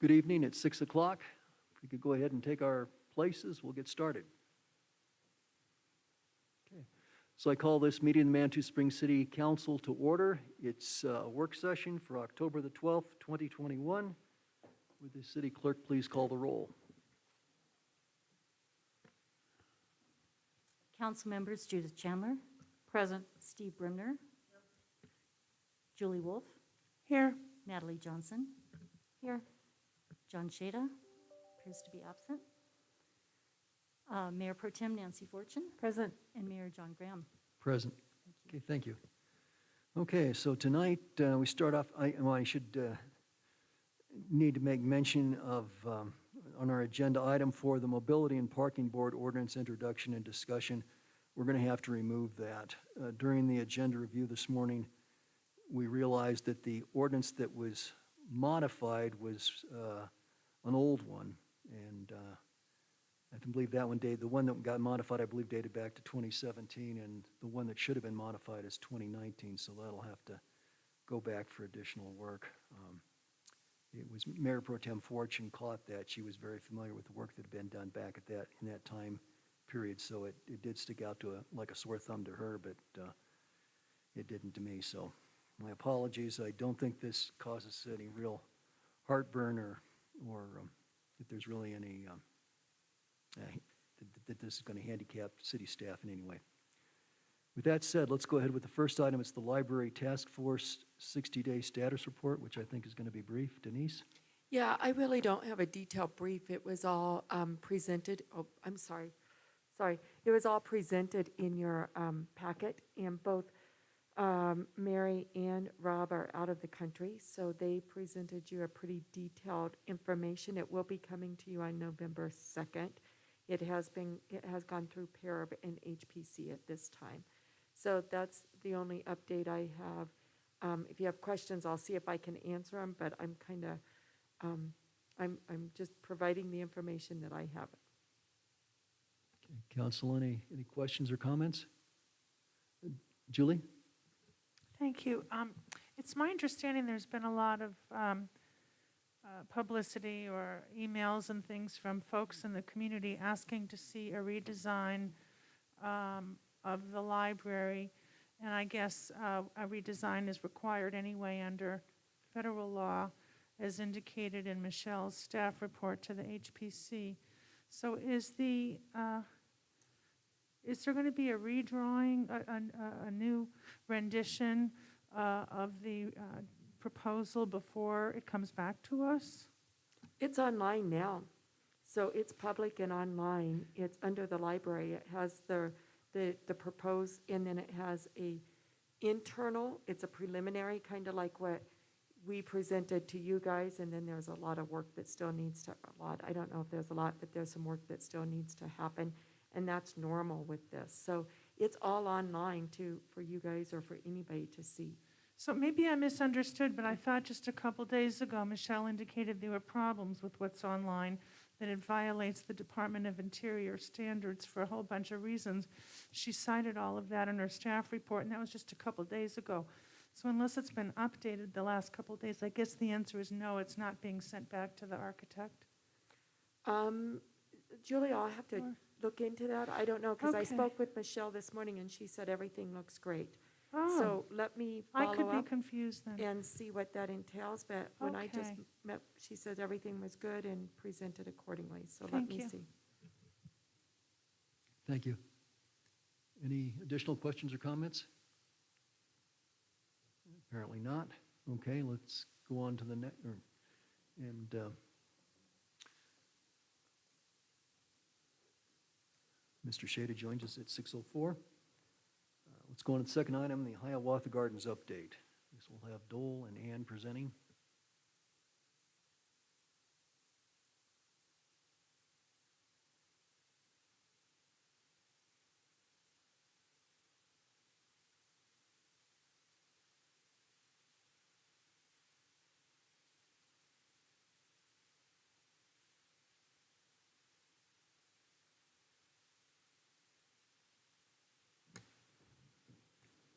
Good evening, it's 6 o'clock. If we could go ahead and take our places, we'll get started. Okay. So I call this meeting of the Manitou Springs City Council to order. It's a work session for October the 12th, 2021. Would the city clerk please call the roll? Council members Judith Chandler. Present. Steve Brimner. Julie Wolf. Here. Natalie Johnson. Here. John Shada appears to be absent. Mayor Pro Tem Nancy Fortune. Present. And Mayor John Graham. Present. Okay, thank you. Okay, so tonight we start off, I should need to make mention of, on our agenda item for the Mobility and Parking Board Ordinance Introduction and Discussion, we're going to have to remove that. During the agenda review this morning, we realized that the ordinance that was modified was an old one, and I can believe that one dated, the one that got modified, I believe, dated back to 2017, and the one that should have been modified is 2019, so that'll have to go back for additional work. It was Mayor Pro Tem Fortune caught that. She was very familiar with the work that had been done back at in that time period, so it did stick out to like a sore thumb to her, but it didn't to me, so my apologies. I don't think this causes any real heartburn or that there's really any that this is going to handicap city staff in any way. With that said, let's go ahead with the first item. It's the Library Task Force 60-day status report, which I think is going to be brief. Denise? Yeah, I really don't have a detailed brief. It was all presented. Oh, I'm sorry. It was all presented in your packet, and both Mary and Rob are out of the country, so they presented you a pretty detailed information. It will be coming to you on November 2nd. It has gone through PARB and HPC at this time. So that's the only update I have. If you have questions, I'll see if I can answer them, but I'm kind of, I'm just providing the information that I have. Okay, Council, any questions or comments? Julie? Thank you. It's my understanding there's been a lot of publicity or emails and things from folks in the community asking to see a redesign of the library. And I guess a redesign is required anyway under federal law, as indicated in Michelle's staff report to the HPC. So is there going to be a redrawing, a new rendition of the proposal before it comes back to us? It's online now, so it's public and online. It's under the library. It has the proposed, and then it has a internal. It's a preliminary, kind of like what we presented to you guys, and then there's a lot of work that still needs to, I don't know if there's a lot, but there's some work that still needs to happen, and that's normal with this. So it's all online for you guys or for anybody to see. So maybe I misunderstood, but I thought just a couple days ago, Michelle indicated there were problems with what's online, that it violates the Department of Interior standards for a whole bunch of reasons. She cited all of that in her staff report, and that was just a couple days ago. So unless it's been updated the last couple of days, I guess the answer is no, it's not being sent back to the architect. Julie, I'll have to look into that. I don't know, because I Okay. spoke with Michelle this morning, and she said everything looks great. Oh, So let me I follow could be up confused then. and see what that entails. But when I just Okay. met, she said everything was good and presented accordingly. So let Thank me you. see. Thank you. Any additional questions or comments? Apparently not. Okay, let's go on to the next. Mr. Shada joins us at 6:04. Let's go on to the second item, the Hiawatha Gardens update. This will have Dole and Ann presenting.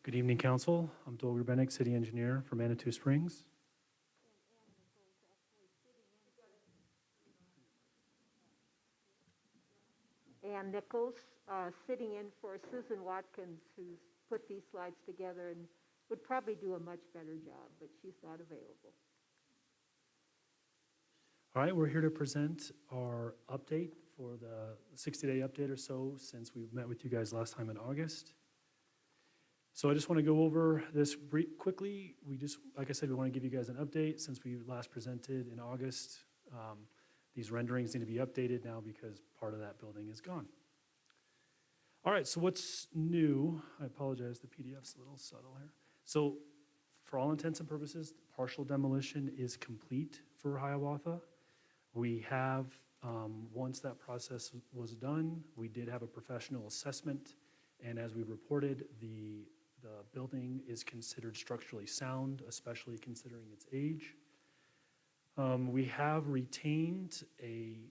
Good evening, Council. I'm Dole Rubenik, City Engineer for Manitou Springs. Ann Nichols, sitting in for Susan Watkins, who's put these slides together and would probably do a much better job, but she's not available. All right, we're here to present our update for the 60-day update or so since we met with you guys last time in August. So I just want to go over this quickly. Like I said, we want to give you guys an update since we last presented in August. These renderings need to be updated now because part of that building is gone. All right, so what's new? I apologize, the PDF's a little subtle here. So for all intents and purposes, partial demolition is complete for Hiawatha. We have, once that process was done, we did have a professional assessment, and as we reported, the building is considered structurally sound, especially considering its age. We have retained a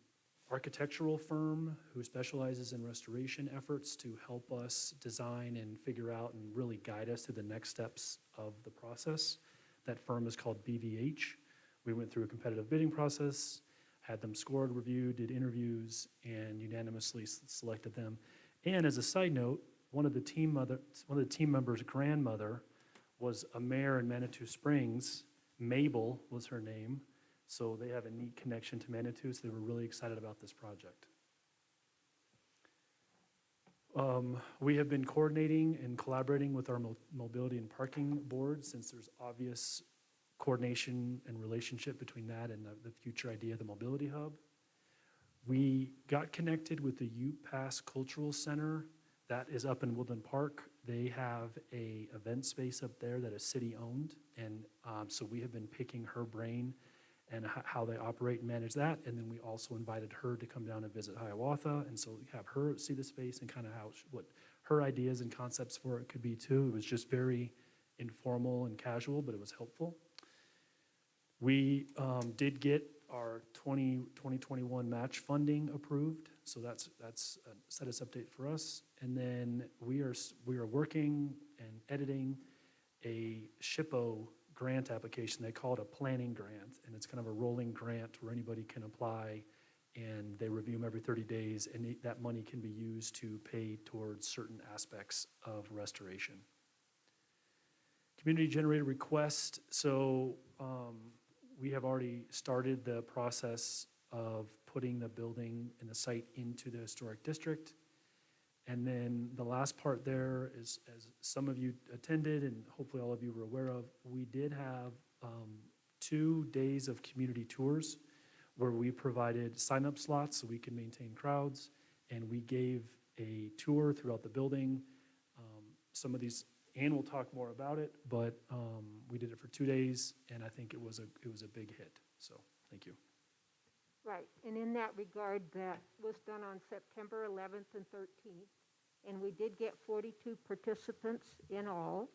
architectural firm who specializes in restoration efforts to help us design and figure out and really guide us to the next steps of the process. That firm is called BVH. We went through a competitive bidding process, had them scored, reviewed, did interviews, and unanimously selected them. And as a side note, one of the team members' grandmother was a mayor in Manitou Springs. Mabel was her name. So they have a neat connection to Manitou, so they were really excited about this project. We have been coordinating and collaborating with our mobility and parking board since there's obvious coordination and relationship between that and the future idea of the mobility hub. We got connected with the Ute Pass Cultural Center that is up in Woodland Park. They have a event space up there that is city-owned, and so we have been picking her brain and how they operate and manage that. And then we also invited her to come down and visit Hiawatha, and so have her see the space and kind of what her ideas and concepts for it could be too. It was just very informal and casual, but it was helpful. We did get our 2021 match funding approved, so that's a status update for us. And then we are working and editing a SHPO grant application. They call it a planning grant, and it's kind of a rolling grant where anybody can apply, and they review them every 30 days, and that money can be used to pay towards certain aspects of restoration. Community generated request. So we have already started the process of putting the building and the site into the historic district. And then the last part there is, as some of you attended and hopefully all of you were aware of, we did have 2 days of community tours where we provided sign-up slots so we can maintain crowds, and we gave a tour throughout the building. Some of these, Ann will talk more about it, but we did it for 2 days, and I think it was a big hit. So thank you. Right, and in that regard, that was done on September 11th and 13th, and we did get 42 participants in all,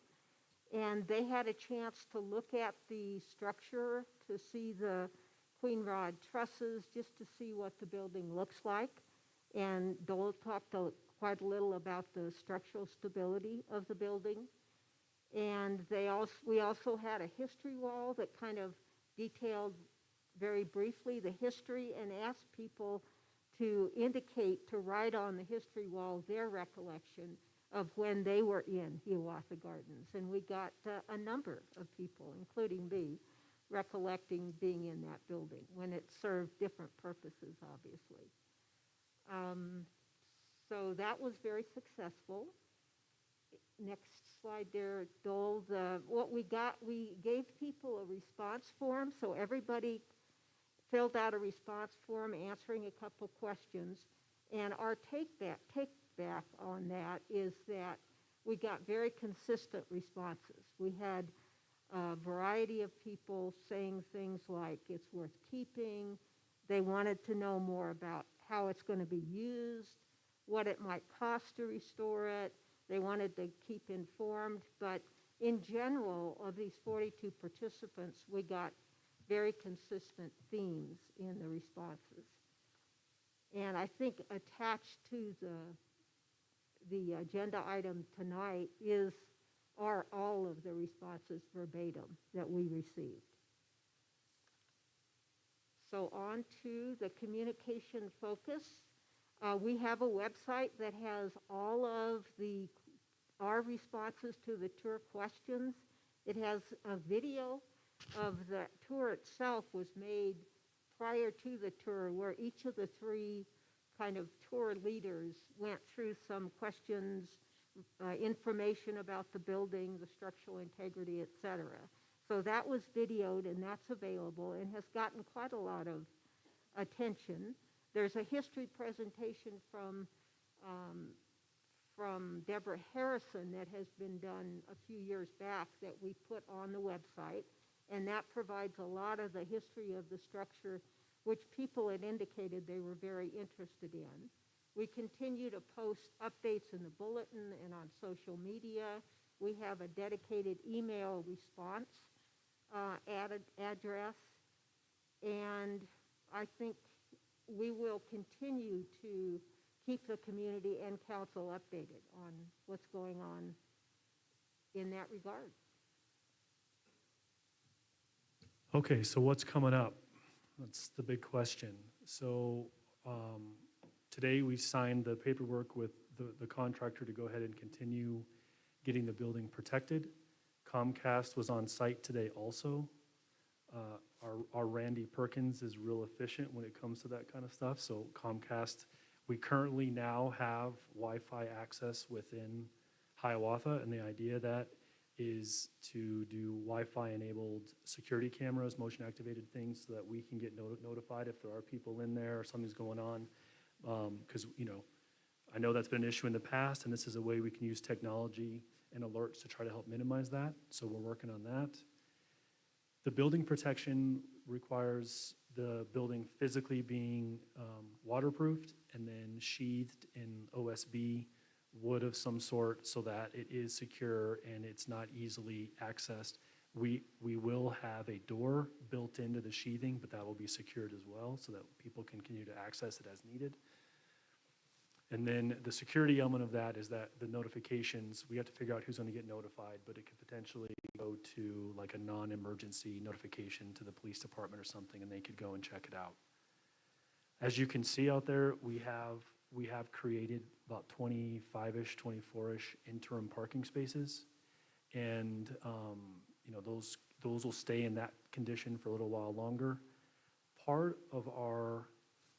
and they had a chance to look at the structure, to see the queen rod trusses, just to see what the building looks like, and Dole talked quite a little about the structural stability of the building, and we also had a history wall that kind of detailed very briefly the history and asked people to indicate, to write on the history wall their recollection of when they were in Hiawatha Gardens. And we got a number of people, including me, recollecting being in that building when it served different purposes, obviously. So that was very successful. Next slide there, Dole. What we got, we gave people a response form, so everybody filled out a response form answering a couple questions. And our take back on that is that we got very consistent responses. We had a variety of people saying things like it's worth keeping. They wanted to know more about how it's going to be used, what it might cost to restore it. They wanted to keep informed, but in general, of these 42 participants, we got very consistent themes in the responses. And I think attached to the agenda item tonight are all of the responses verbatim that we received. So on to the communication focus. We have a website that has all of our responses to the tour questions. It has a video of the tour itself was made prior to the tour, where each of the three kind of tour leaders went through some questions, information about the building, the structural integrity, etc. So that was videoed, and that's available and has gotten quite a lot of attention. There's a history presentation from Deborah Harrison that has been done a few years back that we put on the website, and that provides a lot of the history of the structure, which people had indicated they were very interested in. We continue to post updates in the bulletin and on social media. We have a dedicated email response address, and I think we will continue to keep the community and council updated on what's going on in that regard. Okay, so what's coming up? That's the big question. So today we signed the paperwork with the contractor to go ahead and continue getting the building protected. Comcast was on site today also. Our Randy Perkins is real efficient when it comes to that kind of stuff. So Comcast, we currently now have Wi-Fi access within Hiawatha, and the idea that is to do Wi-Fi enabled security cameras, motion activated things, so that we can get notified if there are people in there or something's going on. Because, I know that's been an issue in the past, and this is a way we can use technology and alerts to try to help minimize that. So we're working on that. The building protection requires the building physically being waterproofed and then sheathed in OSB wood of some sort so that it is secure and it's not easily accessed. We will have a door built into the sheathing, but that will be secured as well so that people can continue to access it as needed. And then the security element of that is that the notifications, we have to figure out who's going to get notified, but it could potentially go to like a non-emergency notification to the police department or something, and they could go and check it out. As you can see out there, we have created about 25-ish, 24-ish interim parking spaces, and those will stay in that condition for a little while longer. Part of our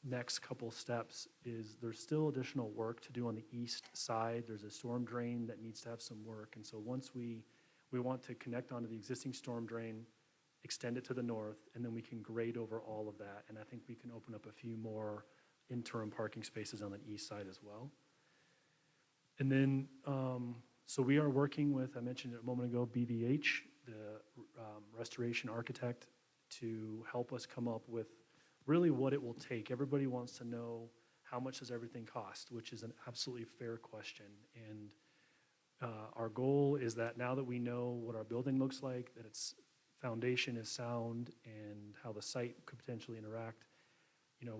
next couple steps is there's still additional work to do on the east side. There's a storm drain that needs to have some work, and so once we want to connect onto the existing storm drain, extend it to the north, and then we can grade over all of that, and I think we can open up a few more interim parking spaces on the east side as well. And then, so we are working with, I mentioned it a moment ago, BVH, the restoration architect, to help us come up with really what it will take. Everybody wants to know how much does everything cost, which is an absolutely fair question. And our goal is that now that we know what our building looks like, that its foundation is sound, and how the site could potentially interact,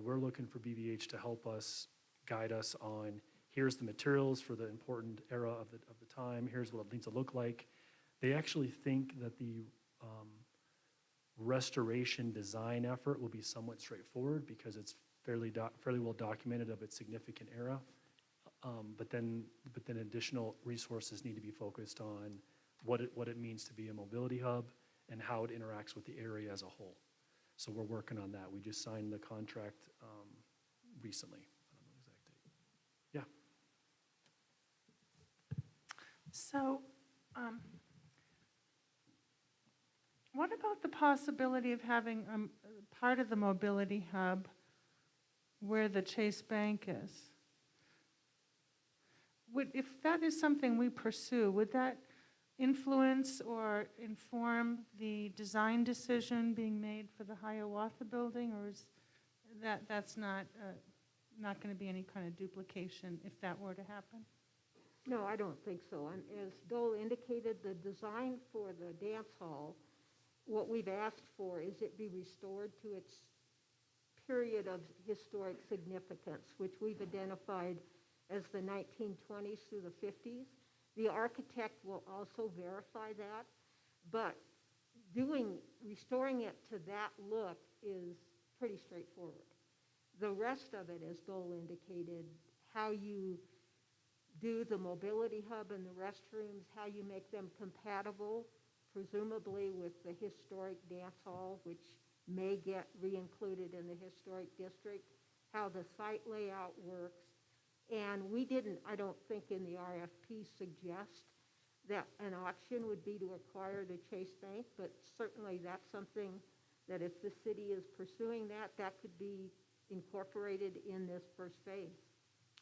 we're looking for BVH to help us, guide us on, here's the materials for the important era of the time, here's what it needs to look like. They actually think that the restoration design effort will be somewhat straightforward because it's fairly well documented of its significant era. But then additional resources need to be focused on what it means to be a mobility hub and how it interacts with the area as a whole. So we're working on that. We just signed the contract recently. I don't know the exact date. Yeah. So, what about the possibility of having part of the mobility hub where the Chase Bank is? If that is something we pursue, would that influence or inform the design decision being made for the Hiawatha building, or is that's not going to be any kind of duplication if that were to happen? No, I don't think so. And as Dole indicated, the design for the dance hall, what we've asked for is it be restored to its period of historic significance, which we've identified as the 1920s through the 50s. The architect will also verify that, but restoring it to that look is pretty straightforward. the rest of it, as Dole indicated, how you do the mobility hub and the restrooms, how you make them compatible, presumably with the historic dance hall, which may get re-included in the historic district, how the site layout works. And we didn't, I don't think in the RFP suggest that an option would be to acquire the Chase Bank, but certainly that's something that if the city is pursuing that, that could be incorporated in this first phase.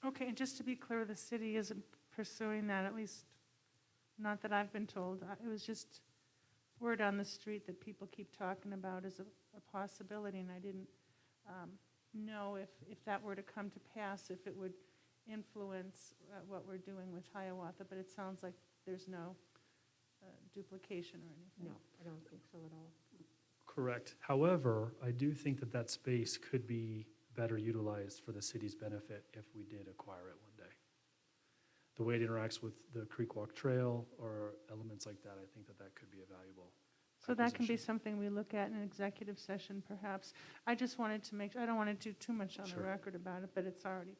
Okay, and just to be clear, the city isn't pursuing that, at least not that I've been told. It was just word on the street that people keep talking about as a possibility, and I didn't know if that were to come to pass, if it would influence what we're doing with Hiawatha, but it sounds like there's no duplication or anything. No, I don't think so at all. Correct. However, I do think that that space could be better utilized for the city's benefit if we did acquire it one day. The way it interacts with the Creek Walk Trail or elements like that, I think that that could be a valuable So that can be acquisition. something we look at in an executive session, perhaps. I just wanted to make, I don't want to do too much on the Sure. record about it, but it's already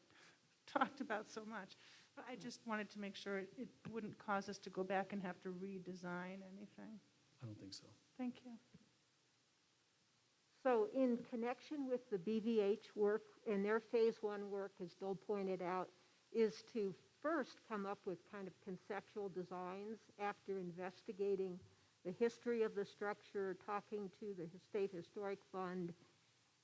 talked about so much. But I just wanted to make sure it wouldn't cause us to go back and have to redesign anything. I don't think so. Thank you. So in connection with the BVH work and their phase one work, as Dole pointed out, is to first come up with kind of conceptual designs after investigating the history of the structure, talking to the State Historic Fund,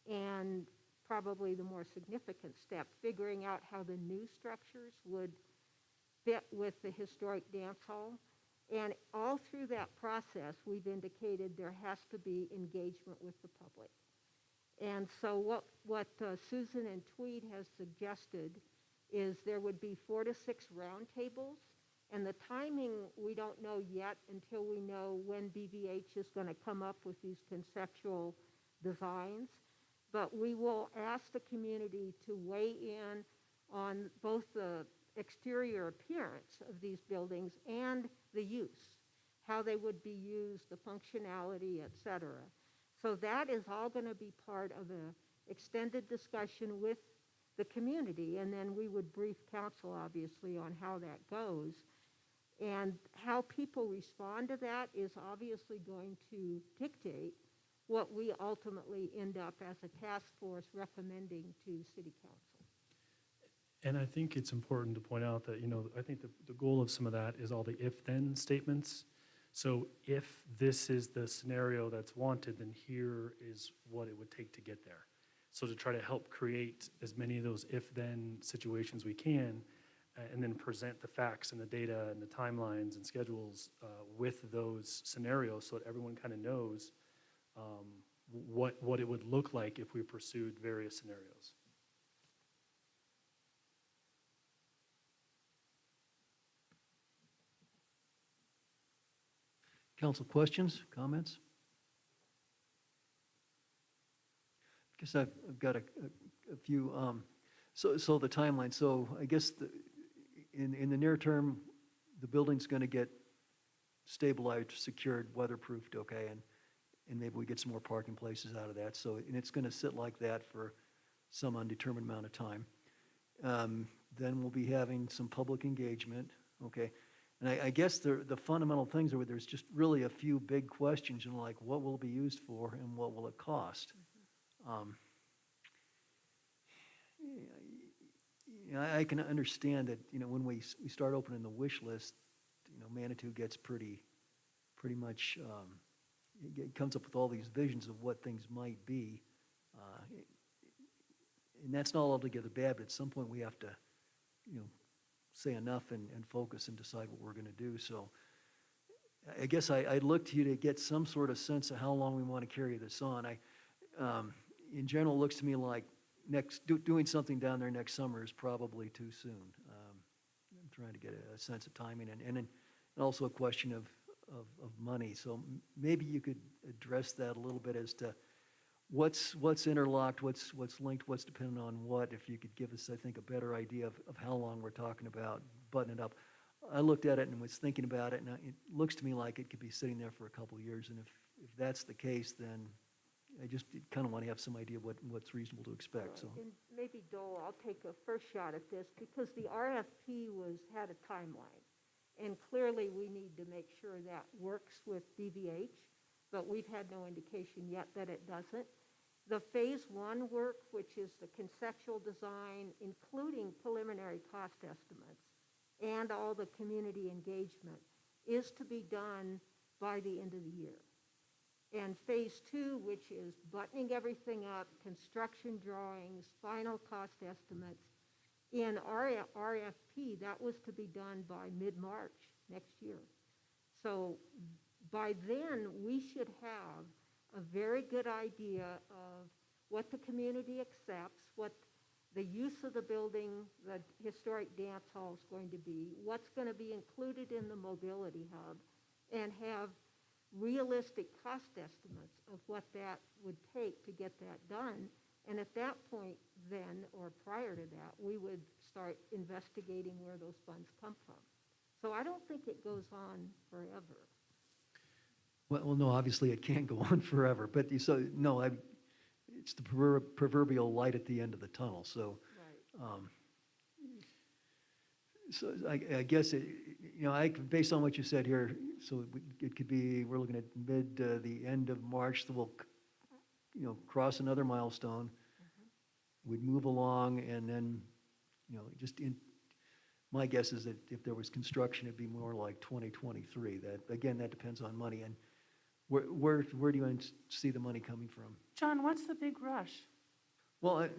and probably the more significant step, figuring out how the new structures would fit with the historic dance hall. And all through that process, we've indicated there has to be engagement with the public. And so what Susan and Tweed has suggested is there would be 4 to 6 roundtables. And the timing, we don't know yet until we know when BVH is going to come up with these conceptual designs. But we will ask the community to weigh in on both the exterior appearance of these buildings and the use, how they would be used, the functionality, et cetera. So that is all going to be part of an extended discussion with the community, and then we would brief council, obviously, on how that goes. And how people respond to that is obviously going to dictate what we ultimately end up as a task force recommending to City Council. And I think it's important to point out that, I think the goal of some of that is all the if-then statements. So if this is the scenario that's wanted, then here is what it would take to get there. So to try to help create as many of those if-then situations we can, and then present the facts and the data and the timelines and schedules with those scenarios so that everyone kind of knows what it would look like if we pursued various scenarios. Council questions, comments? I guess I've got a few. So the timeline. So I guess in the near term, the building's going to get stabilized, secured, weatherproofed, okay, and maybe we get some more parking places out of that. So and it's going to sit like that for some undetermined amount of time. Then we'll be having some public engagement, okay. And I guess the fundamental things are there's just really a few big questions, like what will it be used for and what will it cost? I can understand that, when we start opening the wish list, Manitou gets pretty much, it comes up with all these visions of what things might be. And that's not altogether bad, but at some point we have to, say enough and focus and decide what we're going to do. So I guess I'd look to you to get some sort of sense of how long we want to carry this on. In general, it looks to me like doing something down there next summer is probably too soon. I'm trying to get a sense of timing and also a question of money. So maybe you could address that a little bit as to what's interlocked, what's linked, what's dependent on what, if you could give us, I think, a better idea of how long we're talking about buttoning it up. I looked at it and was thinking about it, and it looks to me like it could be sitting there for a couple of years, and if that's the case, then I just kind of want to have some idea what's reasonable to expect, so. And maybe Dole, I'll take a first shot at this, because the RFP had a timeline. And clearly, we need to make sure that works with DVH, but we've had no indication yet that it doesn't. The phase one work, which is the conceptual design, including preliminary cost estimates, and all the community engagement, is to be done by the end of the year. And phase two, which is buttoning everything up, construction drawings, final cost estimates, in our RFP, that was to be done by mid-March next year. So by then, we should have a very good idea of what the community accepts, what the use of the building, the historic dance hall is going to be, what's going to be included in the mobility hub, and have realistic cost estimates of what that would take to get that done. And at that point then, or prior to that, we would start investigating where those funds come from. So I don't think it goes on forever. Well, no, obviously it can't go on forever, but so, no, it's the proverbial light at the end of the tunnel, so. Right. So I guess, based on what you said here, so it could be, we're looking at the end of March, that we'll, cross another milestone. We'd move along, and then, my guess is that if there was construction, it'd be more like 2023. Again, that depends on money. And where do you see the money coming from? John, what's the big rush? Well,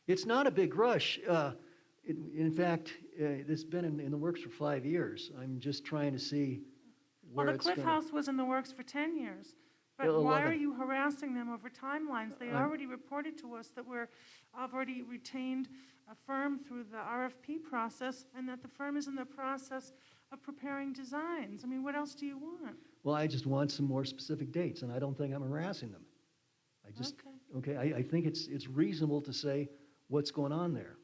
it's not a big rush. In fact, this has been in the works for 5 years. I'm just trying to see where Well, the it's Cliff going. House was in the works for 10 years. But Well, why are 11. you harassing them over timelines? They I'm- already reported to us that I've already retained a firm through the RFP process, and that the firm is in the process of preparing designs. I mean, what else do you want? Well, I just want some more specific dates, and I don't think I'm harassing them. Okay, I think it's reasonable to say what's going on there,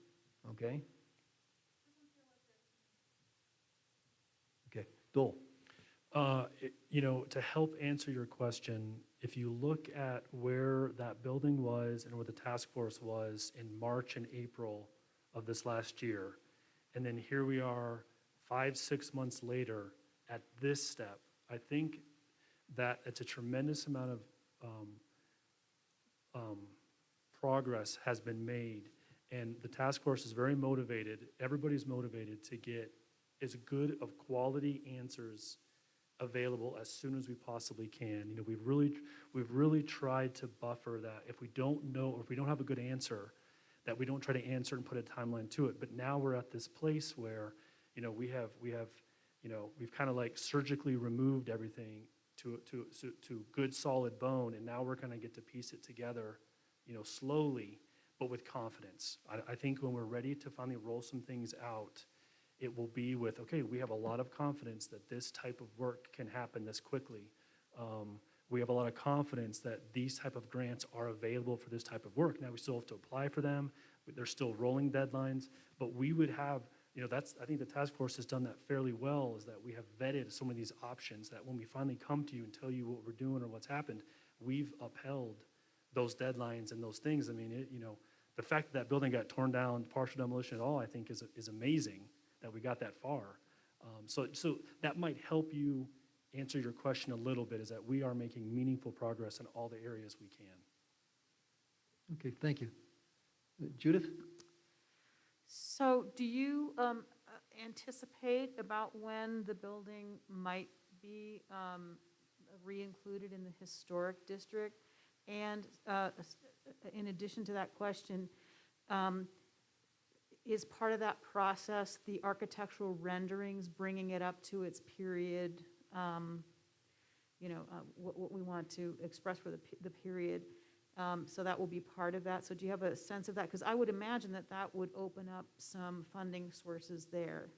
okay? Okay, Dole. To help answer your question, if you look at where that building was and where the task force was in March and April of this last year, and then here we are 5-6 months later at this step, I think that it's a tremendous amount of progress has been made, and the task force is very motivated. Everybody's motivated to get as good of quality answers available as soon as we possibly can. We've really tried to buffer that. If we don't know, or if we don't have a good answer, that we don't try to answer and put a timeline to it. But now we're at this place where, we've kind of like surgically removed everything to good solid bone, and now we're going to get to piece it together, slowly, but with confidence. I think when we're ready to finally roll some things out, it will be with, okay, we have a lot of confidence that this type of work can happen this quickly. We have a lot of confidence that these type of grants are available for this type of work. Now, we still have to apply for them. There's still rolling deadlines, but we would have, I think the task force has done that fairly well, is that we have vetted some of these options, that when we finally come to you and tell you what we're doing or what's happened, we've upheld those deadlines and those things. I mean, the fact that building got torn down, partial demolition at all, I think is amazing that we got that far. So that might help you answer your question a little bit, is that we are making meaningful progress in all the areas we can. Okay, thank you. Judith? So do you anticipate about when the building might be re-included in the historic district? And in addition to that question, is part of that process the architectural renderings, bringing it up to its period, what we want to express for the period? So that will be part of that. So do you have a sense of that? Because I would imagine that would open up some funding sources there.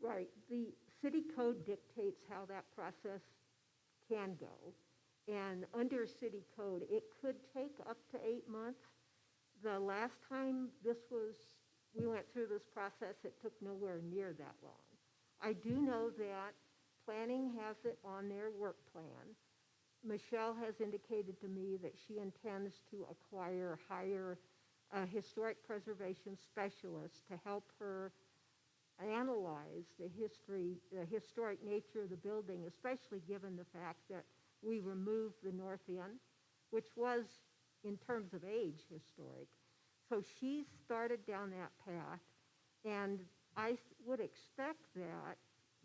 Right. The city code dictates how that process can go. And under city code, it could take up to 8 months. The last time we went through this process, it took nowhere near that long. I do know that planning has it on their work plan, Michelle has indicated to me that she intends to hire a historic preservation specialist to help her analyze the historic nature of the building, especially given the fact that we removed the north end, which was, in terms of age, historic. So she started down that path, and I would expect that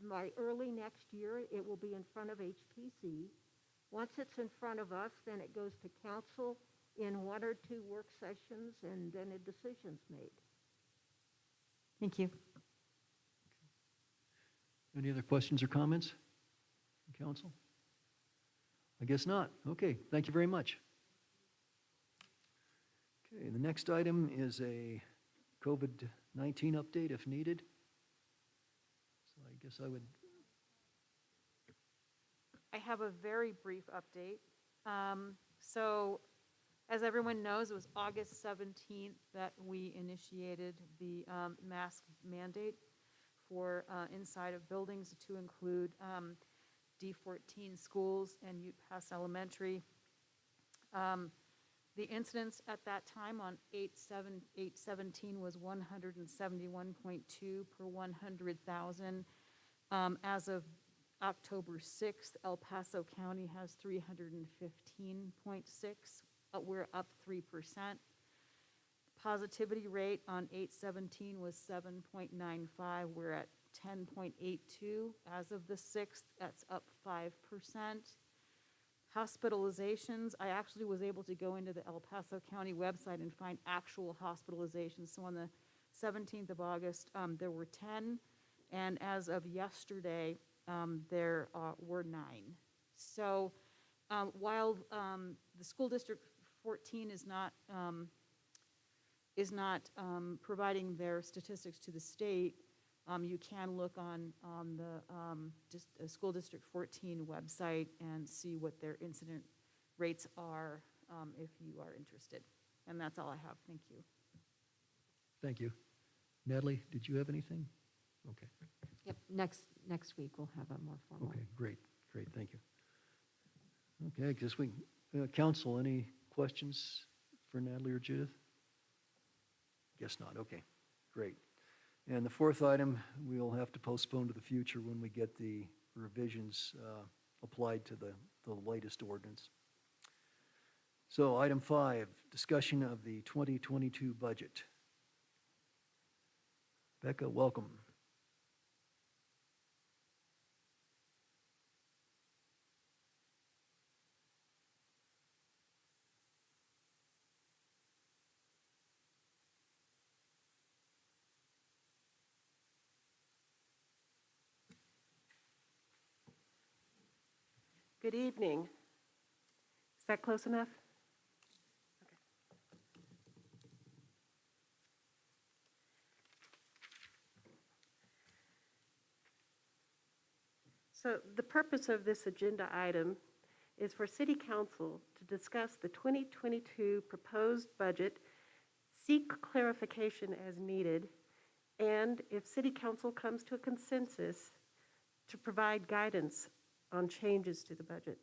by early next year, it will be in front of HPC. Once it's in front of us, then it goes to council in 1 or 2 work sessions, and then a decision's made. Thank you. Any other questions or comments from council? I guess not. Okay, thank you very much. Okay, the next item is a COVID-19 update if needed. So I guess I would, I have a very brief update. So, as everyone knows, it was August 17th that we initiated the mask mandate for inside of buildings to include D14 schools and Ute Pass Elementary. The incidence at that time on 8/17 was 171.2 per 100,000. As of October 6th, El Paso County has 315.6. We're up 3%. Positivity rate on 8/17 was 7.95. We're at 10.82 as of the 6th. That's up 5%. Hospitalizations, I actually was able to go into the El Paso County website and find actual hospitalizations. So on the 17th of August, there were 10, and as of yesterday, there were 9. So while the school district 14 is not providing their statistics to the state, you can look on the School District 14 website and see what their incident rates are if you are interested. And that's all I have. Thank you. thank you. Natalie, did you have anything? Okay, Yep, next week we'll have a more formal. okay, great, thank you. Okay, I guess we, council, any questions for Natalie or Judith? Guess not, okay, great. And the fourth item, we'll have to postpone to the future when we get the revisions applied to the latest ordinance. So item 5, discussion of the 2022 budget. Becca, welcome. Good evening. Is that close enough? Okay. So the purpose of this agenda item is for City Council to discuss the 2022 proposed budget, seek clarification as needed, and if City Council comes to a consensus, to provide guidance on changes to the budget.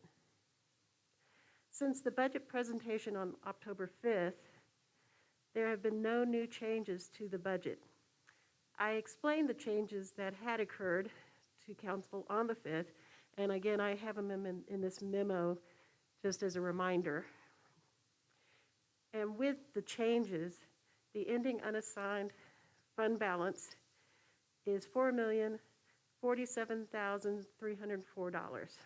Since the budget presentation on October 5th, there have been no new changes to the budget. I explained the changes that had occurred to Council on the 5th, and again, I have them in this memo just as a reminder. And with the changes, the ending unassigned fund balance is $4,047,304.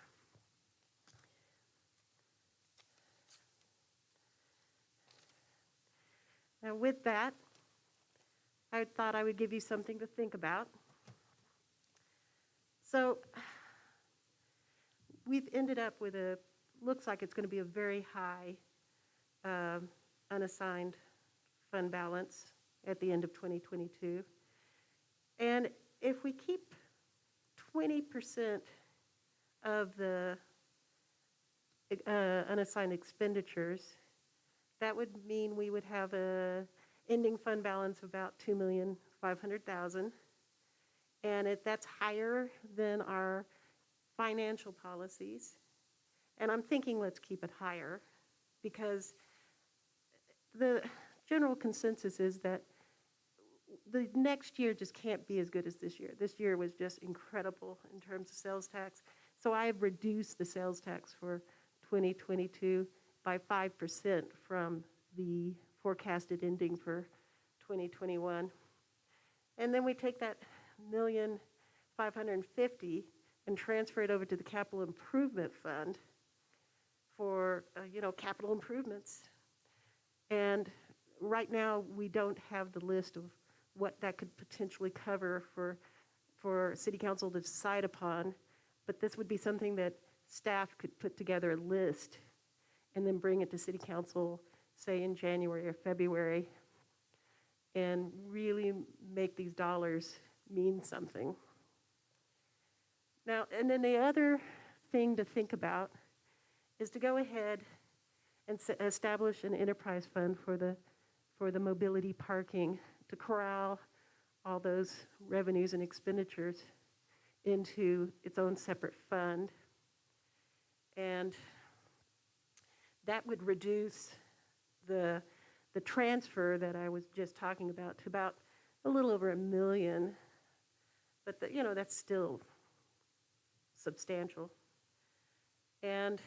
Now with that, I thought I would give you something to think about. So we've ended up with looks like it's going to be a very high unassigned fund balance at the end of 2022. And if we keep 20% of the unassigned expenditures, that would mean we would have a ending fund balance of about $2,500,000. And that's higher than our financial policies. And I'm thinking let's keep it higher, because the general consensus is that the next year just can't be as good as this year. This year was just incredible in terms of sales tax. So I've reduced the sales tax for 2022 by 5% from the forecasted ending for 2021. And then we take that $1,550,000 and transfer it over to the capital improvement fund for, capital improvements. And right now, we don't have the list of what that could potentially cover for city council to decide upon, but this would be something that staff could put together a list and then bring it to city council, say in January or February, and really make these dollars mean something. Now, and then the other thing to think about is to go ahead and establish an enterprise fund for the mobility parking to corral all those revenues and expenditures into its own separate fund. And that would reduce the transfer that I was just talking about to about a little over $1 million. But that's still substantial. And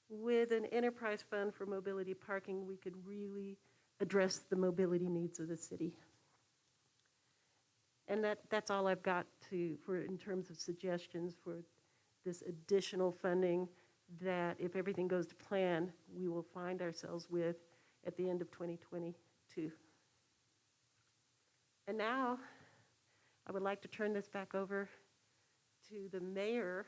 with an enterprise fund for mobility parking, we could really address the mobility needs of the city. And that's all I've got in terms of suggestions for this additional funding that, if everything goes to plan, we will find ourselves with at the end of 2022. And now, I would like to turn this back over to the mayor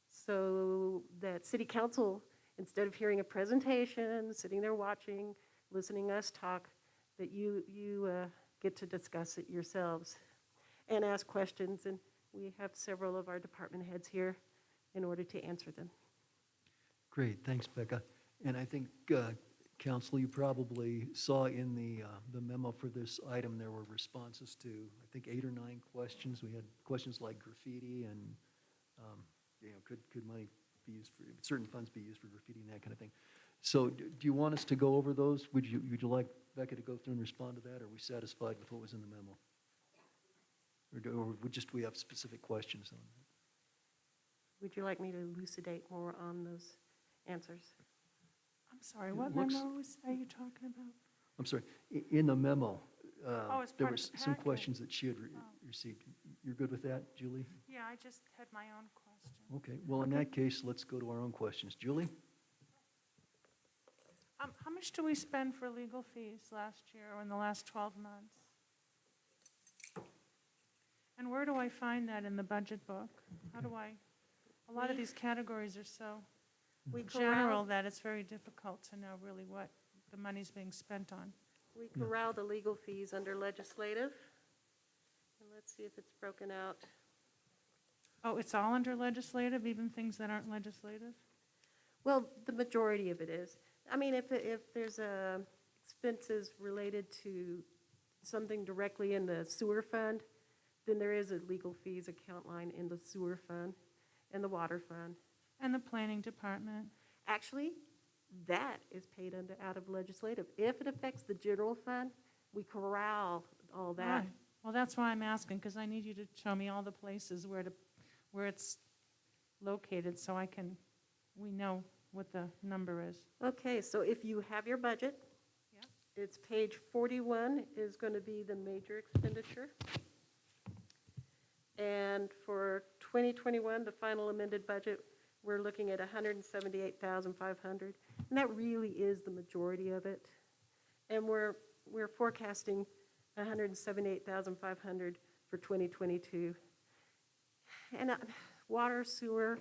so that city council, instead of hearing a presentation, sitting there watching, listening us talk, that you get to discuss it yourselves and ask questions. And we have several of our department heads here in order to answer them. Great, thanks, Becca. And I think, Council, you probably saw in the memo for this item, there were responses to, I think, 8 or 9 questions. We had questions like graffiti and, could money be used for, certain funds be used for graffiti and that kind of thing. So do you want us to go over those? Would you like Becca to go through and respond to that, or are we satisfied with what was in the memo? Or we have specific questions on that? Would you like me to elucidate more on those answers? I'm sorry, It what looks- memo are you talking about? I'm sorry, in the memo, It's there part were of the some packet. questions that she had Oh. received. You're good with that, Julie? Yeah, I just had my own question. Okay, well, in that case, let's go to our own questions. Julie? How much do we spend for legal fees last year or in the last 12 months? And where do I find that in the budget book? A lot of these categories are so We general that it's very difficult to know really what the money's being spent on. We corral the legal fees under legislative. And let's see if it's broken out. Oh, it's all under legislative, even things that aren't legislative? Well, the majority of it is. I mean, if there's expenses related to something directly in the sewer fund, then there is a legal fees account line in the sewer fund and the water fund. And the planning department? Actually, that is paid out of legislative. If it affects the general fund, we corral all that. Right. Well, that's why I'm asking, because I need you to show me all the places where it's located so we know what the number is. Okay, so if you have your budget, Yep. it's page 41 is going to be the major expenditure. And for 2021, the final amended budget, we're looking at $178,500, and that really is the majority of it. And we're forecasting $178,500 for 2022. And water, sewer,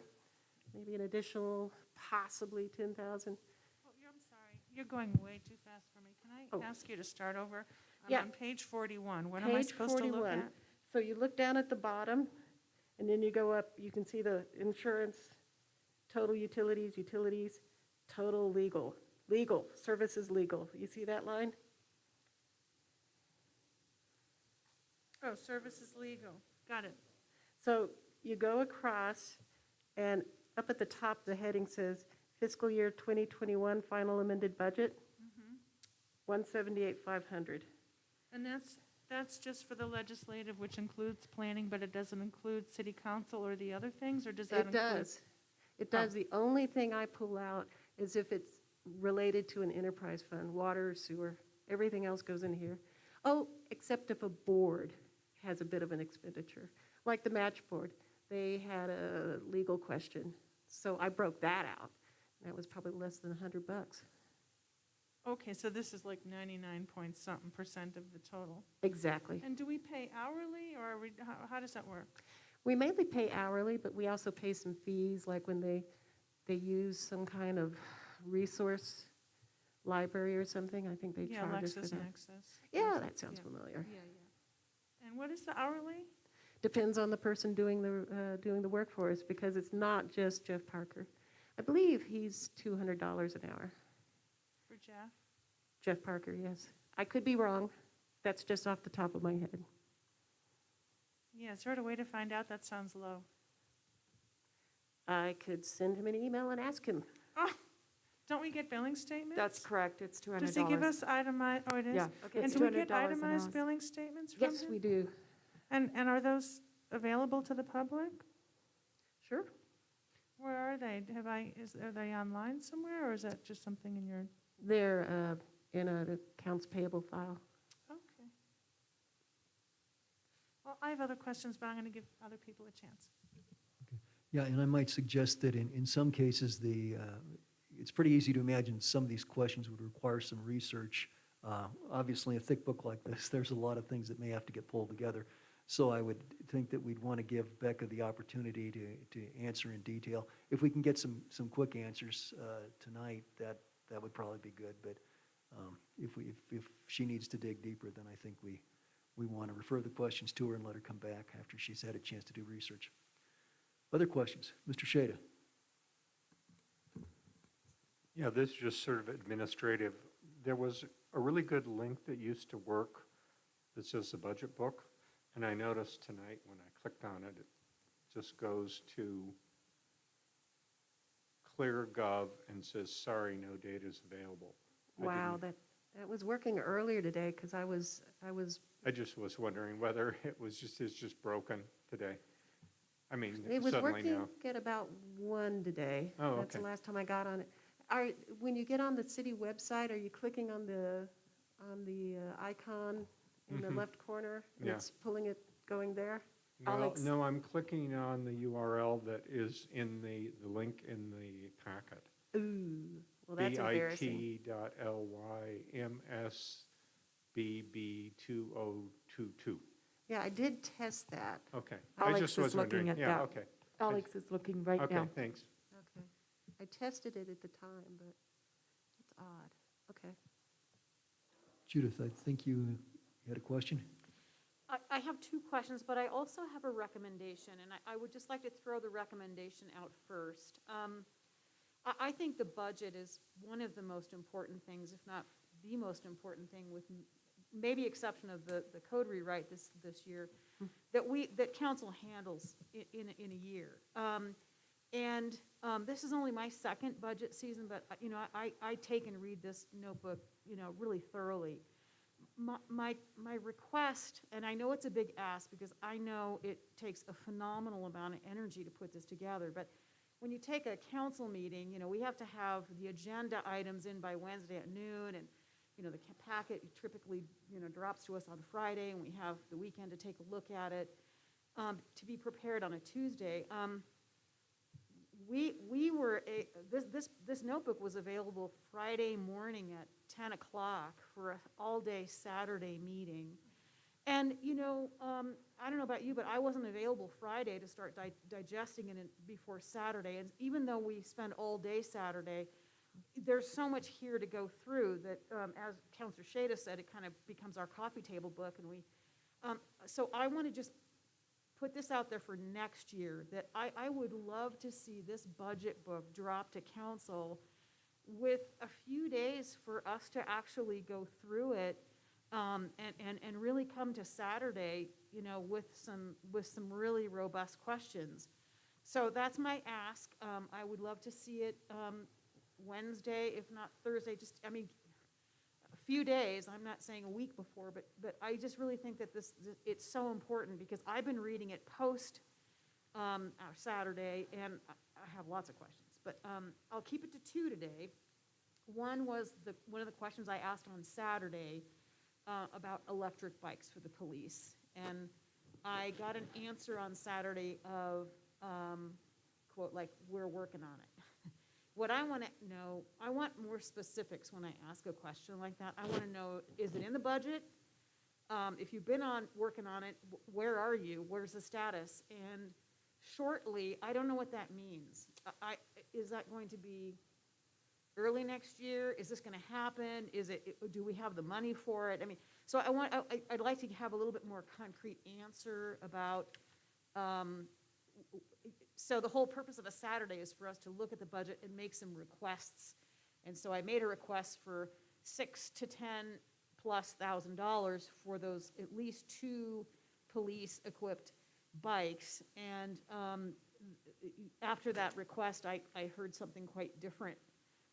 maybe an additional possibly 10,000. Oh, I'm sorry, you're going way too fast for me. Can Oh. I ask you to start over? Yeah. I'm on page 41. What am I Page supposed to look 41. at? So you look down at the bottom, and then you go up, you can see the insurance, total utilities, total legal, services legal. You see that line? Oh, services legal. Got it. So you go across, and Up at the top, the heading says fiscal year 2021 final amended budget, 178,500. And that's just for the legislative, which includes planning, but it doesn't include city council or the other things, or does that It include? does. It does. The only thing I pull out is if it's related to an enterprise fund, water or sewer. Everything else goes in here. Oh, except if a board has a bit of an expenditure, like the match board. They had a legal question, so I broke that out. That was probably less than $100. Okay, so this is like 99 point something % of the total. Exactly. And do we pay hourly, or are we, how does that work? We mainly pay hourly, but we also pay some fees, like when they use some kind of resource library or something. I think they Yeah, charge us for that. LexisNexis. Yeah, that sounds Yeah. familiar. Yeah, yeah. And what is the hourly? Depends on the person doing the work for us, because it's not just Jeff Parker. I believe he's $200 an hour. For Jeff? Jeff Parker, yes. I could be wrong. That's just off the top of my head. Yeah, is there a way to find out? That sounds low. I could send him an email and ask him. Oh, don't we get billing statements? That's correct, it's $200. Does he give us itemized, oh, it is? Yeah, Okay. And it's do we get $200 an itemized hour. billing statements from him? Yes, we do. And are those available to the public? Sure. Where are they? Are they online somewhere, or is that just something in your, They're in an accounts payable file. okay. Well, I have other questions, but I'm going to give other people a chance. Yeah, and I might suggest that in some cases, it's pretty easy to imagine some of these questions would require some research. Obviously, a thick book like this, there's a lot of things that may have to get pulled together. So I would think that we'd want to give Becca the opportunity to answer in detail. If we can get some quick answers tonight, that would probably be good. But if she needs to dig deeper, then I think we want to refer the questions to her and let her come back after she's had a chance to do research. Other questions? Mr. Shada? Yeah, this is just sort of administrative. There was a really good link that used to work that says the budget book, and I noticed tonight when I clicked on it, it just goes to ClearGov and says, sorry, no data is available. Wow, that was working earlier today, because I was I just was wondering whether it's just broken today. I mean, It was suddenly working now. at about 1 today. Oh, That's the okay. last time I got on it. When you get on the city website, are you clicking on the icon in the Mhm. left corner? And Yeah. it's pulling it, going there? Alex. No, I'm clicking on the URL that is in the link in the packet. Ooh, well, that's embarrassing. bit.ly/msbb2022. Yeah, I did test that. Okay. I Alex just is was wondering. looking at Yeah, that. okay. Alex is looking right Okay, now. thanks. Okay. I tested it at the time, but it's odd. Okay. Judith, I think you had a question? I have two questions, but I also have a recommendation, and I would just like to throw the recommendation out first. I think the budget is one of the most important things, if not the most important thing, with maybe exception of the code rewrite this year, that council handles in a year. And this is only my second budget season, but I take and read this notebook really thoroughly. My request, and I know it's a big ask because I know it takes a phenomenal amount of energy to put this together, but when you take a council meeting, we have to have the agenda items in by Wednesday at noon, and the packet typically drops to us on Friday, and we have the weekend to take a look at it, to be prepared on a Tuesday. This notebook was available Friday morning at 10 o'clock for an all-day Saturday meeting. And, I don't know about you, but I wasn't available Friday to start digesting it before Saturday. And even though we spend all day Saturday, there's so much here to go through that, as Councilor Shada said, it kind of becomes our coffee table book. And so I want to just put this out there for next year, that I would love to see this budget book drop to council with a few days for us to actually go through it, and really come to Saturday, with some really robust questions. So that's my ask. I would love to see it Wednesday, if not Thursday, just, I mean, a few days, I'm not saying a week before, but I just really think that it's so important, because I've been reading it post our Saturday, and I have lots of questions, but I'll keep it to two today. One was one of the questions I asked on Saturday about electric bikes for the police, and I got an answer on Saturday of, quote, like, we're working on it. What I want to know, I want more specifics when I ask a question like that. I want to know, is it in the budget? If you've been working on it, where are you? Where's the status? And shortly, I don't know what that means. Is that going to be early next year? Is this going to happen? Do we have the money for it? I mean, so I'd like to have a little bit more concrete answer about, so the whole purpose of a Saturday is for us to look at the budget and make some requests. And so I made a request for $6,000 to $10,000+ for those at least 2 police-equipped bikes. And after that request, I heard something quite different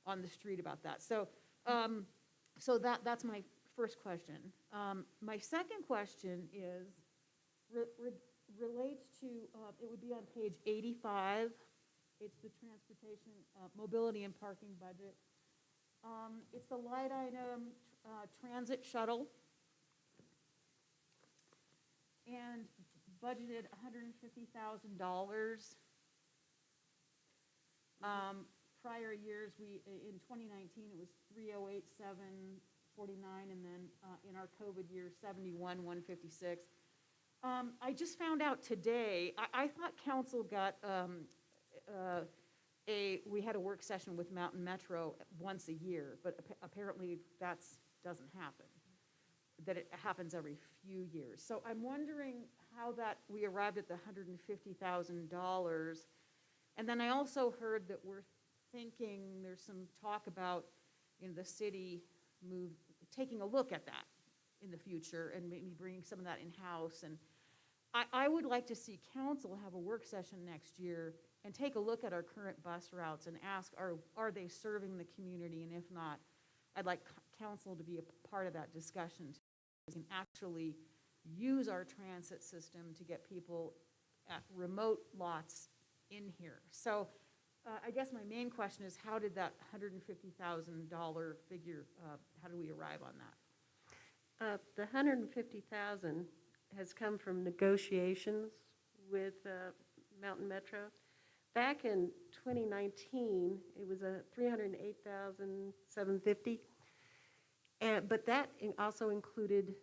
on the street about that. So, that's my first question. My second question is relates to, it would be on page 85. It's the transportation, mobility and parking budget. It's the light item, transit shuttle, and budgeted $150,000. Prior years, in 2019, it was 308,749, and then in our COVID year, 71,156. I just found out today, I thought council got we had a work session with Mountain Metro once a year, but apparently that doesn't happen, that it happens every few years. So I'm wondering how we arrived at the $150,000. And then I also heard that we're thinking, there's some talk about, the city taking a look at that in the future and maybe bringing some of that in-house. And I would like to see council have a work session next year and take a look at our current bus routes and ask, are they serving the community? And if not, I'd like council to be a part of that discussion, so we can actually use our transit system to get people at remote lots in here. So I guess my main question is, how did that $150,000 figure, how do we arrive on that? The $150,000 has come from negotiations with Mountain Metro. Back in 2019, it was $308,750, but that also included,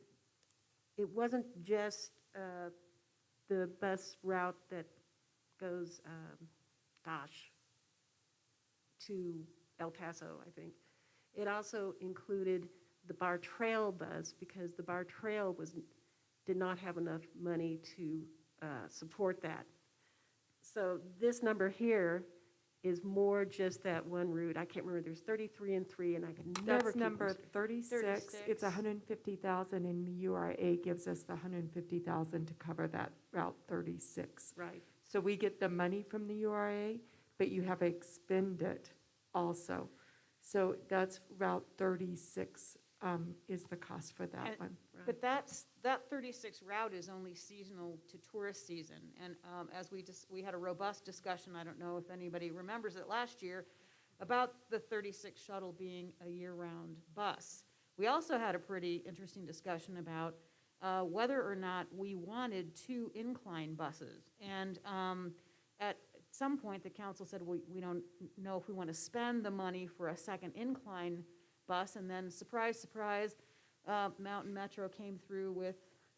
it wasn't just the bus route that goes, to El Paso, I think. It also included the Bar Trail bus, because the Bar Trail did not have enough money to support that. So this number here is more just that one route. I can't remember, there's 33 and 3, and I can never That's keep number them. 36. It's 150,000, and the URA gives us the 150,000 to cover that Route 36. Right. So we get the money from the URA, but you have expended also. So that's Route 36 is the cost for that And- one. But that 36 route is only seasonal to tourist season. And as we had a robust discussion, I don't know if anybody remembers it last year, about the 36 shuttle being a year-round bus. We also had a pretty interesting discussion about whether or not we wanted 2 incline buses. And at some point, the council said, we don't know if we want to spend the money for a second incline bus. And then, surprise, surprise, Mountain Metro came through with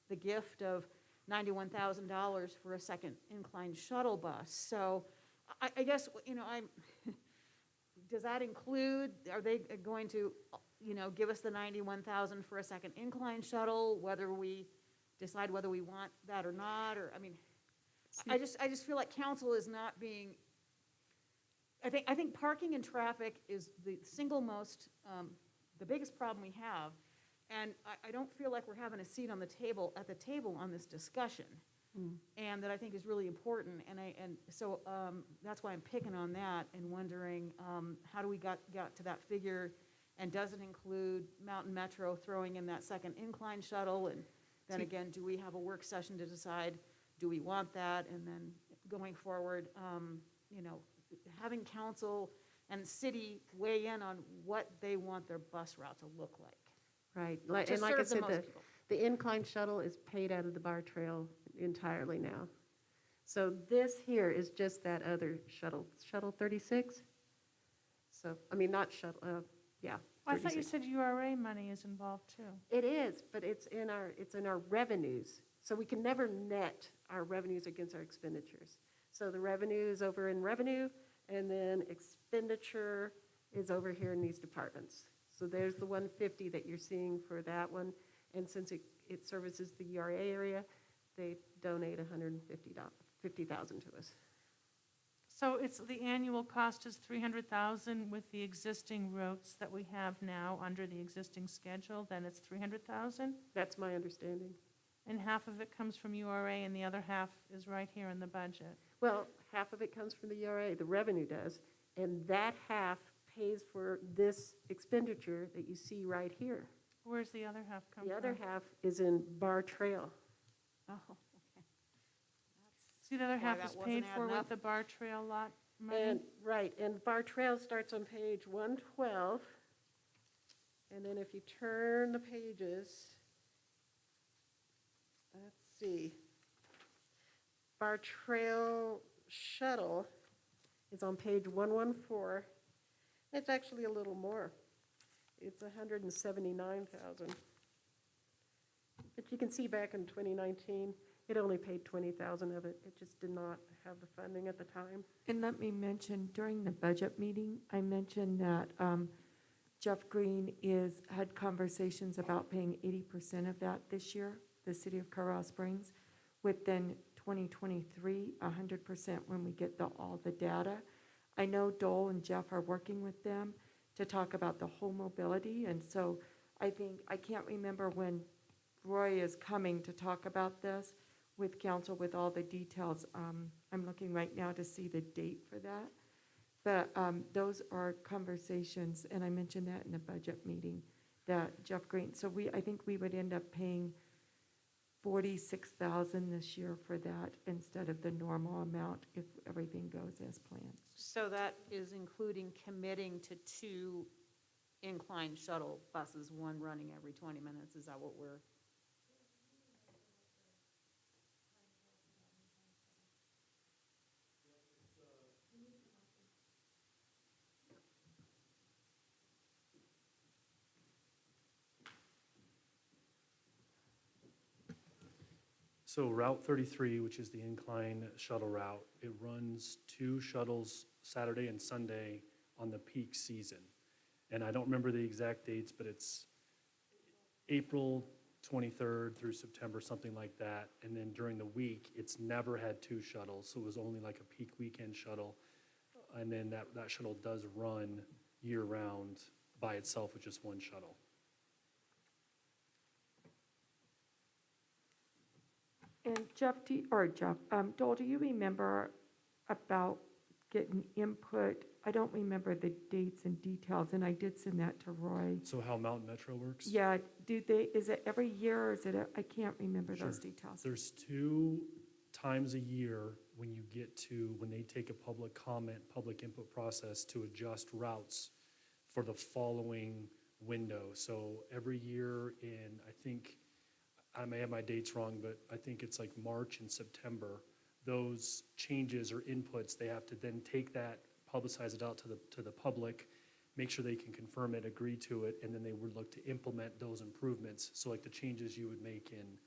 the gift of $91,000 for a second incline shuttle bus. So I guess, does that include, are they going to, give us the $91,000 for a second incline shuttle, whether we decide whether we want that or not? Or, I just feel like council is not being, I think parking and traffic is the single most, the biggest problem we have. And I don't feel like we're having a seat at the table on this discussion. and that I think is really important, and so that's why I'm picking on that and wondering, how do we got to that figure, and does it include Mountain Metro throwing in that second incline shuttle, and then again, do we have a work session to decide, do we want that, and then going forward, you know, having council and city weigh in on what they want their bus route to look like. Right, To and like I serve the said, most people. the incline shuttle is paid out of the bar trail entirely now. So this here is just that other shuttle, Shuttle 36? So, I mean, not shuttle, yeah, I thought you 36. said URA money is involved too. It is, but it's in our revenues. So we can never net our revenues against our expenditures. So the revenue is over in revenue, and then expenditure is over here in these departments. So there's the 150 that you're seeing for that one. And since it services the URA area, they donate $150,000 to us. So it's, the annual cost is 300,000 with the existing routes that we have now under the existing schedule, then it's 300,000? That's my understanding. And half of it comes from URA and the other half is right here in the budget. Well, half of it comes from the URA, the revenue does, and that half pays for this expenditure that you see right here. Where's the other half come from? The other half is in Bar Trail. Oh, okay. See, the other why half that is wasn't paid for adding with up. the Bar Trail lot money? And, right, and Bar Trail starts on page 112. And then if you turn the pages, let's see. Bar Trail Shuttle is on page 114. It's actually a little more. It's 179,000. But you can see back in 2019, it only paid 20,000 of it. It just did not have the funding at the time. And let me mention, during the budget meeting, I mentioned that Jeff Green had conversations about paying 80% of that this year, the city of Colorado Springs, within 2023, 100% when we get all the data. I know Dole and Jeff are working with them to talk about the whole mobility, and so I can't remember when Roy is coming to talk about this with council with all the details. I'm looking right now to see the date for that. But those are conversations, and I mentioned that in the budget meeting, that Jeff Green, so I think we would end up paying $46,000 this year for that instead of the normal amount if everything goes as planned. So that is including committing to 2 incline shuttle buses, one running every 20 minutes, is that what we're? So Route 33, which is the incline shuttle route, it runs 2 shuttles Saturday and Sunday on the peak season. And I don't remember the exact dates, but it's April 23rd through September, something like that. And then during the week, it's never had 2 shuttles, so it was only like a peak weekend shuttle. And then that shuttle does run year-round by itself with just 1 shuttle. And Dole, do you remember about getting input? I don't remember the dates and details, and I did send that to Roy. So how Mountain Metro works? Yeah, is it every year, or is it, I can't remember those Sure. details. There's 2 times a year when they take a public comment, public input process to adjust routes for the following window. So every year in, I think, I may have my dates wrong, but I think it's like March and September, those changes or inputs, they have to then take that, publicize it out to the public, make sure they can confirm it, agree to it, and then they would look to implement those improvements. So like the changes you would make in,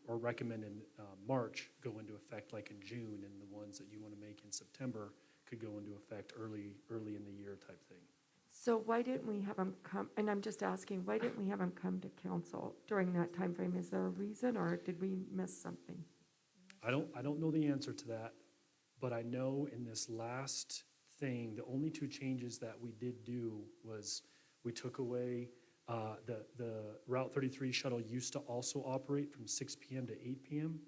or recommend in March go into effect like in June, and the ones that you want to make in September could go into effect early in the year type thing. So why didn't we have them come, and I'm just asking, why didn't we have them come to council during that time frame? Is there a reason, or did we miss something? I don't know the answer to that, but I know in this last thing, the only 2 changes that we did do was we took away the Route 33 shuttle used to also operate from 6 p.m. to 8 p.m.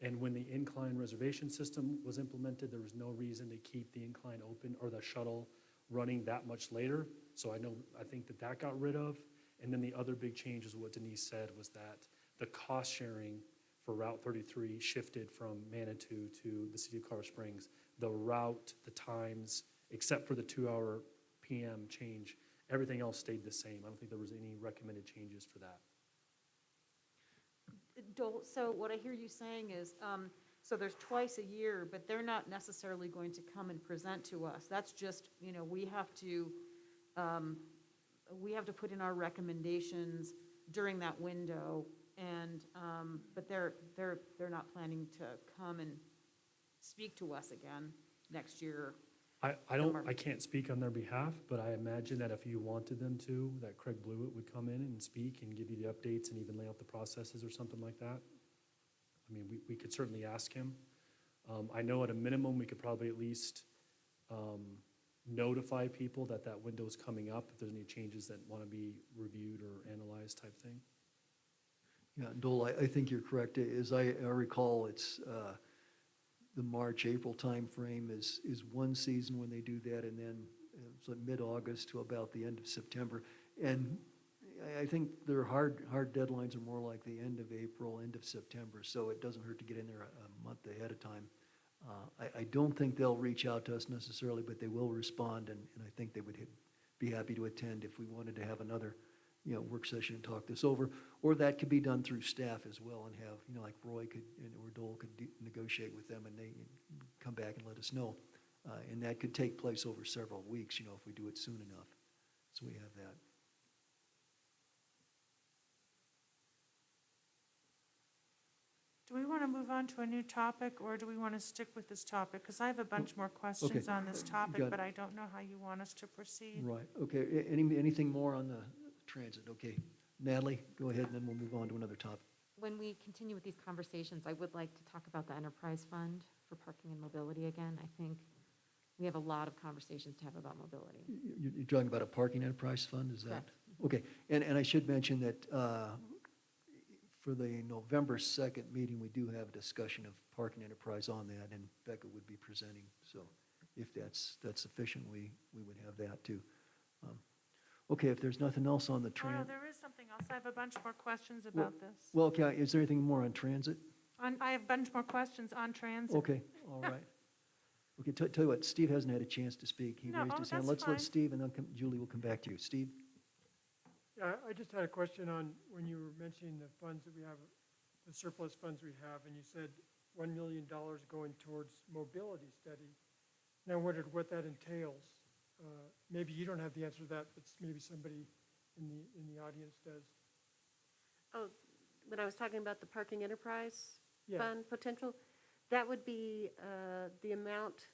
And when the incline reservation system was implemented, there was no reason to keep the incline open or the shuttle running that much later. So I think that got rid of. And then the other big change is what Denise said was that the cost sharing for Route 33 shifted from Manitou to the city of Colorado Springs. The route, the times, except for the 2-hour PM change, everything else stayed the same. I don't think there was any recommended changes for that. So what I hear you saying is, so there's twice a year, but they're not necessarily going to come and present to us. That's just, we have to put in our recommendations during that window, and, but they're not planning to come and speak to us again next year. I can't speak on their behalf, but I imagine that if you wanted them to, that Craig Blewett would come in and speak and give you the updates and even lay out the processes or something like that. I mean, we could certainly ask him. I know at a minimum, we could probably at least notify people that window is coming up, if there's any changes that want to be reviewed or analyzed type thing. Yeah, Dole, I think you're correct. As I recall, it's the March, April timeframe is one season when they do that, and then it's like mid-August to about the end of September. And I think their hard deadlines are more like the end of April, end of September, so it doesn't hurt to get in there a month ahead of time. I don't think they'll reach out to us necessarily, but they will respond, and I think they would be happy to attend if we wanted to have another work session and talk this over. Or that could be done through staff as well and have, like Roy could, or Dole could negotiate with them and they come back and let us know. And that could take place over several weeks, if we do it soon enough. So we have that. Do we want to move on to a new topic, or do we want to stick with this topic? Because I have a bunch more questions on this got topic, it. but I don't know how you want us to proceed. Right, okay. Anything more on the transit? Okay. Natalie, go ahead and then we'll move on to another topic. When we continue with these conversations, I would like to talk about the enterprise fund for parking and mobility again. I think we have a lot of conversations to have about mobility. You're talking about a parking enterprise fund, is that? Correct. Okay, and I should mention that for the November 2nd meeting, we do have a discussion of parking enterprise on that, and Becca would be presenting. So if that's sufficient, we would have that too. Okay, if there's nothing else on the Oh, no, there is something else. I have a bunch more questions about this. Well, okay, is there anything more on transit? I have a bunch more questions on transit. Okay, all right. Okay, tell you what, Steve hasn't had a chance to speak. He No, raised his hand. that's Let's fine. let Steve, and then Julie will come back to you. Steve? Yeah, I just had a question on when you were mentioning the funds that we have, the surplus funds we have, and you said $1 million going towards mobility study. And I wondered what that entails. Maybe you don't have the answer to that, but maybe somebody in the audience does. Oh, when I was talking about the parking enterprise Yeah. fund potential, that would be the amount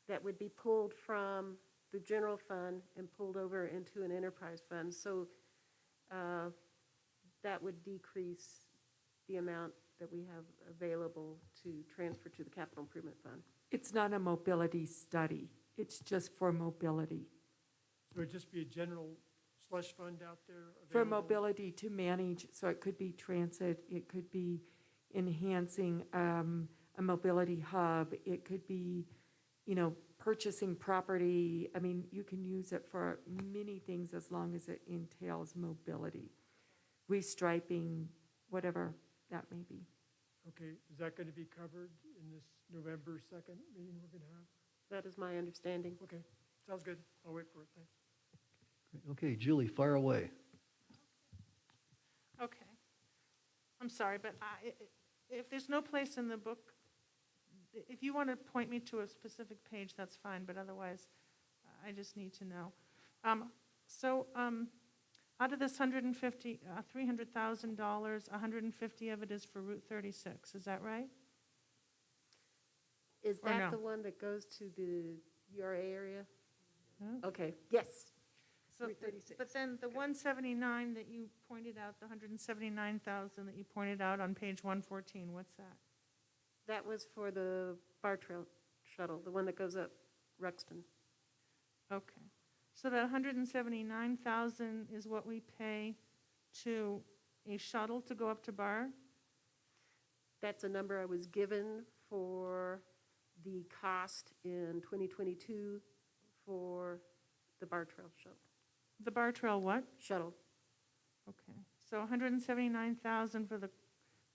that would be pulled from the general fund and pulled over into an enterprise fund. So that would decrease the amount that we have available to transfer to the capital improvement fund. It's not a mobility study. It's just for mobility. So it'd just be a general slush fund out there For available? mobility to manage, so it could be transit, it could be enhancing a mobility hub, it could be, purchasing property. I mean, you can use it for many things as long as it entails mobility. Restriping, whatever that may be. Okay, is that going to be covered in this November 2nd meeting we're going to have? That is my understanding. Okay, sounds good. I'll wait for it, thanks. Okay, Julie, fire away. Okay. I'm sorry, but if there's no place in the book, if you want to point me to a specific page, that's fine, but otherwise, I just need to know. Out of this $300,000, 150 of it is for Route 36, is that right? Is Or that no? the one that goes to the URA area? No? Okay, yes. So, Route 36. but then the 179 that you pointed out, the 179,000 that you pointed out on page 114, what's that? That was for the bar trail shuttle, the one that goes up Ruxton. Okay. So that 179,000 is what we pay to a shuttle to go up to Bar? That's a number I was given for the cost in 2022 for the Bar Trail The Bar Trail what? shuttle. Okay, so 179,000 for the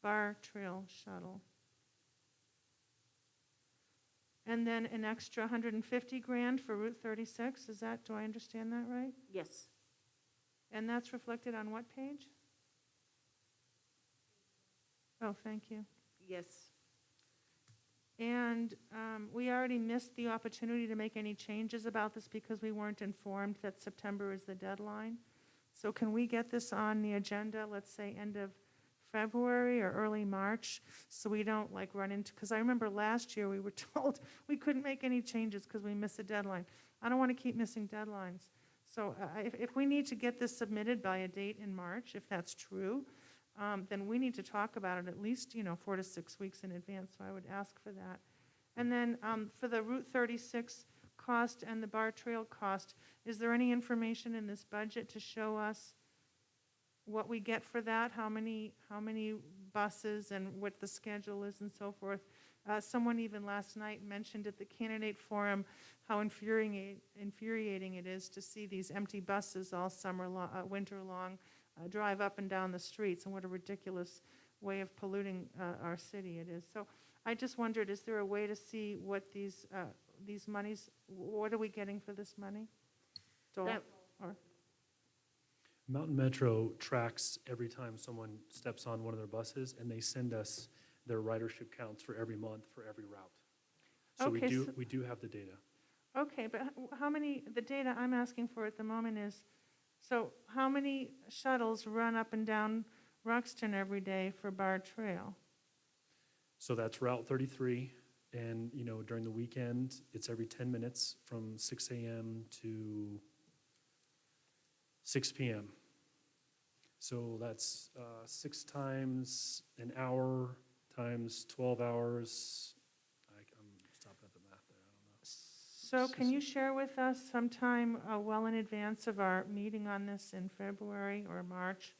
Bar Trail shuttle. And then an extra 150 grand for Route 36, is that, do I understand that right? Yes. And that's reflected on what page? Oh, thank you. Yes. And we already missed the opportunity to make any changes about this because we weren't informed that September is the deadline. So can we get this on the agenda, let's say, end of February or early March, so we don't like run into, because I remember last year we were told we couldn't make any changes because we missed a deadline. I don't want to keep missing deadlines. So if we need to get this submitted by a date in March, if that's true, then we need to talk about it at least, 4 to 6 weeks in advance, so I would ask for that. And then for the Route 36 cost and the Bar Trail cost, is there any information in this budget to show us what we get for that, how many buses and what the schedule is and so forth? Someone even last night mentioned at the candidate forum how infuriating it is to see these empty buses all winter long, drive up and down the streets, and what a ridiculous way of polluting our city it is. So I just wondered, is there a way to see what these monies, what are we getting for this money? Dole, That- or? Mountain Metro tracks every time someone steps on one of their buses, and they send us their ridership counts for every month for every route. So Okay, we do have the data. Okay, but how many, the data I'm asking for at the moment is, so how many shuttles run up and down Ruxton every day for Bar Trail? So that's Route 33, and, during the weekend, it's every 10 minutes from 6 a.m. to 6 p.m. So that's 6 times an hour times 12 hours. I'm stopping at the math there, I don't know. So can you share with us sometime well in advance of our meeting on this in February or March?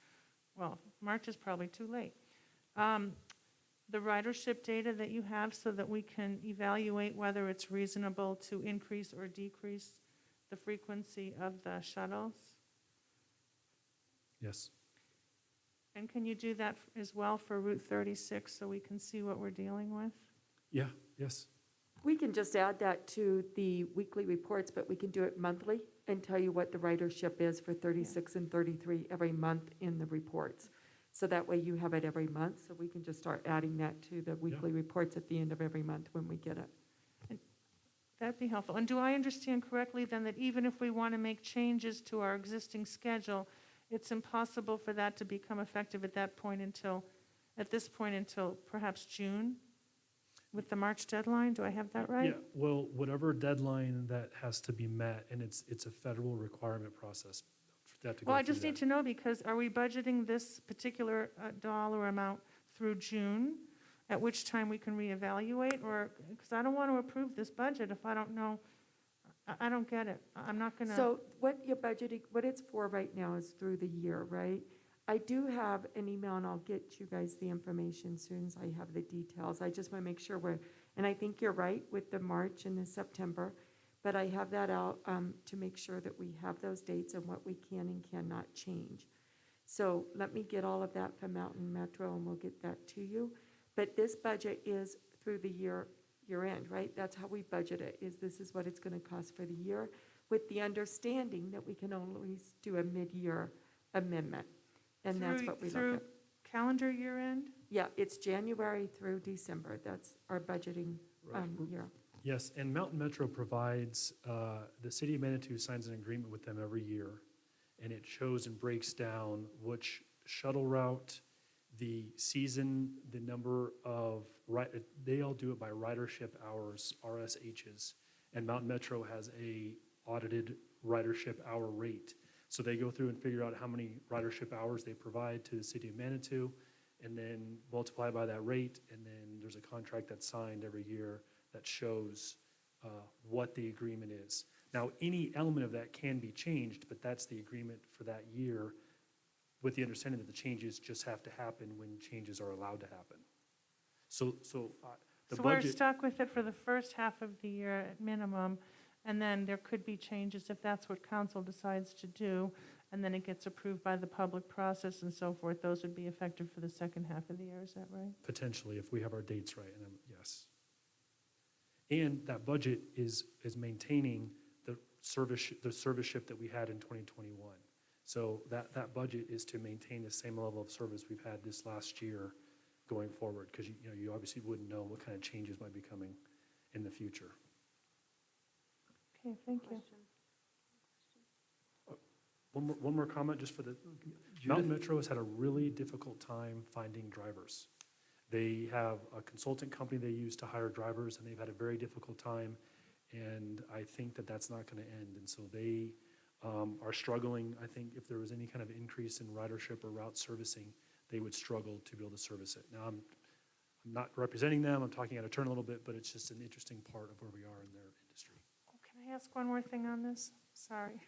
Well, March is probably too late. The ridership data that you have so that we can evaluate whether it's reasonable to increase or decrease the frequency of the shuttles? Yes. And can you do that as well for Route 36 so we can see what we're dealing with? Yeah, yes. We can just add that to the weekly reports, but we can do it monthly and tell you what the ridership is for 36 and 33 every month in the reports. So that way you have it every month, so we can just start adding that to the weekly reports at the end of every month when we get it. That'd be helpful. And do I understand correctly then that even if we want to make changes to our existing schedule, it's impossible for that to become effective at this point until perhaps June with the March deadline? Do I have that right? Yeah, well, whatever deadline that has to be met, and it's a federal requirement process for that to go Well, I through just need that. to know, because are we budgeting this particular dollar amount through June, at which time we can reevaluate? Or, because I don't want to approve this budget if I don't know, I don't get it. I'm not going to. So what you're budgeting, what it's for right now is through the year, right? I do have an email, and I'll get you guys the information as soon as I have the details. I just want to make sure and I think you're right with the March and the September, but I have that out to make sure that we have those dates and what we can and cannot change. So let me get all of that from Mountain Metro, and we'll get that to you. But this budget is through the year end, right? That's how we budget it, this is what it's going to cost for the year, with the understanding that we can always do a mid-year amendment. And that's what we look Through at. calendar year end? Yeah, it's January through December. That's our budgeting year. Yes, and Mountain Metro provides, the city of Manitou signs an agreement with them every year, and it shows and breaks down which shuttle route, the season, the number of, they all do it by ridership hours, RSHs, and Mountain Metro has a audited ridership hour rate. So they go through and figure out how many ridership hours they provide to the city of Manitou, and then multiply by that rate, and then there's a contract that's signed every year that shows what the agreement is. Now, any element of that can be changed, but that's the agreement for that year, with the understanding that the changes just have to happen when changes are allowed to happen. So the So we're budget, stuck with it for the first half of the year at minimum, and then there could be changes if that's what council decides to do, and then it gets approved by the public process and so forth. Those would be effective for the second half of the year, is that right? potentially, if we have our dates right, and yes. And that budget is maintaining the service that we had in 2021. So that budget is to maintain the same level of service we've had this last year going forward, because you obviously wouldn't know what kind of changes might be coming in the future. Okay, thank you. One more comment, just for the, Mountain Metro has had a really difficult time finding drivers. They have a consultant company they use to hire drivers, and they've had a very difficult time, and I think that that's not going to end. And so they are struggling. I think if there was any kind of increase in ridership or route servicing, they would struggle to be able to service it. Now, I'm not representing them, I'm talking out of turn a little bit, but it's just an interesting part of where we are in their industry. Oh, can I ask one more thing on this? Sorry.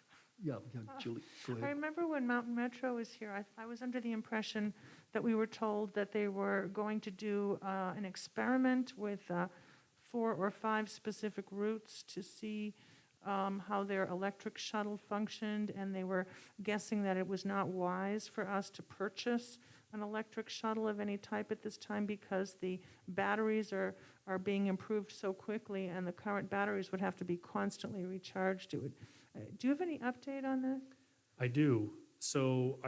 Yeah, Julie, go I ahead. remember when Mountain Metro was here, I was under the impression that we were told that they were going to do an experiment with 4 or 5 specific routes to see how their electric shuttle functioned, and they were guessing that it was not wise for us to purchase an electric shuttle of any type at this time because the batteries are being improved so quickly, and the current batteries would have to be constantly recharged. Do you have any update on that? I do. So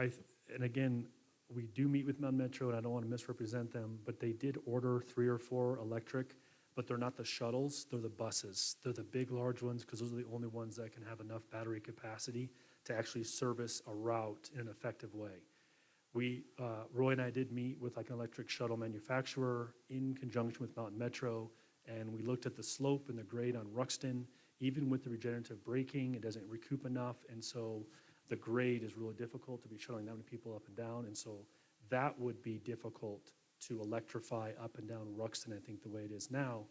and again, we do meet with Mountain Metro, and I don't want to misrepresent them, but they did order 3 or 4 electric, but they're not the shuttles, they're the buses. They're the big, large ones, because those are the only ones that can have enough battery capacity to actually service a route in an effective way. Roy and I did meet with like an electric shuttle manufacturer in conjunction with Mountain Metro, and we looked at the slope and the grade on Ruxton. Even with the regenerative braking, it doesn't recoup enough, and so the grade is really difficult to be shuttling that many people up and down, and so that would be difficult to electrify up and down Ruxton, I think, the way it is now.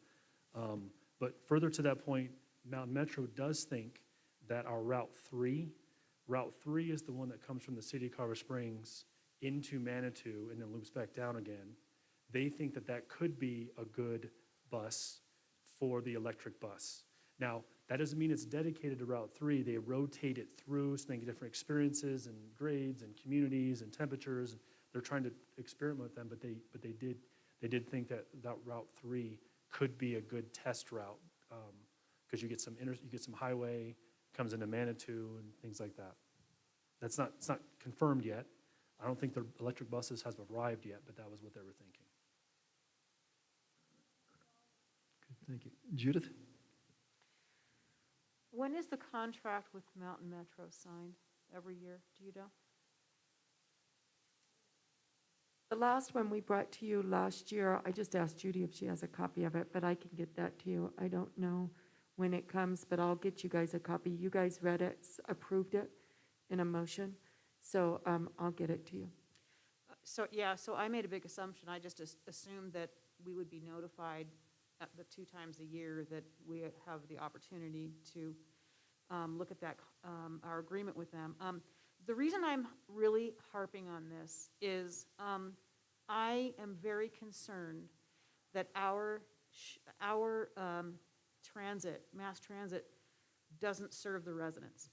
But further to that point, Mountain Metro does think that our Route 3 is the one that comes from the city of Colorado Springs into Manitou and then loops back down again. They think that that could be a good bus for the electric bus. Now, that doesn't mean it's dedicated to Route 3. They rotate it through so they get different experiences and grades and communities and temperatures. They're trying to experiment with them, but they did think that Route 3 could be a good test route because you get some highway, comes into Manitou and things like that. It's not confirmed yet. I don't think the electric buses have arrived yet, but that was what they were thinking. Good, thank you. Judith? When is the contract with Mountain Metro signed every year? Do you know? The last one we brought to you last year, I just asked Judy if she has a copy of it, but I can get that to you. I don't know when it comes, but I'll get you guys a copy. You guys read it, approved it in a motion, so I'll get it to you. So I made a big assumption. I just assumed that we would be notified at the 2 times a year that we have the opportunity to look at that, our agreement with them. The reason I'm really harping on this is I am very concerned that our mass transit doesn't serve the residents.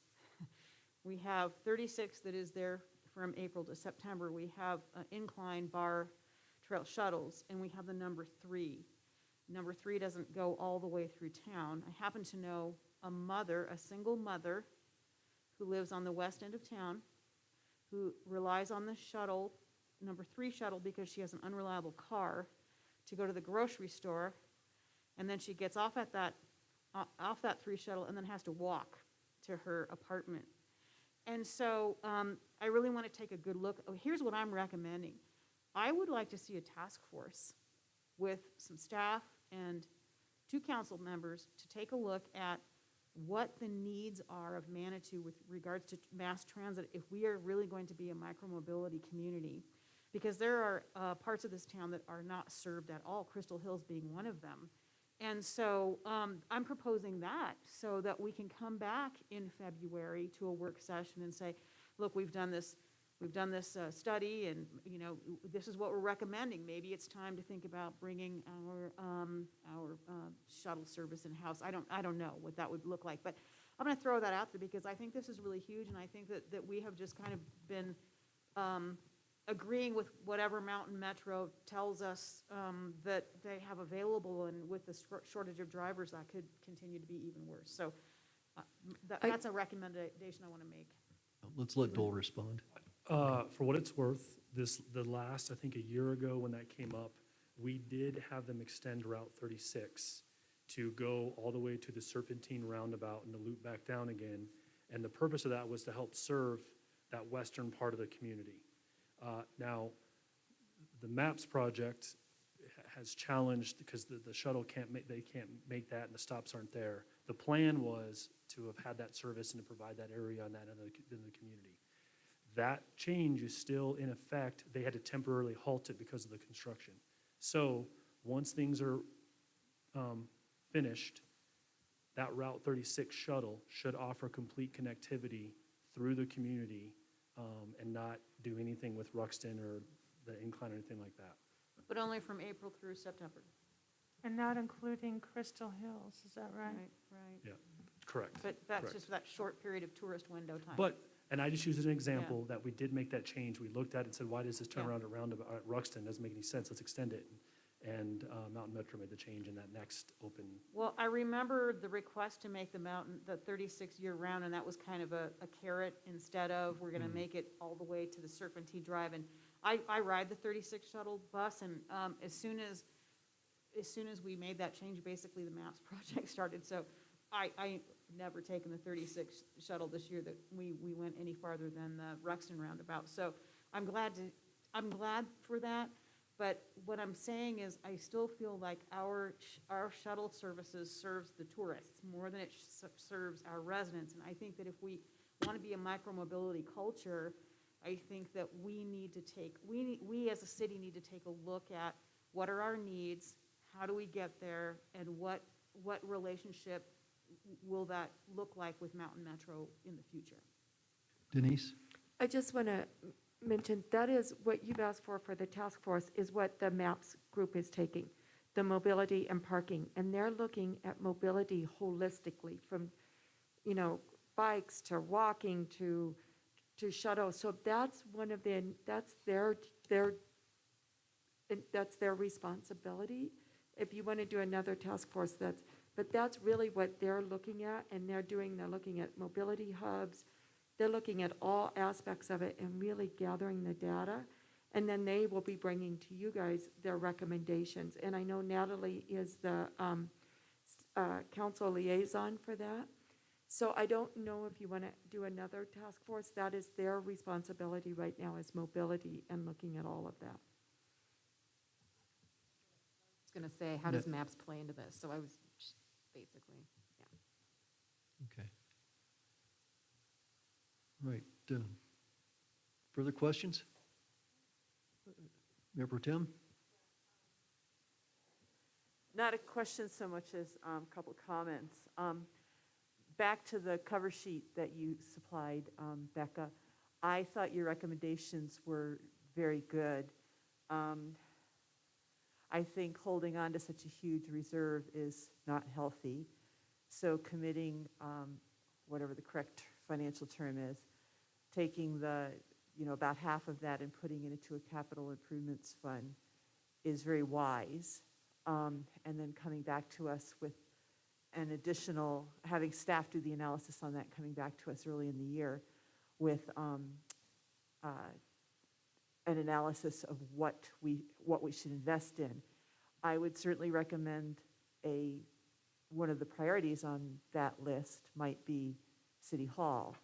We have 36 that is there from April to September. We have incline bar trail shuttles, and we have the number 3. Number 3 doesn't go all the way through town. I happen to know a single mother who lives on the west end of town, who relies on the shuttle, number 3 shuttle, because she has an unreliable car to go to the grocery store, and then she gets off that 3 shuttle and then has to walk to her apartment. And so I really want to take a good look. Here's what I'm recommending. I would like to see a task force with some staff and 2 council members to take a look at what the needs are of Manitou with regards to mass transit if we are really going to be a micromobility community. Because there are parts of this town that are not served at all, Crystal Hills being one of them. And so I'm proposing that so that we can come back in February to a work session and say, look, we've done this we've done this study, and, this is what we're recommending. Maybe it's time to think about bringing our shuttle service in-house. I don't know what that would look like, but I'm going to throw that out there because I think this is really huge, and I think that we have just kind of been agreeing with whatever Mountain Metro tells us that they have available, and with the shortage of drivers, that could continue to be even worse. So that's a recommendation I want to make. Let's let Dole respond. For what it's worth, the last, I think a year ago when that came up, we did have them extend Route 36 to go all the way to the Serpentine roundabout and to loop back down again. And the purpose of that was to help serve that western part of the community. Now, the MAPS project has challenged because the shuttle can't make that, and the stops aren't there. The plan was to have had that service and to provide that area on that in the community. That change is still in effect. They had to temporarily halt it because of the construction. So once things are finished, that Route 36 shuttle should offer complete connectivity through the community and not do anything with Ruxton or the incline or anything like that. But only from April through September. And not including Crystal Hills, is that right? Right. Yeah, correct. But that's Correct. just that short period of tourist window time. But, and I just used an example that we did make that change. We looked at it and said, why does this turn around at Ruxton? Doesn't make any sense. Let's extend it. And Mountain Metro made the change in that next open. Well, I remember the request to make the 36-year round, and that was kind of a carrot instead of, we're going to make it all the way to the Serpentine Drive. And I ride the 36 shuttle bus, and as soon as we made that change, basically the MAPS project started. So I never taken the 36 shuttle this year that we went any farther than the Ruxton roundabout. So I'm glad for that. But what I'm saying is I still feel like our shuttle services serves the tourists more than it serves our residents. And I think that if we want to be a micromobility culture, I think that we as a city need to take a look at what are our needs, how do we get there, and what relationship will that look like with Mountain Metro in the future? Denise? I just want to mention, that is what you've asked for the task force, is what the MAPS group is taking, the mobility and parking. And they're looking at mobility holistically, from, bikes to walking to shuttle. So that's their responsibility. If you want to do another task force, but that's really what they're looking at, and they're looking at mobility hubs. They're looking at all aspects of it and really gathering the data. And then they will be bringing to you guys their recommendations. And I know Natalie is the council liaison for that. So I don't know if you want to do another task force. That is their responsibility right now, is mobility and looking at all of that. I was going to say, how does MAPS play into this? So I was just basically, Okay. Right. Further questions? Mayor Pro Tem? Not a question so much as a couple of comments. Back to the cover sheet that you supplied, Becca, I thought your recommendations were very good. I think holding on to such a huge reserve is not healthy. So committing, whatever the correct financial term is, taking about half of that and putting it into a capital improvements fund is very wise. And then coming back to us with an additional, having staff do the analysis on that, coming back to us early in the year with an analysis of what we should invest in. I would certainly recommend one of the priorities on that list might be City Hall.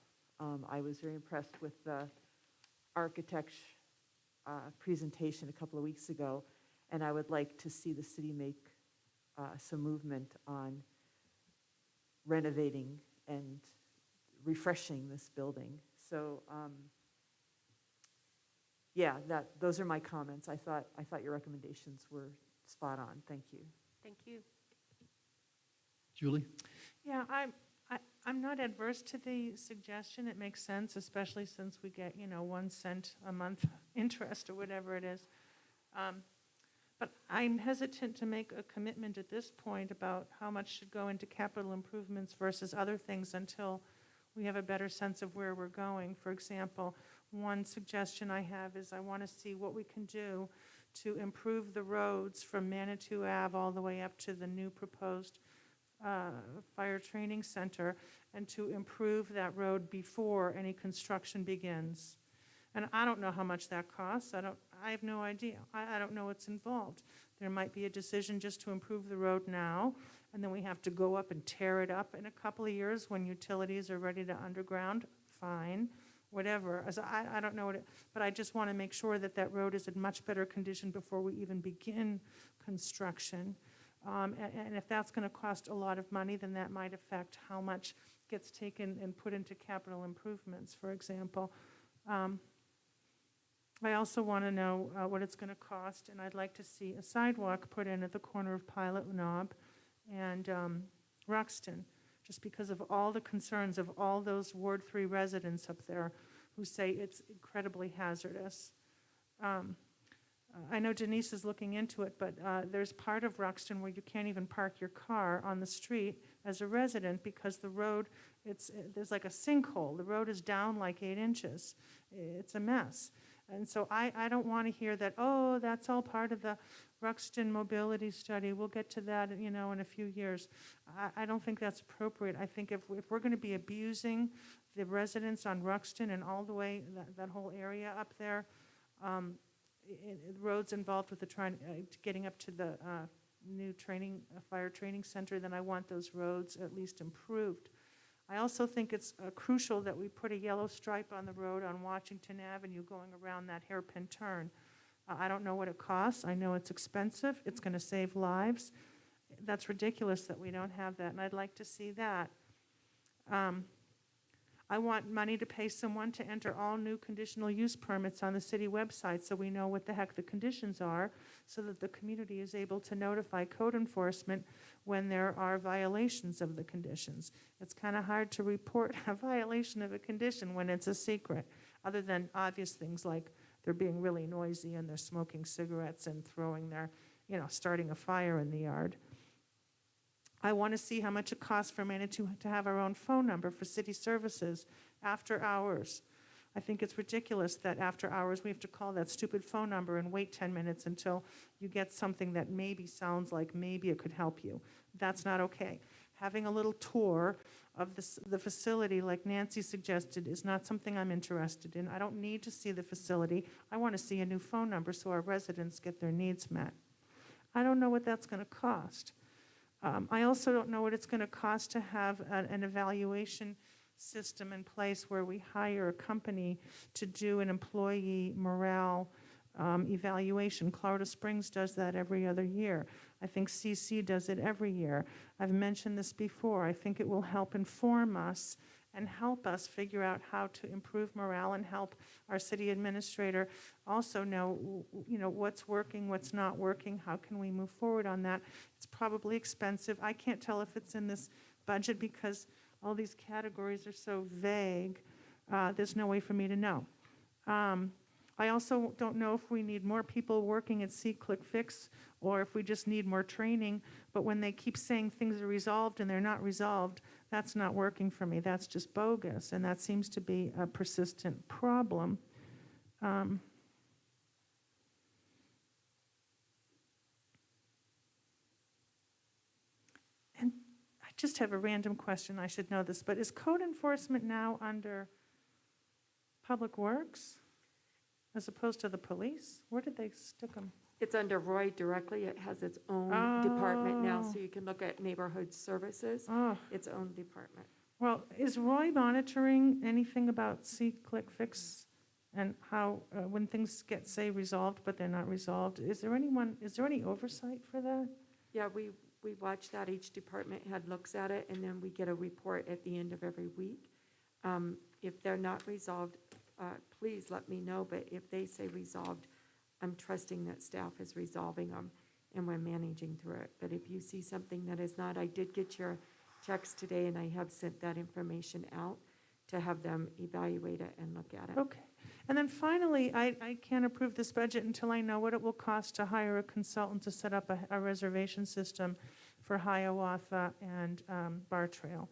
I was very impressed with the architect's presentation a couple of weeks ago, and I would like to see the city make some movement on renovating and refreshing this building. So, those are my comments. I thought your recommendations were spot on. Thank you. Thank you. Julie? Yeah, I'm not adverse to the suggestion. It makes sense, especially since we get, 1 cent a month interest or whatever it is. But I'm hesitant to make a commitment at this point about how much should go into capital improvements versus other things until we have a better sense of where we're going. For example, one suggestion I have is I want to see what we can do to improve the roads from Manitou Ave all the way up to the new proposed fire training center, and to improve that road before any construction begins. And I don't know how much that costs. I have no idea. I don't know what's involved. There might be a decision just to improve the road now, and then we have to go up and tear it up in a couple of years when utilities are ready to underground. Fine, whatever. As I don't know what but I just want to make sure that that road is in much better condition before we even begin construction. And if that's going to cost a lot of money, then that might affect how much gets taken and put into capital improvements, for example. I also want to know what it's going to cost, and I'd like to see a sidewalk put in at the corner of Pilot Knob and Ruxton, just because of all the concerns of all those Ward 3 residents up there who say it's incredibly hazardous. I know Denise is looking into it, but there's part of Ruxton where you can't even park your car on the street as a resident because the road, there's like a sinkhole. The road is down like 8 inches. It's a mess. And so I don't want to hear that, oh, that's all part of the Ruxton mobility study. We'll get to that, in a few years. I don't think that's appropriate. I think if we're going to be abusing the residents on Ruxton and all the way, that whole area up there, roads involved with the getting up to the new fire training center, then I want those roads at least improved. I also think it's crucial that we put a yellow stripe on the road on Washington Avenue going around that hairpin turn. I don't know what it costs. I know it's expensive. It's going to save lives. That's ridiculous that we don't have that, and I'd like to see that. I want money to pay someone to enter all new conditional use permits on the city website so we know what the heck the conditions are, so that the community is able to notify code enforcement when there are violations of the conditions. It's kind of hard to report a violation of a condition when it's a secret, other than obvious things like they're being really noisy and they're smoking cigarettes and throwing their, starting a fire in the yard. I want to see how much it costs for Manitou to have our own phone number for city services after hours. I think it's ridiculous that after hours we have to call that stupid phone number and wait 10 minutes until you get something that maybe sounds like maybe it could help you. That's not okay. Having a little tour of the facility, like Nancy suggested, is not something I'm interested in. I don't need to see the facility. I want to see a new phone number so our residents get their needs met. I don't know what that's going to cost. I also don't know what it's going to cost to have an evaluation system in place where we hire a company to do an employee morale evaluation. Colorado Springs does that every other year. I think CC does it every year. I've mentioned this before. I think it will help inform us and help us figure out how to improve morale and help our city administrator also know, what's working, what's not working, how can we move forward on that. It's probably expensive. I can't tell if it's in this budget because all these categories are so vague. There's no way for me to know. I also don't know if we need more people working at See, Click, Fix, or if we just need more training. But when they keep saying things are resolved and they're not resolved, that's not working for me. That's just bogus, and that seems to be a persistent problem. And I just have a random question. I should know this, but is code enforcement now under Public Works as opposed to the police? Where did they stick them? It's under Roy directly. It has its own department now, so you can look at neighborhood services, its own department. Well, is Roy monitoring anything about See, Click, Fix, and how, when things get, say, resolved, but they're not resolved? Is there any oversight for that? Yeah, we watch that. Each department head looks at it, and then we get a report at the end of every week. If they're not resolved, please let me know, but if they say resolved, I'm trusting that staff is resolving them and we're managing through it. But if you see something that is not, I did get your checks today, and I have sent that information out to have them evaluate it and look at it. Okay. And then finally, I can't approve this budget until I know what it will cost to hire a consultant to set up a reservation system for Hiawatha and Bar Trail.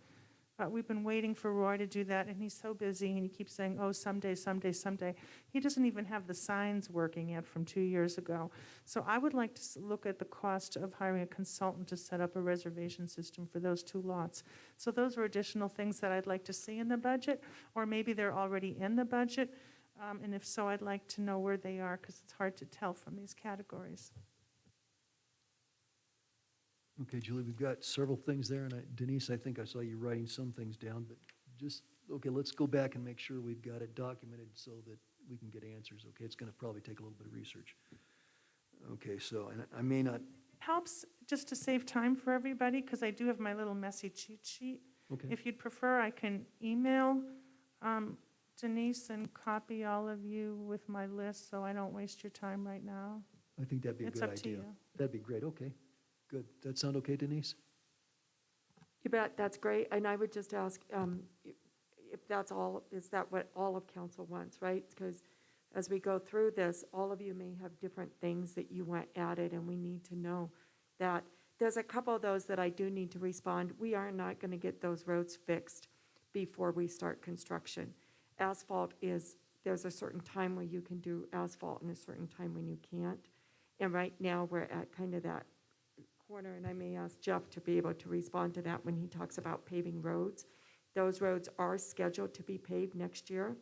We've been waiting for Roy to do that, and he's so busy, and he keeps saying, oh, someday, someday, someday. He doesn't even have the signs working yet from 2 years ago. So I would like to look at the cost of hiring a consultant to set up a reservation system for those 2 lots. So those are additional things that I'd like to see in the budget, or maybe they're already in the budget. And if so, I'd like to know where they are, because it's hard to tell from these categories. Okay, Julie, we've got several things there, and Denise, I think I saw you writing some things down, but just, okay, let's go back and make sure we've got it documented so that we can get answers, okay? It's going to probably take a little bit of research. Okay, so, and I may not, Helps just to save time for everybody, because I do have my little messy cheat sheet. okay, If you'd prefer, I can email Denise and copy all of you with my list, so I don't waste your time right now. I think that'd be a It's good up to idea. you. That'd be great, okay, good. That sound okay, Denise? You bet, that's great. And I would just ask if that's all, is that what all of council wants, right? Because as we go through this, all of you may have different things that you want added, and we need to know that. There's a couple of those that I do need to respond. We are not going to get those roads fixed before we start construction. Asphalt is, there's a certain time where you can do asphalt and a certain time when you can't. And right now, we're at kind of that corner, and I may ask Jeff to be able to respond to that when he talks about paving roads. Those roads are scheduled to be paved next year.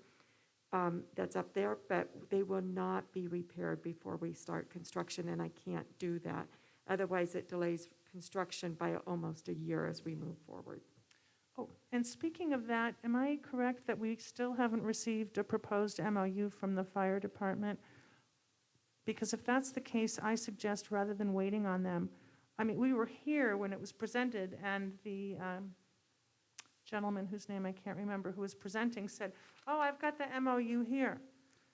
That's up there, but they will not be repaired before we start construction, and I can't do that. Otherwise, it delays construction by almost a year as we move forward. Oh, and speaking of that, am I correct that we still haven't received a proposed MOU from the fire department? Because if that's the case, I suggest rather than waiting on them, I mean, we were here when it was presented, and the gentleman whose name I can't remember who was presenting said, oh, I've got the MOU here.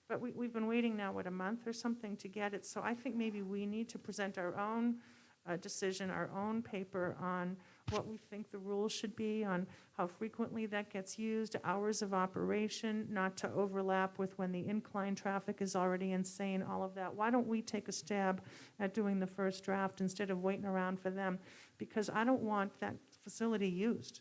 But we've been waiting now, what, a month or something to get it? So I think maybe we need to present our own decision, our own paper on what we think the rules should be, on how frequently that gets used, hours of operation, not to overlap with when the incline traffic is already insane, all of that. Why don't we take a stab at doing the first draft instead of waiting around for them? Because I don't want that facility used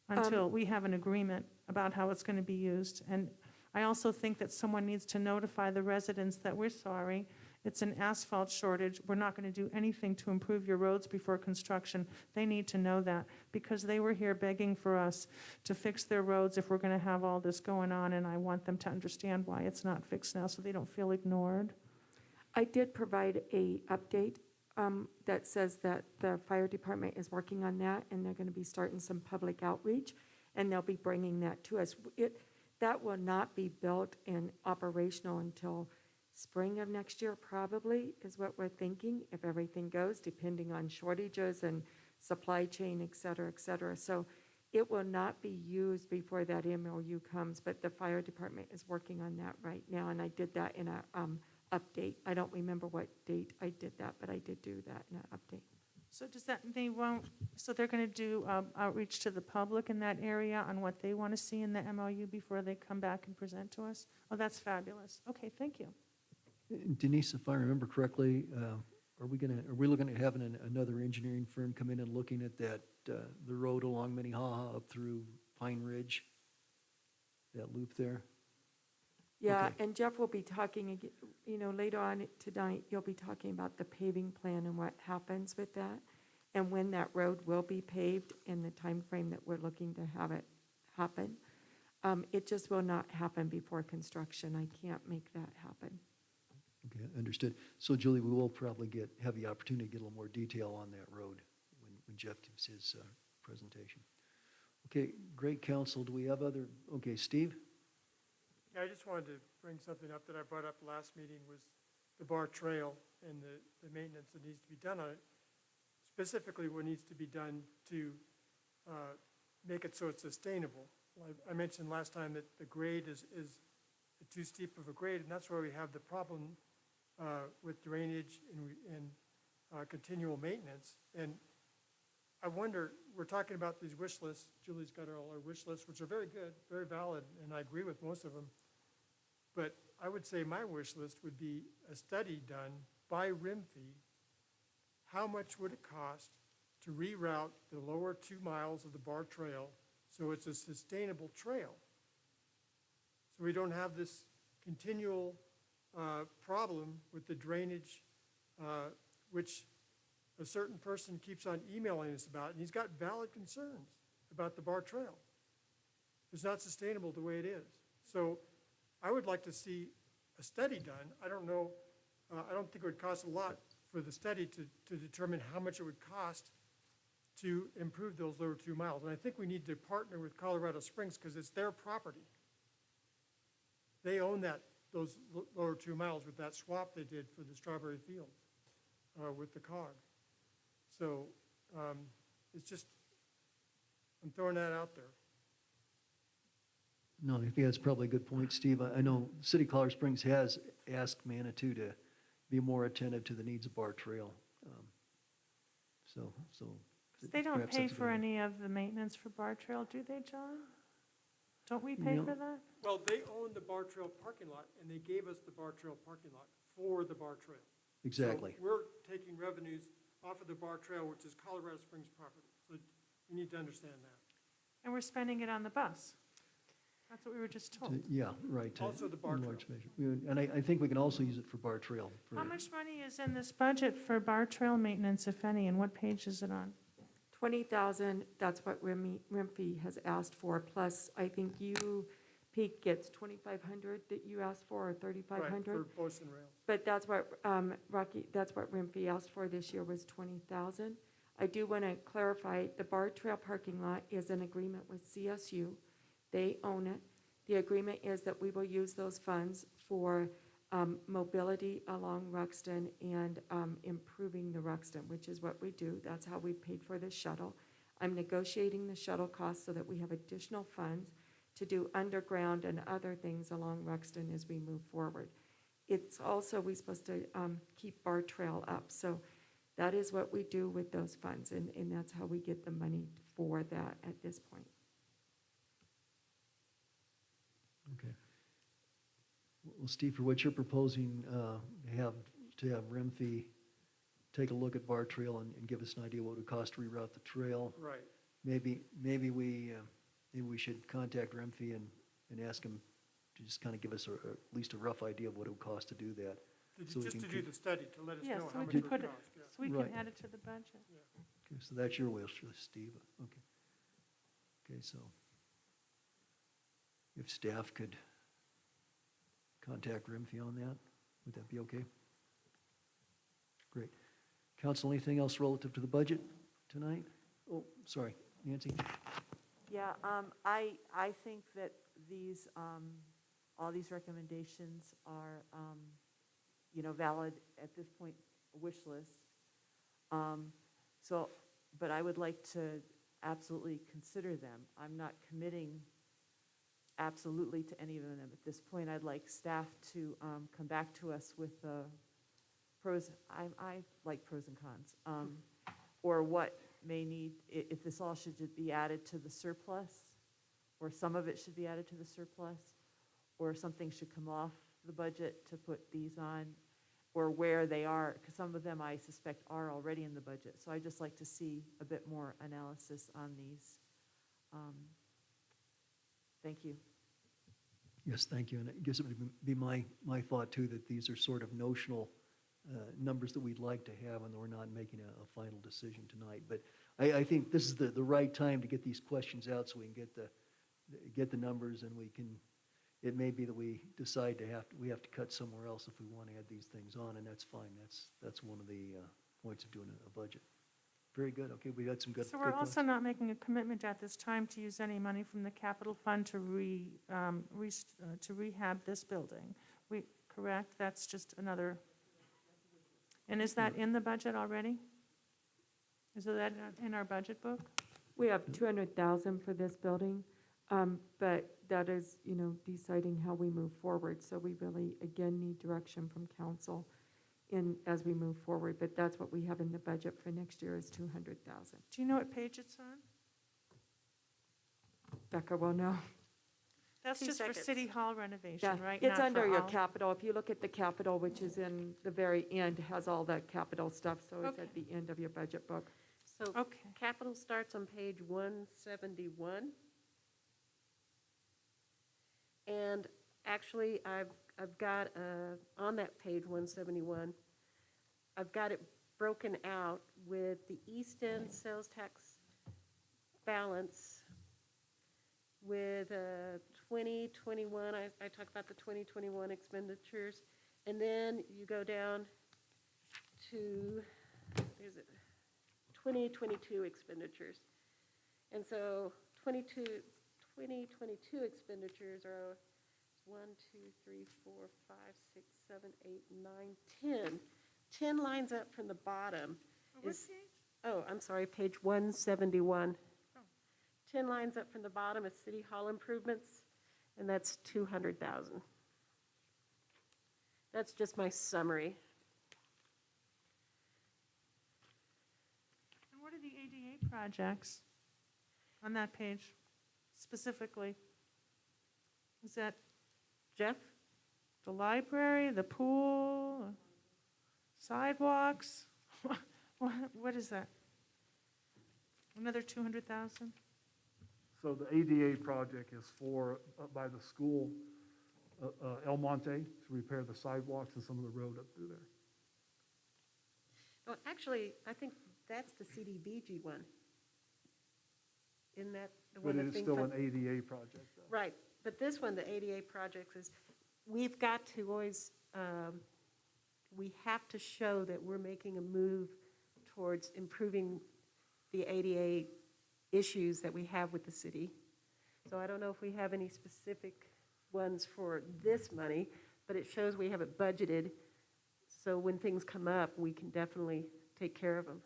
until we have an agreement about how it's going to be used. And I also think that someone needs to notify the residents that we're sorry, it's an asphalt shortage, we're not going to do anything to improve your roads before construction. They need to know that, because they were here begging for us to fix their roads if we're going to have all this going on, and I want them to understand why it's not fixed now so they don't feel ignored. I did provide a update that says that the fire department is working on that, and they're going to be starting some public outreach, and they'll be bringing that to us. That will not be built and operational until spring of next year, probably, is what we're thinking, if everything goes, depending on shortages and supply chain, et cetera, et cetera. So it will not be used before that MOU comes, but the fire department is working on that right now, and I did that in a update. I don't remember what date I did that, but I did do that in an update. So does that, so they're going to do outreach to the public in that area on what they want to see in the MOU before they come back and present to us? Oh, that's fabulous. Okay, thank you. Denise, if I remember correctly, are we looking at having another engineering firm come in and looking at that, the road along Minnehaha up through Pine Ridge? That loop there? Yeah, Okay. and Jeff will be talking, later on tonight, you'll be talking about the paving plan and what happens with that, and when that road will be paved and the time frame that we're looking to have it happen. It just will not happen before construction. I can't make that happen. Okay, understood. So Julie, we will probably have the opportunity to get a little more detail on that road when Jeff gives his presentation. Okay, great, council. Do we have okay, Steve? Yeah, I just wanted to bring something up that I brought up last meeting, was the Bar Trail and the maintenance that needs to be done on it. Specifically, what needs to be done to make it so it's sustainable. I mentioned last time that the grade is too steep of a grade, and that's where we have the problem with drainage and continual maintenance. And I wonder, we're talking about these wish lists, Julie's got all our wish lists, which are very good, very valid, and I agree with most of them. But I would say my wish list would be a study done by RIMFI. How much would it cost to reroute the lower 2 miles of the Bar Trail so it's a sustainable trail? So we don't have this continual problem with the drainage, which a certain person keeps on emailing us about, and he's got valid concerns about the Bar Trail. It's not sustainable the way it is. So I would like to see a study done. I don't know, I don't think it would cost a lot for the study to determine how much it would cost to improve those lower 2 miles. And I think we need to partner with Colorado Springs because it's their property. They own those lower 2 miles with that swap they did for the strawberry fields with the COG. So it's just, I'm throwing that out there. No, I think that's probably a good point, Steve. I know City of Colorado Springs has asked Manitou to be more attentive to the needs of Bar Trail. So. They don't perhaps pay that's a for good- any of the maintenance for Bar Trail, do they, John? Don't we pay No. for that? Well, they own the Bar Trail parking lot, and they gave us the Bar Trail parking lot for the Bar Trail. Exactly. So we're taking revenues off of the Bar Trail, which is Colorado Springs property. So you need to understand that. And we're spending it on the bus. That's what we were just told. Yeah, right. Also the Bar in Trail. large measure. And I think we can also use it for Bar Trail. How much money is in this budget for Bar Trail maintenance, if any, and what page is it on? 20,000, that's what RIMFI has asked for, plus I think you, Peak, gets 2,500 that you asked for, or 3,500. Right, for posts and rails. But that's what, Rocky, that's what RIMFI asked for this year was 20,000. I do want to clarify, the Bar Trail parking lot is an agreement with CSU. They own it. The agreement is that we will use those funds for mobility along Ruxton and improving the Ruxton, which is what we do. That's how we paid for the shuttle. I'm negotiating the shuttle costs so that we have additional funds to do underground and other things along Ruxton as we move forward. It's also, we're supposed to keep Bar Trail up. So that is what we do with those funds, and that's how we get the money for that at this point. Okay. Well, Steve, for what you're proposing, have RIMFI take a look at Bar Trail and give us an idea what it would cost to reroute the trail. Right. Maybe we should contact RIMFI and ask them to just kind of give us at least a rough idea of what it would cost to do that. So we Just can to do keep- the study, to let us Yeah, know so how we much can it would put it, cost. Yeah. so we Right. can add it to the budget. Okay, so that's your wish list, Steve. Okay. Okay, so if staff could contact RIMFI on that, would that be okay? Great. Council, anything else relative to the budget tonight? Oh, sorry, Nancy? Yeah, I think that these, all these recommendations are, valid at this point, a wish list. So, but I would like to absolutely consider them. I'm not committing absolutely to any of them at this point. I'd like staff to come back to us with the pros, I like pros and cons, or what may need, if this all should be added to the surplus, or some of it should be added to the surplus, or something should come off the budget to put these on, or where they are, because some of them I suspect are already in the budget. So I'd just like to see a bit more analysis on these. Thank you. Yes, thank you. And I guess it would be my thought too, that these are sort of notional numbers that we'd like to have, and we're not making a final decision tonight. But I think this is the right time to get these questions out so we can get the numbers, and we can, it may be that we decide we have to cut somewhere else if we want to add these things on, and that's fine. That's one of the points of doing a budget. Very good. Okay, we got some good. So we're also not making a commitment at this time to use any money from the capital fund to rehab this building. Correct? That's just another. And is that in the budget already? Is that in our budget book? We have 200,000 for this building, but that is, deciding how we move forward. So we really, again, need direction from council as we move forward, but that's what we have in the budget for next year is 200,000. Do you know what page it's on? Becca will know. That's 2 just for seconds. City Hall renovation, Yeah, right? it's Not for under your all? capital. If you look at the capital, which is in the very end, has all that capital stuff, so it's at the end of your budget book. So Okay. capital starts on page 171. And actually, I've got, on that page 171, I've got it broken out with the East End sales tax balance with 2021, I talk about the 2021 expenditures, and then you go down to, is it 2022 expenditures. And so 2022 expenditures are 1, 2, 3, 4, 5, 6, 7, 8, 9, 10. 10 lines up from the bottom. What is- page? Oh, I'm sorry, page 171. Oh. 10 lines up from the bottom is City Hall improvements, and that's 200,000. That's just my summary. And what are the ADA projects on that page specifically? Is that Jeff? the library, the pool, sidewalks? What is that? Another 200,000? So the ADA project is for, by the school, El Monte, to repair the sidewalks and some of the road up through there. Oh, actually, I think that's the CDBG one. Isn't that the one But that's it's being still fun- an ADA project, though. Right, but this one, the ADA projects is, we've got to always, we have to show that we're making a move towards improving the ADA issues that we have with the city. So I don't know if we have any specific ones for this money, but it shows we have it budgeted, so when things come up, we can definitely take care of them.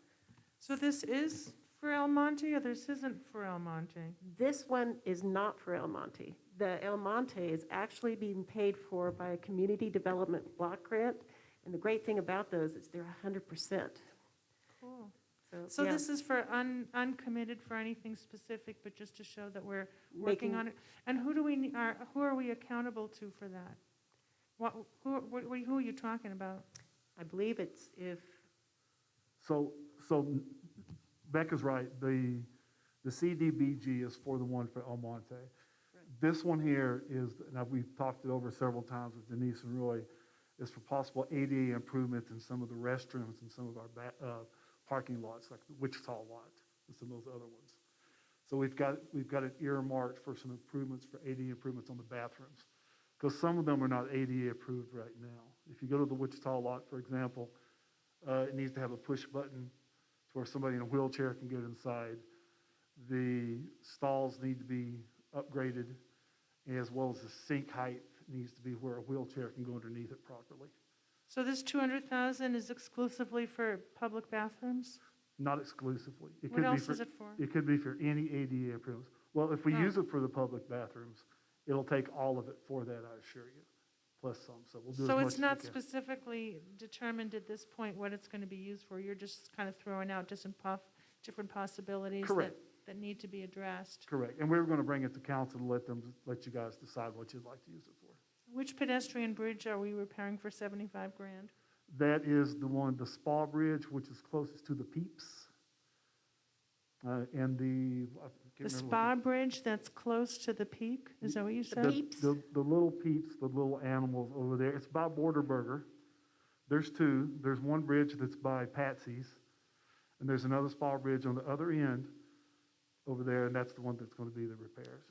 So this is for El Monte, or this isn't for El Monte? This one is not for El Monte. The El Monte is actually being paid for by a community development block grant, and the great thing about those is they're 100%. Cool. So yeah, this is for uncommitted for anything specific, but just to show that we're working making- on it? And who do we, who are we accountable to for that? Who are you talking about? I believe it's if, So Becca's right, the CDBG is for the one for El Monte. This one here is, now we've talked it over several times with Denise and Roy, is for possible ADA improvements in some of the restrooms and some of our parking lots, like the Wichita lot and some of those other ones. So we've got it earmarked for some improvements, for ADA improvements on the bathrooms. Because some of them are not ADA approved right now. If you go to the Wichita lot, for example, it needs to have a push button to where somebody in a wheelchair can get inside. The stalls need to be upgraded, as well as the sink height needs to be where a wheelchair can go underneath it properly. So this 200,000 is exclusively for public bathrooms? Not exclusively. It What could be else for- is it for? It could be for any ADA improvements. Well, if we Oh. use it for the public bathrooms, it'll take all of it for that, I assure you, plus some. So we'll do as So much it's as we not can. specifically determined at this point what it's going to be used for? You're just kind of throwing out different possibilities Correct. that need to be addressed? Correct. And we're going to bring it to council to let you guys decide what you'd like to use it for. Which pedestrian bridge are we repairing for 75 grand? That is the one, the Spa Bridge, which is closest to the Peeps. And the, I can't The remember spa bridge that's close to the peak? Is that what you what said? the little Peeps, the little animals over there. It's by Borderburger. There's two. There's one bridge that's by Patsy's, and there's another Spa Bridge on the other end over there, and that's the one that's going to be the repairs.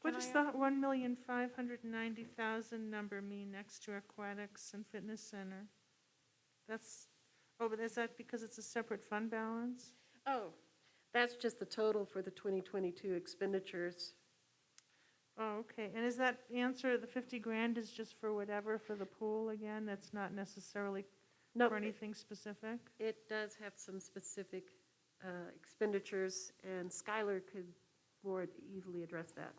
What does that 1,590,000 number mean next to aquatics and fitness center? That's, but is that because it's a separate fund balance? oh, that's just the total for the 2022 expenditures. Oh, okay. And is that answer, the 50 grand is just for whatever, for the pool again? That's not necessarily No, for anything specific? it does have some specific expenditures, and Skylar could more easily address that.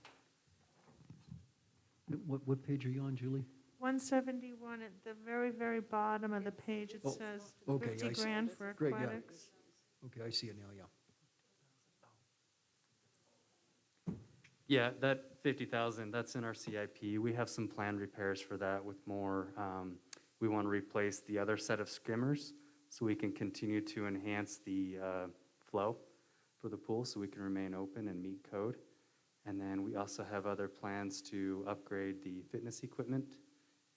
What page are you on, Julie? 171, at the very, very bottom of the page, it Oh, says okay, 50 I see. grand for Great, yeah. aquatics. Okay, I see it now, yeah. Yeah, that 50,000, that's in our CIP. We have some planned repairs for that with more, we want to replace the other set of skimmers so we can continue to enhance the flow for the pool so we can remain open and meet code. And then we also have other plans to upgrade the fitness equipment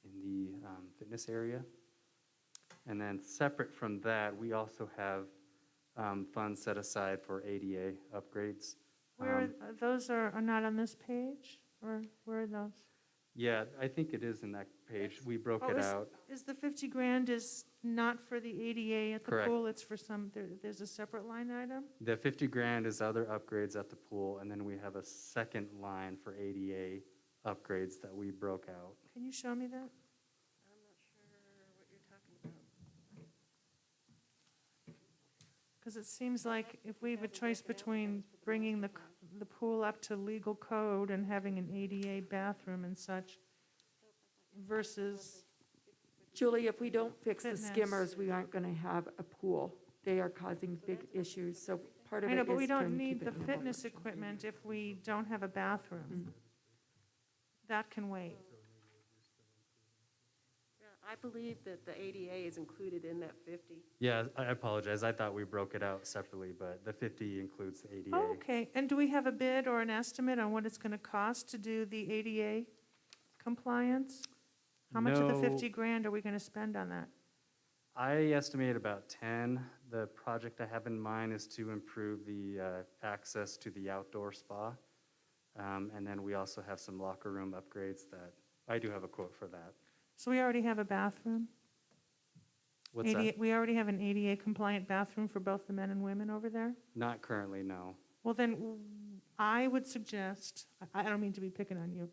in the fitness area. And then separate from that, we also have funds set aside for ADA upgrades. Those are not on this page, or where are those? Yeah, I think it is in that page. We broke Oh, it out. Is the 50 grand is not for the ADA at the Correct. pool, it's for there's a separate line item? The 50 grand is other upgrades at the pool, and then we have a second line for ADA upgrades that we broke out. Can you show me that? I'm not sure what you're talking about. Because it seems like if we have a choice between bringing the pool up to legal code and having an ADA bathroom and such versus, Julie, if we don't fix the Fitness. skimmers, we aren't going to have a pool. They are causing big issues, so part of I it know, is but we trying don't to need keep the it fitness equipment if we don't have a bathroom. That can wait. Yeah, I believe that the ADA is included in that 50. Yeah, I apologize. I thought we broke it out separately, but the 50 includes the ADA. Oh, okay, and do we have a bid or an estimate on what it's going to cost to do the ADA compliance? How much of the No. 50 grand are we going to spend on that? I estimate about 10. The project I have in mind is to improve the access to the outdoor spa. And then we also have some locker room upgrades that, I do have a quote for that. So we already have a bathroom? What's that? We already have an ADA compliant bathroom for both the men and women over there? Not currently, no. Well, then, I would suggest, I don't mean to be picking on you.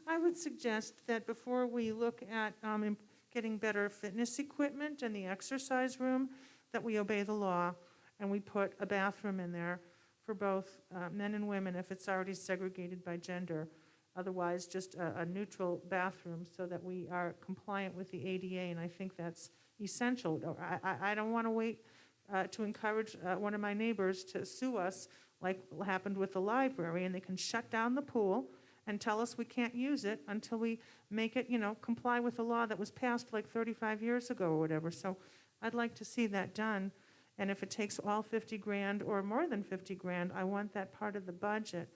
I would suggest that before we look at getting better fitness equipment and the exercise room, that we obey the law and we put a bathroom in there for both men and women if it's already segregated by gender. Otherwise, just a neutral bathroom so that we are compliant with the ADA, and I think that's essential. I don't want to wait to encourage one of my neighbors to sue us like happened with the library, and they can shut down the pool and tell us we can't use it until we make it, comply with the law that was passed like 35 years ago or whatever. So I'd like to see that done, and if it takes all 50 grand or more than 50 grand, I want that part of the budget.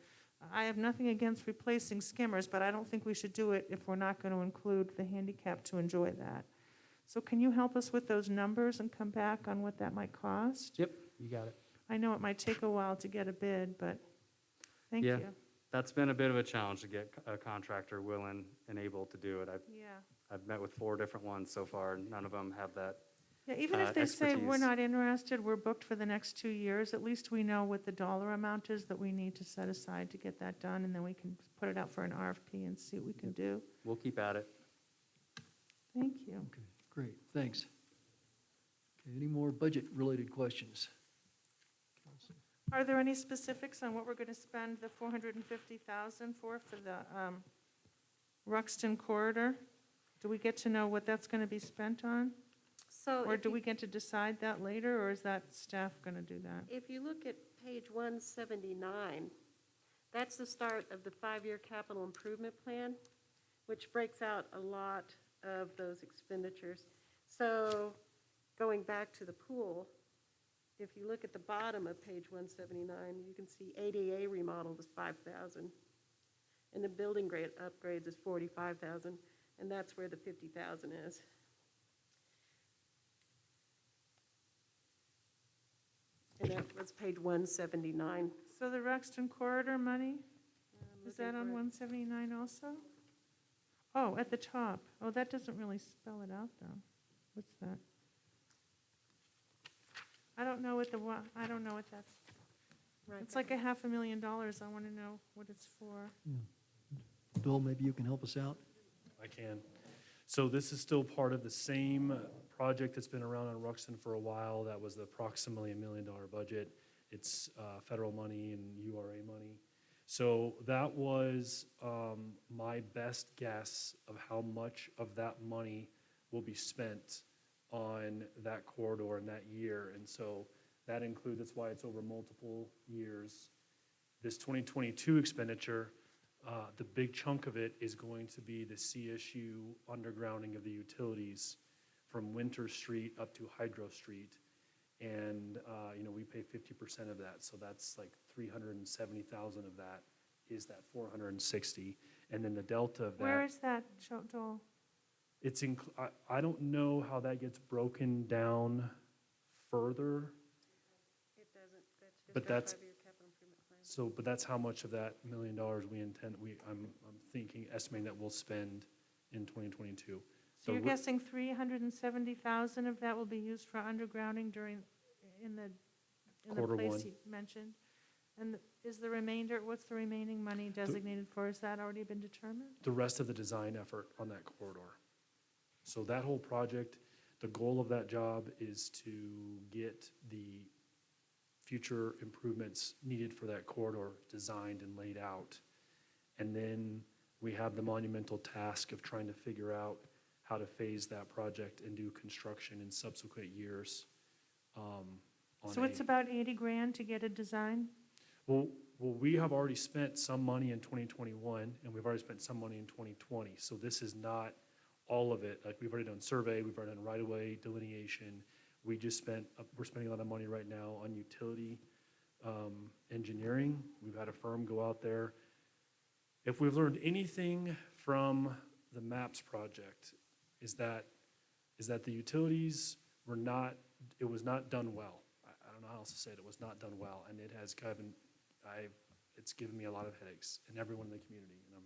I have nothing against replacing skimmers, but I don't think we should do it if we're not going to include the handicap to enjoy that. So can you help us with those numbers and come back on what that might cost? Yep, you got it. I know it might take a while to get a bid, but thank Yeah. you. That's been a bit of a challenge to get a contractor willing and able to do it. Yeah. I've met with 4 different ones so far, and none of them have that. Yeah, even if they say we're expertise. not interested, we're booked for the next 2 years, at least we know what the dollar amount is that we need to set aside to get that done, and then we can put it out for an RFP and see what we can do. We'll keep at it. Thank you. Okay, great, thanks. Okay, any more budget-related questions? Are there any specifics on what we're going to spend the $450,000 for the Ruxton corridor? Do we get to know what that's going to be spent on? So Or if do you- we get to decide that later, or is that staff going to do that? If you look at page 179, that's the start of the 5-year capital improvement plan, which breaks out a lot of those expenditures. So going back to the pool, if you look at the bottom of page 179, you can see ADA remodel was 5,000, and the building grade upgrades is 45,000, and that's where the 50,000 is. And that was page 179. So the Ruxton corridor money, I'm is looking that on for it. 179 also? Oh, at the top. Oh, that doesn't really spell it out, though. What's that? I don't know what I don't know what that's, Right it's there. like $500,000. I want to know what it's for. Bill, maybe you can help us out? I can. So this is still part of the same project that's been around on Ruxton for a while. That was approximately $1 million budget. It's federal money and URA money. So that was my best guess of how much of that money will be spent on that corridor in that year. And so that includes, that's why it's over multiple years. This 2022 expenditure, the big chunk of it is going to be the CSU undergrounding of the utilities from Winter Street up to Hydro Street. And, we pay 50% of that. So that's like 370,000 of that is that 460. And then the delta of that. Where is that, Joel? It's I don't know how that gets broken down further. It doesn't, that's just But our that's- five-year capital improvement plan. So, but that's how much of that $1 million we intend, I'm estimating that we'll spend in 2022. So you're re- guessing 370,000 of that will be used for undergrounding in the Quarter place one. you mentioned? And is the remainder, what's the remaining money designated for? Has that already been determined? The rest of the design effort on that corridor. So that whole project, the goal of that job is to get the future improvements needed for that corridor designed and laid out. And then we have the monumental task of trying to figure out how to phase that project and do construction in subsequent years. So it's about 80 grand to get a design? Well, we have already spent some money in 2021, and we've already spent some money in 2020. So this is not all of it. Like, we've already done survey, we've already done right-of-way delineation. We're spending a lot of money right now on utility engineering. We've had a firm go out there. If we've learned anything from the MAPS project, is that the utilities it was not done well. I don't know how else to say it. It was not done well, and it has it's given me a lot of headaches, and everyone in the community, and I'm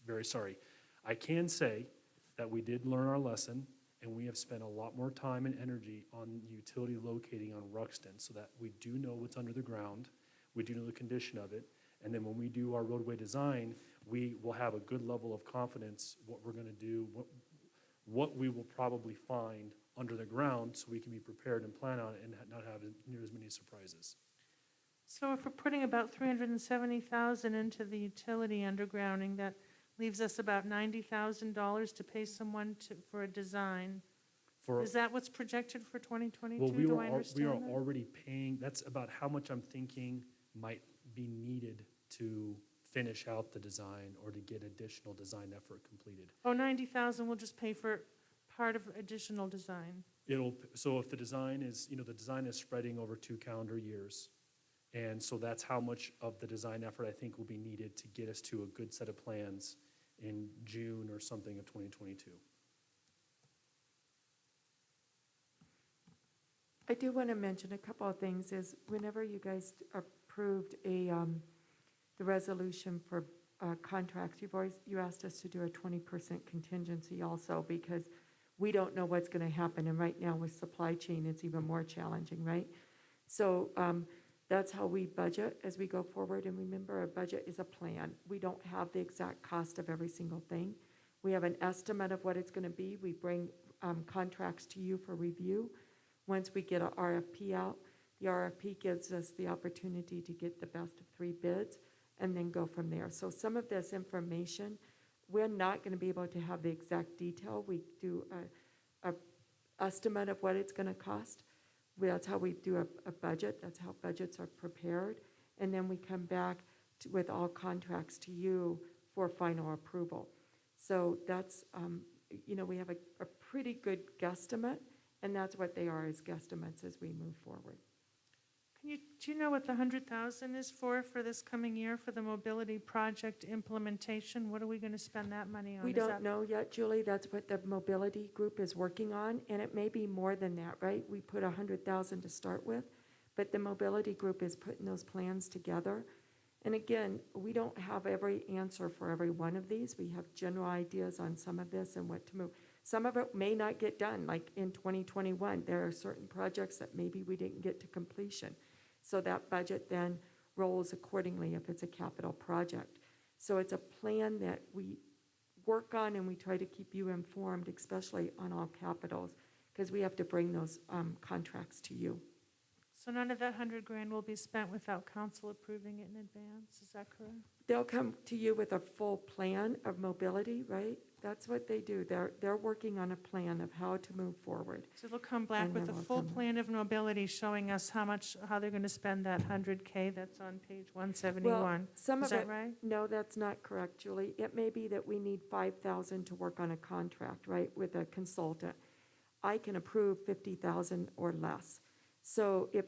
very sorry. I can say that we did learn our lesson, and we have spent a lot more time and energy on utility locating on Ruxton so that we do know what's under the ground, we do know the condition of it, and then when we do our roadway design, we will have a good level of confidence what we're going to do, what we will probably find under the ground, so we can be prepared and plan on it and not have near as many surprises. So if we're putting about 370,000 into the utility undergrounding, that leaves us about $90,000 to pay someone for a design. Is that what's projected for 2022? Well, Do I we are understand that? already paying, that's about how much I'm thinking might be needed to finish out the design or to get additional design effort completed. Oh, 90,000 will just pay for part of additional design. So if the design is, the design is spreading over 2 calendar years. And so that's how much of the design effort I think will be needed to get us to a good set of plans in June or something of 2022. I do want to mention a couple of things. Is whenever you guys approved the resolution for contracts, you asked us to do a 20% contingency also, because we don't know what's going to happen. And right now with supply chain, it's even more challenging, right? So that's how we budget as we go forward. And remember, a budget is a plan. We don't have the exact cost of every single thing. We have an estimate of what it's going to be. We bring contracts to you for review. Once we get an RFP out, the RFP gives us the opportunity to get the best of 3 bids and then go from there. So some of this information, we're not going to be able to have the exact detail. We do a estimate of what it's going to cost. That's how we do a budget. That's how budgets are prepared. And then we come back with all contracts to you for final approval. So that's, we have a pretty good guesstimate, and that's what they are, as guesstimates as we move forward. Do you know what the 100,000 is for this coming year for the mobility project implementation? What are we going to spend that money on? We Is don't that- know yet, Julie. That's what the mobility group is working on, and it may be more than that, right? We put 100,000 to start with, but the mobility group is putting those plans together. And again, we don't have every answer for every one of these. We have general ideas on some of this and what to move. Some of it may not get done, like in 2021. There are certain projects that maybe we didn't get to completion. So that budget then rolls accordingly if it's a capital project. So it's a plan that work on, and we try to keep you informed, especially on all capitals, because we have to bring those contracts to you. So none of that 100 grand will be spent without council approving it in advance, is that correct? They'll come to you with a full plan of mobility, right? That's what they do. They're working on a plan of how to move forward. So they'll come back And with a then we'll full come- plan of mobility showing us how they're going to spend that 100K that's on page 171. Some Is of that it, right? no, that's not correct, Julie. It may be that we need 5,000 to work on a contract, right, with a consultant. I can approve 50,000 or less. So if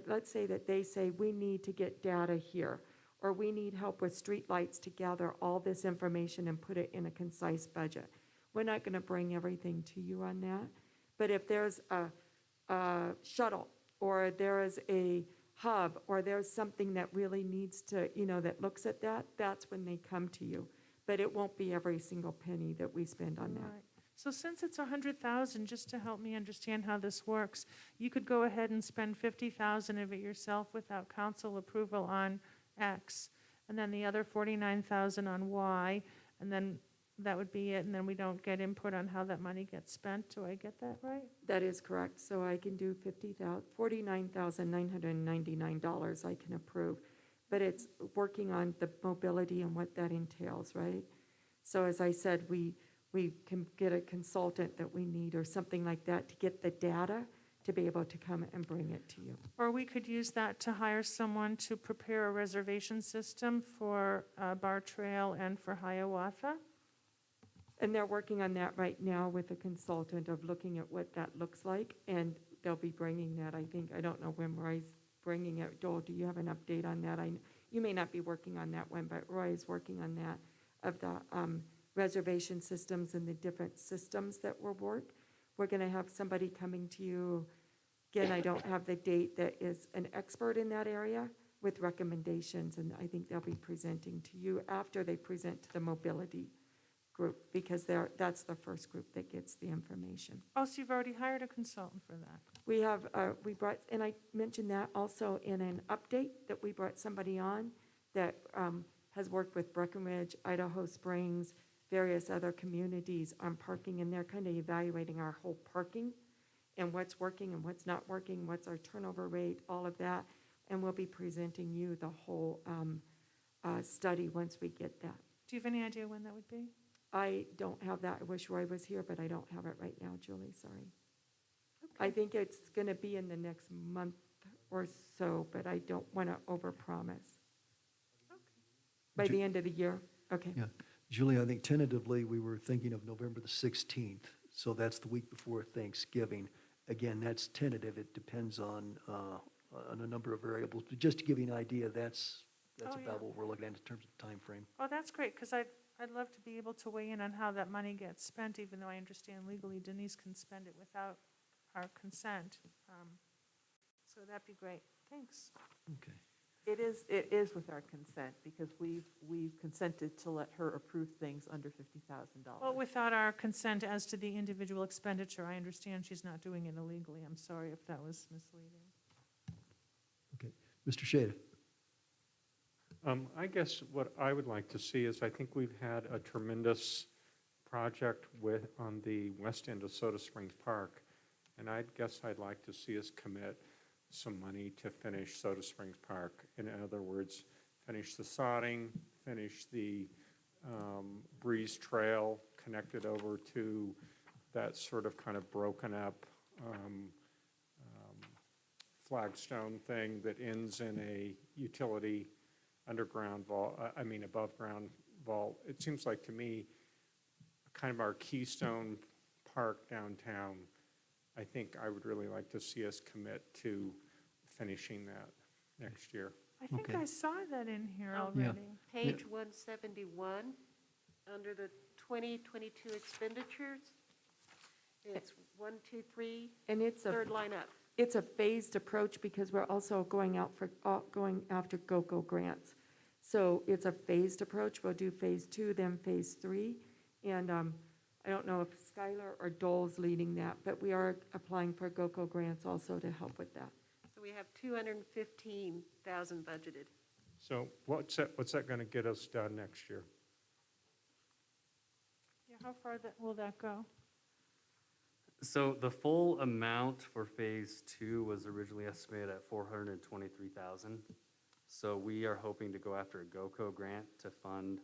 let's say that they say, we need to get data here, or we need help with streetlights to gather all this information and put it in a concise budget. We're not going to bring everything to you on that. But if there's a shuttle, or there is a hub, or there's something that really needs to, that looks at that, that's when they come to you. But it won't be every single penny that we spend on that. Right. So since it's 100,000, just to help me understand how this works, you could go ahead and spend 50,000 of it yourself without council approval on X, and then the other 49,000 on Y, and then that would be it, and then we don't get input on how that money gets spent. Do I get that right? That is correct. So I can do $49,999 I can approve. But it's working on the mobility and what that entails, right? So as I said, we can get a consultant that we need or something like that to get the data to be able to come and bring it to you. Or we could use that to hire someone to prepare a reservation system for Bar Trail and for Hiawatha. And they're working on that right now with a consultant of looking at what that looks like. And they'll be bringing that, I think. I don't know when Roy's bringing it. Joel, do you have an update on that? You may not be working on that one, but Roy is working on that, of the reservation systems and the different systems that will work. We're going to have somebody coming to you, again, I don't have the date, that is an expert in that area with recommendations, and I think they'll be presenting to you after they present to the mobility group, because that's the first group that gets the information. Oh, so you've already hired a consultant for that? We have, we brought, and I mentioned that also in an update, that we brought somebody on that has worked with Breckenridge, Idaho Springs, various other communities on parking, and they're kind of evaluating our whole parking and what's working and what's not working, what's our turnover rate, all of that. And we'll be presenting you the whole study once we get that. Do you have any idea when that would be? I don't have that. I wish Roy was here, but I don't have it right now, Julie, sorry. I think it's going to be in the next month or so, but I don't want to overpromise. By the end of the year? Okay. Yeah. Julie, I think tentatively, we were thinking of November the 16th, so that's the week before Thanksgiving. Again, that's tentative. It depends on a number of variables, but just to give you an idea, that's Oh, yeah. about what we're looking at in terms of time frame. Oh, that's great, because I'd love to be able to weigh in on how that money gets spent, even though I understand legally Denise can spend it without our consent. So that'd be great. Thanks. Okay. It is with our consent, because we've consented to let her approve things under $50,000. Well, without our consent as to the individual expenditure, I understand she's not doing it illegally. I'm sorry if that was misleading. Okay. Mr. Shada? I guess what I would like to see is, I think we've had a tremendous project on the west end of Soda Springs Park, and I guess I'd like to see us commit some money to finish Soda Springs Park. In other words, finish the sodding, finish the Breeze Trail, connected over to that sort of kind of broken up flagstone thing that ends in a utility underground vault, above ground vault. It seems like to me, kind of our keystone park downtown. I think I would really like to see us commit to finishing that next year. I think Okay. I saw that in here Yeah. already. Page 171, under the 2022 expenditures. It's 1, 2, 3, And it's third line up. it's a phased approach, because we're also going after GOCO grants. So it's a phased approach. We'll do phase 2, then phase 3. And I don't know if Skylar or Dole's leading that, but we are applying for GOCO grants also to help with that. So we have 215,000 budgeted. So what's that going to get us done next year? Yeah, how far will that go? So the full amount for phase two was originally estimated at 423,000. So we are hoping to go after a GOCO grant to fund,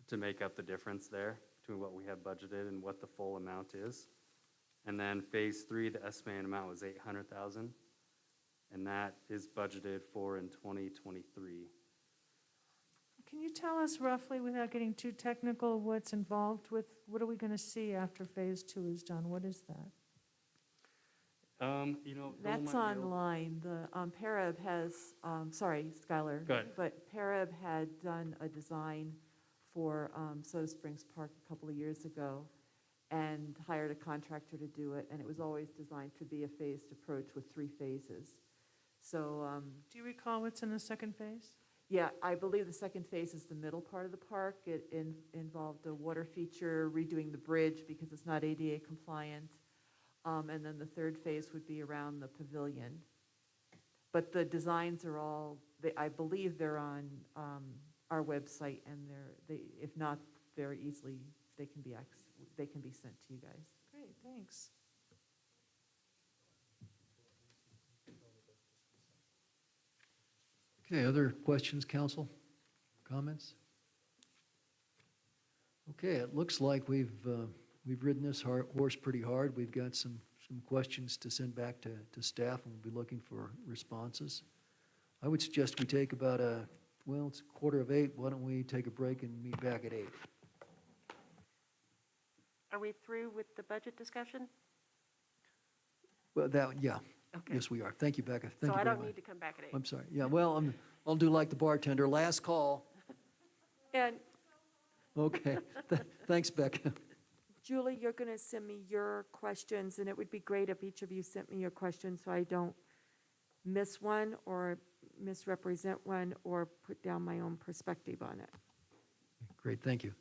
to make up the difference there between what we have budgeted and what the full amount is. And then phase three, the estimated amount was 800,000. And that is budgeted for in 2023. Can you tell us roughly, without getting too technical, what's involved with, what are we going to see after phase two is done? What is that? You know, Bill That's might be able- online. The Parab has, sorry, Skylar. Go ahead. But Parab had done a design for Soda Springs Park a couple of years ago and hired a contractor to do it, and it was always designed to be a phased approach with 3 phases. So, Do you recall what's in the second phase? yeah, I believe the second phase is the middle part of the park. It involved a water feature, redoing the bridge because it's not ADA compliant. And then the third phase would be around the pavilion. But the designs are all, I believe they're on our website, and if not, very easily, they can be sent to you guys. Great, thanks. Okay, other questions, council? Comments? Okay, it looks like we've ridden this horse pretty hard. We've got some questions to send back to staff, and we'll be looking for responses. I would suggest we take about it's 7:45. Why don't we take a break and meet back at 8? Are we through with the budget discussion? Well, yeah, Okay. yes, we are. Thank you, Becca. Thank So you I very don't much. need to come back at 8. I'm sorry. Yeah, well, I'll do like the bartender, last call. And Okay, thanks, Becca. Julie, you're going to send me your questions, and it would be great if each of you sent me your questions so I don't miss one or misrepresent one or put down my own perspective on it. Great, thank you.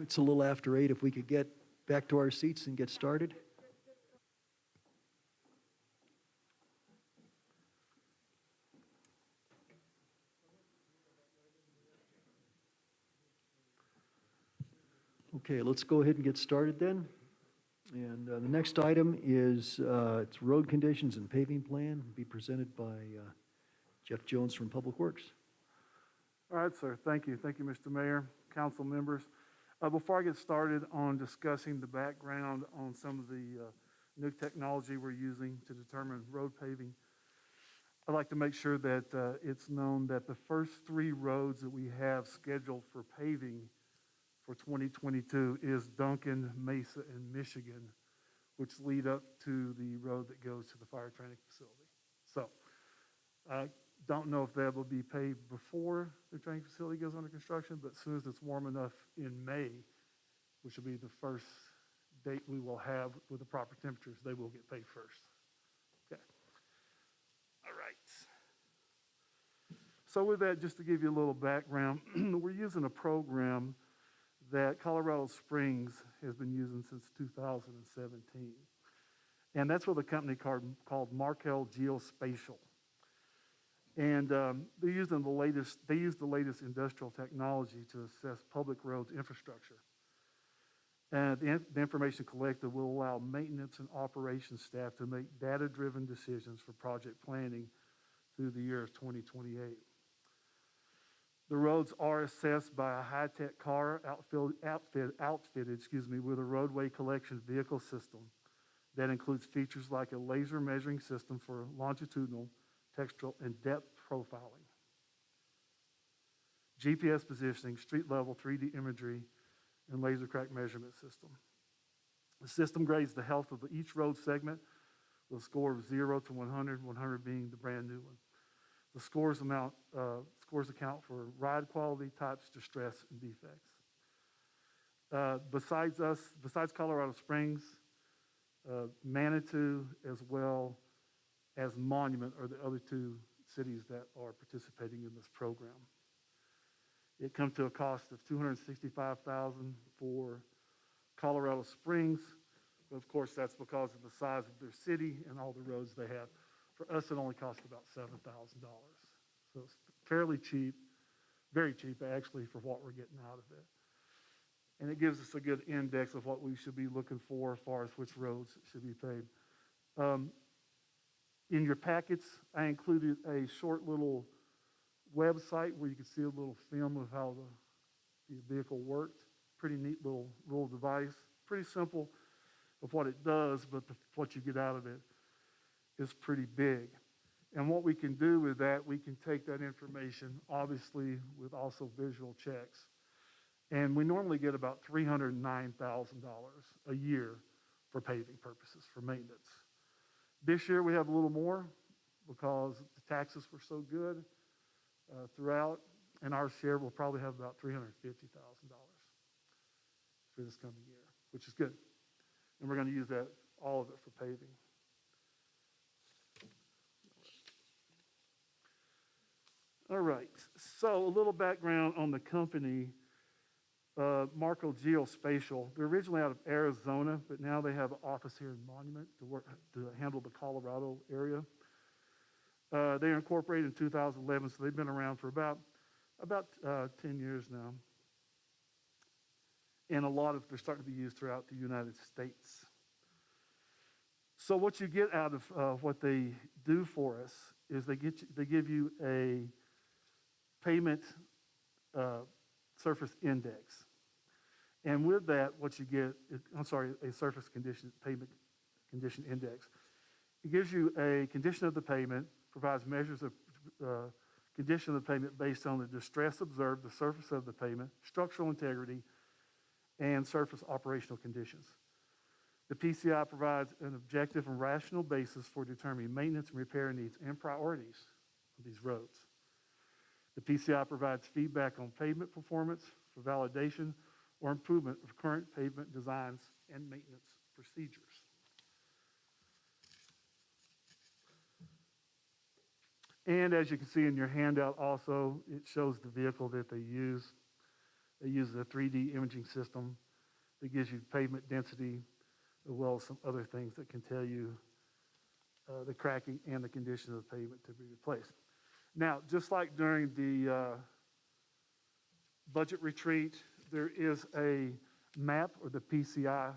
It's a little after 8. If we could get back to our seats and get started. Okay, let's go ahead and get started then. And the next item is it's road conditions and paving plan, be presented by Jeff Jones from Public Works. All right, sir. Thank you. Thank you, Mr. Mayor, council members. Before I get started on discussing the background on some of the new technology we're using to determine road paving, I'd like to make sure that it's known that the first 3 roads that we have scheduled for paving for 2022 is Duncan, Mesa, and Michigan, which lead up to the road that goes to the fire training facility. So I don't know if that will be paved before the training facility goes under construction, but as soon as it's warm enough in May, which will be the first date we will have with the proper temperatures, they will get paved first. Okay. All right. So with that, just to give you a little background, we're using a program that Colorado Springs has been using since 2017. And that's with a company called Markel Geospatial. And they use the latest industrial technology to assess public roads infrastructure. And the information collected will allow maintenance and operations staff to make data-driven decisions for project planning through the year of 2028. The roads are assessed by a high-tech car outfitted with a roadway collection vehicle system that includes features like a laser measuring system for longitudinal, textural, and depth profiling, GPS positioning, street-level 3D imagery, and laser crack measurement system. The system grades the health of each road segment with a score of 0 to 100, 100 being the brand new one. The scores account for ride quality, types, distress, and defects. Besides Colorado Springs, Manitou, as well as Monument are the other 2 cities that are participating in this program. It comes to a cost of $265,000 for Colorado Springs, but of course that's because of the size of their city and all the roads they have. For us, it only costs about $7,000. So it's fairly cheap, very cheap actually for what we're getting out of it. And it gives us a good index of what we should be looking for as far as which roads should be paved. In your packets, I included a short little website where you can see a little film of how the vehicle worked. Pretty neat little device. Pretty simple of what it does, but what you get out of it is pretty big. And what we can do with that, we can take that information, obviously, with also visual checks. And we normally get about $309,000 a year for paving purposes, for maintenance. This year we have a little more because the taxes were so good throughout, and our share will probably have about $350,000 for this coming year, which is good. And we're going to use that, all of it, for paving. All right, so a little background on the company, Markel Geospatial. They're originally out of Arizona, but now they have an office here in Monument to handle the Colorado area. They were incorporated in 2011, so they've been around for about 10 years now. And they're starting to be used throughout the United States. So what you get out of what they do for us is they give you a pavement surface index. And with that, what you get, a surface pavement condition index. It gives you a condition of the pavement, provides measures of condition of the pavement based on the distress observed, the surface of the pavement, structural integrity, and surface operational conditions. The PCI provides an objective and rational basis for determining maintenance and repair needs and priorities of these roads. The PCI provides feedback on pavement performance for validation or improvement of current pavement designs and maintenance procedures. And as you can see in your handout also, it shows the vehicle that they use. It uses a 3D imaging system that gives you pavement density, as well as some other things that can tell you the cracking and the condition of the pavement to be replaced. Now, just like during the budget retreat, there is a map, or the PCI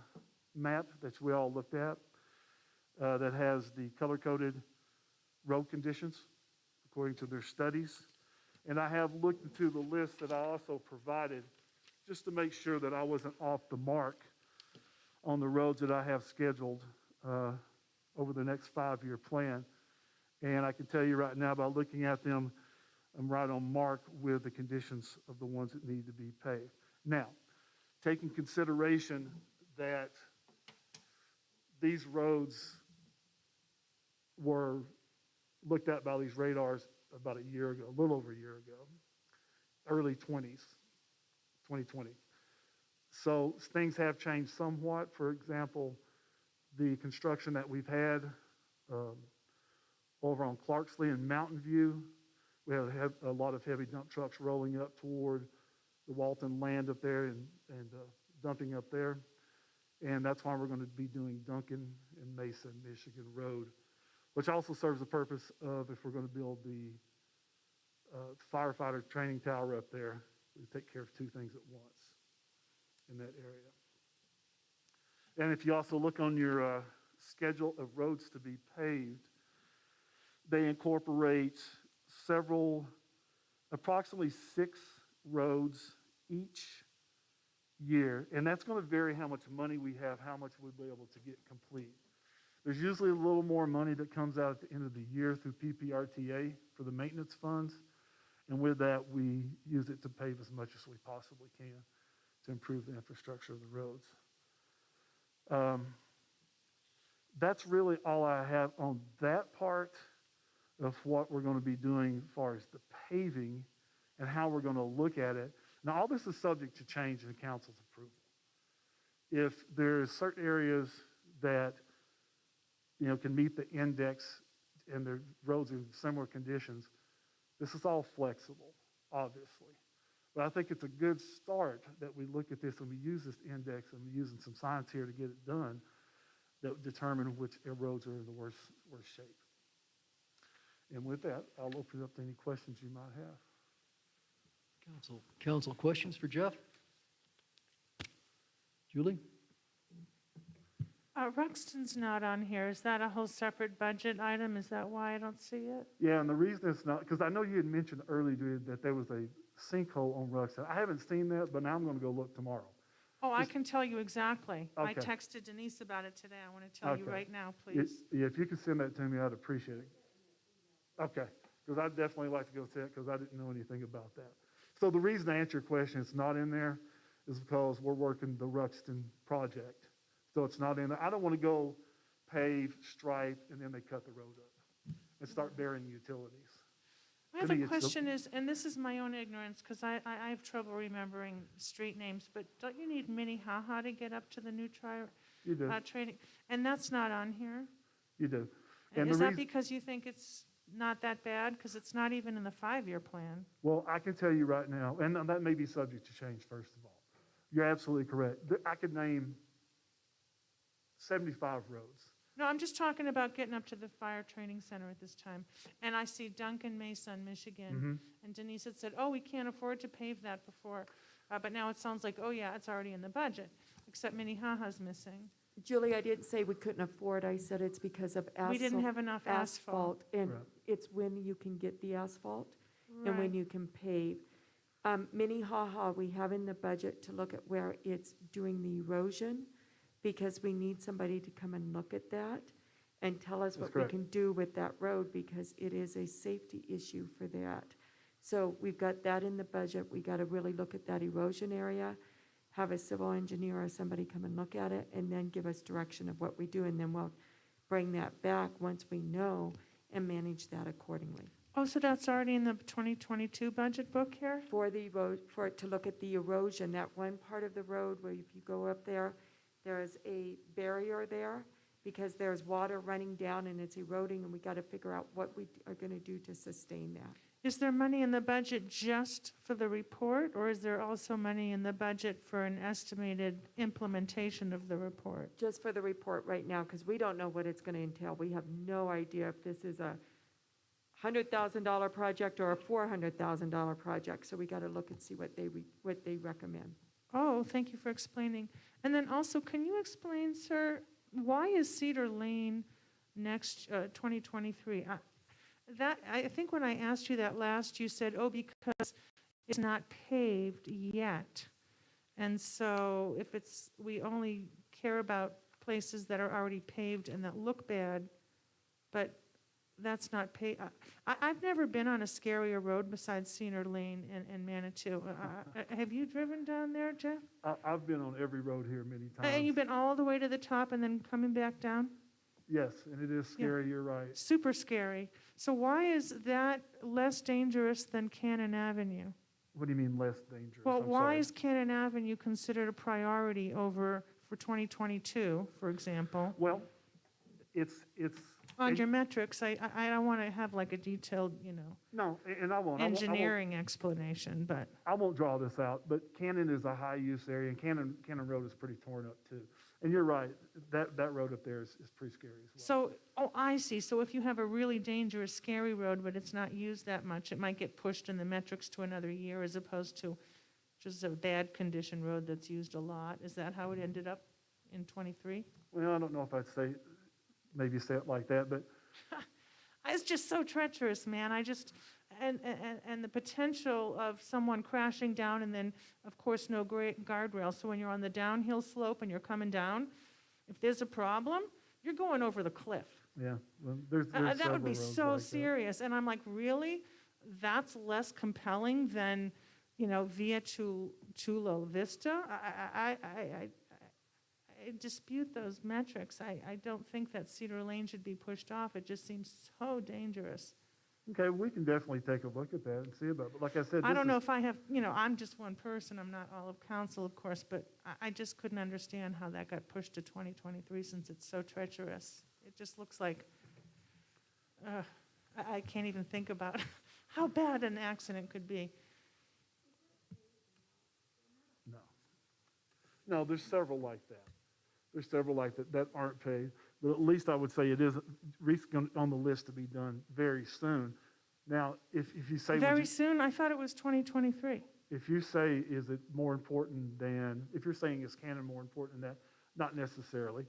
map that we all looked at, that has the color-coded road conditions according to their studies. And I have looked into the list that I also provided just to make sure that I wasn't off the mark on the roads that I have scheduled over the next 5-year plan. And I can tell you right now, by looking at them, I'm right on mark with the conditions of the ones that need to be paved. Now, taking consideration that these roads were looked at by these radars about a year ago, a little over a year ago, early 2020. So things have changed somewhat. For example, the construction that we've had over on Clarksley and Mountain View, we have a lot of heavy dump trucks rolling up toward the Walton land up there and dumping up there. And that's why we're going to be doing Duncan and Mesa, Michigan Road, which also serves the purpose of, if we're going to build the firefighter training tower up there, we take care of two things at once in that area. And if you also look on your schedule of roads to be paved, they incorporate approximately 6 roads each year. And that's going to vary how much money we have, how much we'll be able to get complete. There's usually a little more money that comes out at the end of the year through PPRTA for the maintenance funds. And with that, we use it to pave as much as we possibly can to improve the infrastructure of the roads. That's really all I have on that part of what we're going to be doing as far as the paving and how we're going to look at it. Now, all this is subject to change in council's approval. If there's certain areas that can meet the index and the roads are in similar conditions, this is all flexible, obviously. But I think it's a good start that we look at this and we use this index and we're using some science here to get it done that would determine which roads are in the worst shape. And with that, I'll open it up to any questions you might have. Council questions for Jeff? Julie? Ruxton's not on here. Is that a whole separate budget item? Is that why I don't see it? Yeah, and the reason it's not, because I know you had mentioned earlier that there was a sinkhole on Ruxton. I haven't seen that, but now I'm going to go look tomorrow. Oh, I can tell you exactly. I Okay. texted Denise about it today. I want to tell you Okay. right now, please. Yeah, if you could send that to me, I'd appreciate it. Okay, because I'd definitely like to go see it because I didn't know anything about that. So the reason I answer your question, it's not in there, is because we're working the Ruxton project. So it's not in there. I don't want to go pave, stripe, and then they cut the road up and start burying utilities. My other question is, and this is my own ignorance, because I have trouble remembering street names, but don't you need Minnehaha to get up to the new You do. training? And that's not on here? You do. And is that because you think it's not that bad? Because it's not even in the 5-year plan. Well, I can tell you right now, and that may be subject to change, first of all. You're absolutely correct. I could name 75 roads. No, I'm just talking about getting up to the fire training center at this time. And I see Duncan Mesa in Michigan. And Denise had said, oh, we can't afford to pave that before. But now it sounds like, oh, yeah, it's already in the budget, except Minnehaha's missing. Julie, I didn't say we couldn't afford. I said it's because of We didn't have enough asphalt. And Right. it's when you can get the asphalt and Right. when you can pave. Minnehaha, we have in the budget to look at where it's doing the erosion, because we need somebody to come and look at that and tell us That's what correct. we can do with that road, because it is a safety issue for that. So we've got that in the budget. We got to really look at that erosion area, have a civil engineer or somebody come and look at it, and then give us direction of what we do, and then we'll bring that back once we know and manage that accordingly. Oh, so that's already in the 2022 budget book here? For it to look at the erosion, that one part of the road where if you go up there, there is a barrier there, because there's water running down and it's eroding, and we got to figure out what we are going to do to sustain that. Is there money in the budget just for the report, or is there also money in the budget for an estimated implementation of the report? Just for the report right now, because we don't know what it's going to entail. We have no idea if this is a $100,000 project or a $400,000 project, so we got to look and see what they recommend. Oh, thank you for explaining. And then also, can you explain, sir, why is Cedar Lane next 2023? I think when I asked you that last, you said, oh, because it's not paved yet. And so if we only care about places that are already paved and that look bad, but that's not paved. I've never been on a scarier road besides Cedar Lane and Manitou. Have you driven down there, Jeff? I've been on every road here many times. And you've been all the way to the top and then coming back down? Yes, and it is scary, you're right. Super scary. So why is that less dangerous than Cannon Avenue? What do you mean less dangerous? Well, I'm why sorry. is Cannon Avenue considered a priority for 2022, for example? Well, it's. On your metrics, I don't want to have like a detailed, No, and I won't. engineering explanation, but, I won't draw this out, but Cannon is a high-use area, and Cannon Road is pretty torn up, too. And you're right, that road up there is pretty scary as well. I see. So if you have a really dangerous, scary road, but it's not used that much, it might get pushed in the metrics to another year as opposed to just a bad condition road that's used a lot. Is that how it ended up in '23? Well, I don't know if I'd maybe say it like that, but It's just so treacherous, man. And the potential of someone crashing down and then, of course, no great guardrail. So when you're on the downhill slope and you're coming down, if there's a problem, you're going over the cliff. yeah, well, there's That would be several roads so like that. serious. And I'm like, really? That's less compelling than, via Chula Vista? I dispute those metrics. I don't think that Cedar Lane should be pushed off. It just seems so dangerous. Okay, we can definitely take a look at that and see about it. But like I said, I don't know if I have, I'm just one person. I'm not all of council, of course, but I just couldn't understand how that got pushed to 2023 since it's so treacherous. It just looks like, I can't even think about how bad an accident could be. No, there's several like that. There's several like that aren't paid. But at least I would say it is on the list to be done very soon. Now, if you say... Very soon? I thought it was 2023. If you say, is it more important than... If you're saying is Cannon more important than that, not necessarily.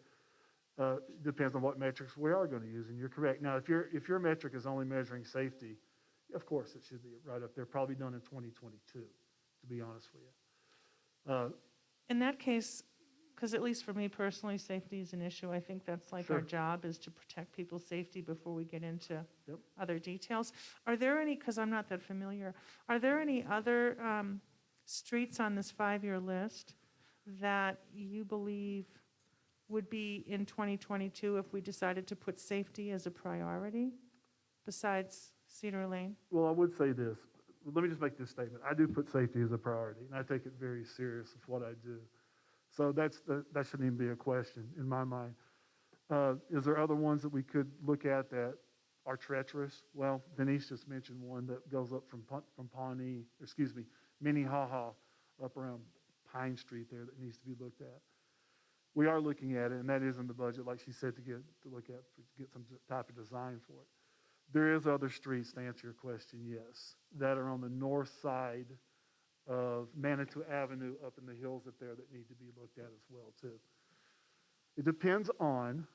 Depends on what metrics we are going to use, and you're correct. Now, if your metric is only measuring safety, of course it should be right up there, probably done in 2022, to be honest with you. In that case, because at least for me personally, safety is an issue. I think that's like our Sure. job is to protect people's safety before we get into Yep. other details. Are there any, because I'm not that familiar, are there any other streets on this 5-year list that you believe would be in 2022 if we decided to put safety as a priority besides Cedar Lane? Well, I would say this. Let me just make this statement. I do put safety as a priority, and I take it very serious with what I do. So that shouldn't even be a question in my mind. Is there other ones that we could look at that are treacherous? Well, Denise just mentioned one that goes up from Minnehaha up around Pine Street there that needs to be looked at. We are looking at it, and that is in the budget, like she said, to get some type of design for it. There is other streets, to answer your question, yes, that are on the north side of Manitou Avenue up in the hills up there that need to be looked at as well, too. It depends on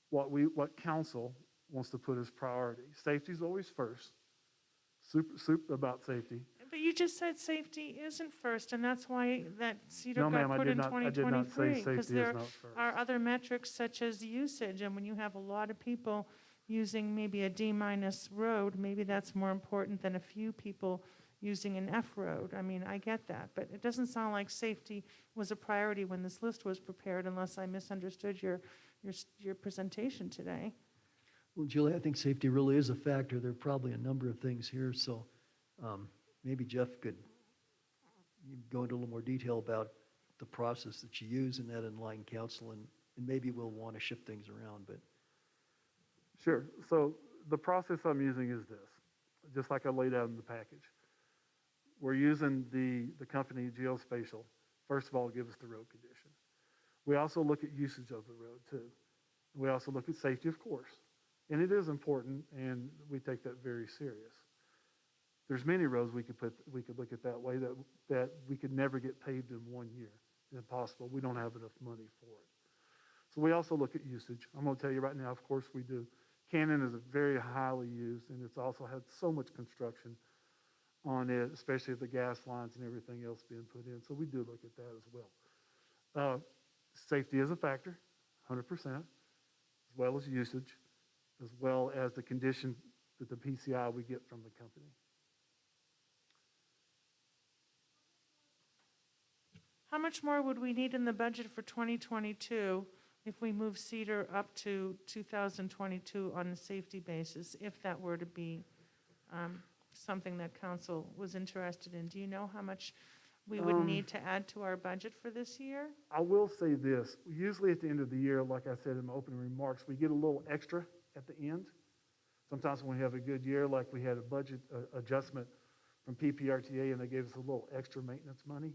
what council wants to put as priority. Safety is always first. Super about safety. But you just said safety isn't first, and that's why that Cedar No, ma'am, got I put did in not say 2023. safety Because is there not first. are other metrics such as usage, and when you have a lot of people using maybe a D- road, maybe that's more important than a few people using an F road. I mean, I get that, but it doesn't sound like safety was a priority when this list was prepared, unless I misunderstood your presentation today. Well, Julie, I think safety really is a factor. There are probably a number of things here, so maybe Jeff could go into a little more detail about the process that you use in that in-line council, and maybe we'll want to shift things around, but Sure. So the process I'm using is this, just like I laid out in the package. We're using the company Geospatial. First of all, give us the road condition. We also look at usage of the road too. We also look at safety, of course. And it is important, and we take that very serious. There's many roads we could look at that way that we could never get paved in 1 year. It's impossible. We don't have enough money for it. So we also look at usage. I'm going to tell you right now, of course we do. Cannon is very highly used, and it's also had so much construction on it, especially the gas lines and everything else being put in. So we do look at that as well. Safety is a factor, 100%, as well as usage, as well as the condition that the PCI we get from the company. How much more would we need in the budget for 2022 if we move Cedar up to 2022 on a safety basis, if that were to be something that council was interested in? Do you know how much we would need to add to our budget for this year? I will say this. Usually at the end of the year, like I said in my opening remarks, we get a little extra at the end. Sometimes when we have a good year, like we had a budget adjustment from PPRTA and they gave us a little extra maintenance money.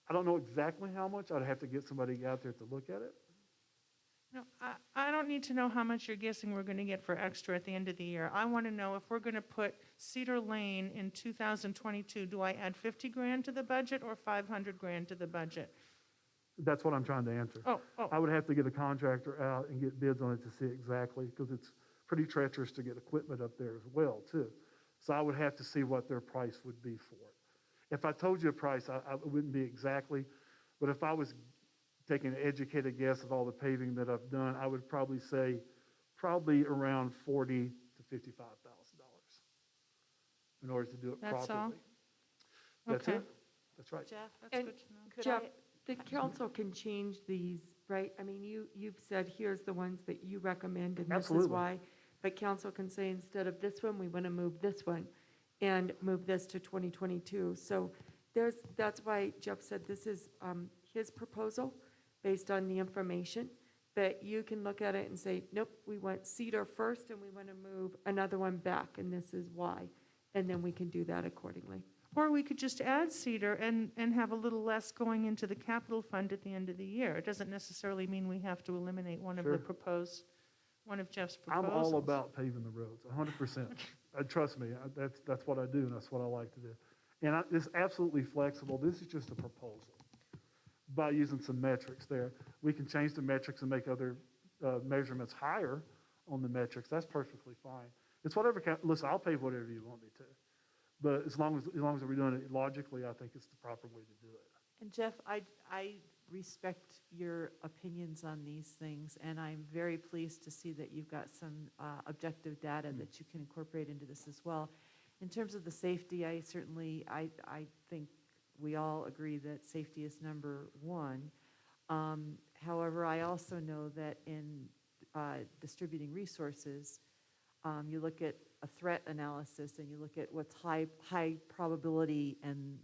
I don't know exactly how much. I'd have to get somebody out there to look at it. No, I don't need to know how much you're guessing we're going to get for extra at the end of the year. I want to know if we're going to put Cedar Lane in 2022, do I add 50 grand to the budget or 500 grand to the budget? That's what I'm trying to answer. Oh. I would have to get a contractor out and get bids on it to see exactly, because it's pretty treacherous to get equipment up there as well, too. So I would have to see what their price would be for it. If I told you a price, it wouldn't be exactly, but if I was taking an educated guess of all the paving that I've done, I would probably say around $40,000 to $55,000 in order to do it That's properly. all? That's Okay. it. That's right. Jeff? And That's good to know. Jeff, the council can change these, right? I mean, you've said, here's the ones that you recommend, and this is Absolutely. why. But council can say, instead of this one, we want to move this one and move this to 2022. So that's why Jeff said this is his proposal based on the information. But you can look at it and say, nope, we want Cedar first, and we want to move another one back, and this is why. And then we can do that accordingly. Or we could just add Cedar and have a little less going into the capital fund at the end of the year. It doesn't necessarily mean we have to eliminate one of Sure. one of Jeff's I'm proposals. all about paving the roads, 100%. Trust me, that's what I do, and that's what I like to do. And it's absolutely flexible. This is just a proposal. By using some metrics there, we can change the metrics and make other measurements higher on the metrics. That's perfectly fine. It's whatever. Listen, I'll pave whatever you want me to, but as long as we're doing it logically, I think it's the proper way to do it. And Jeff, I respect your opinions on these things, and I'm very pleased to see that you've got some objective data that you can incorporate into this as well. In terms of the safety, I think we all agree that safety is number one. However, I also know that in distributing resources, you look at a threat analysis and you look at what's high probability and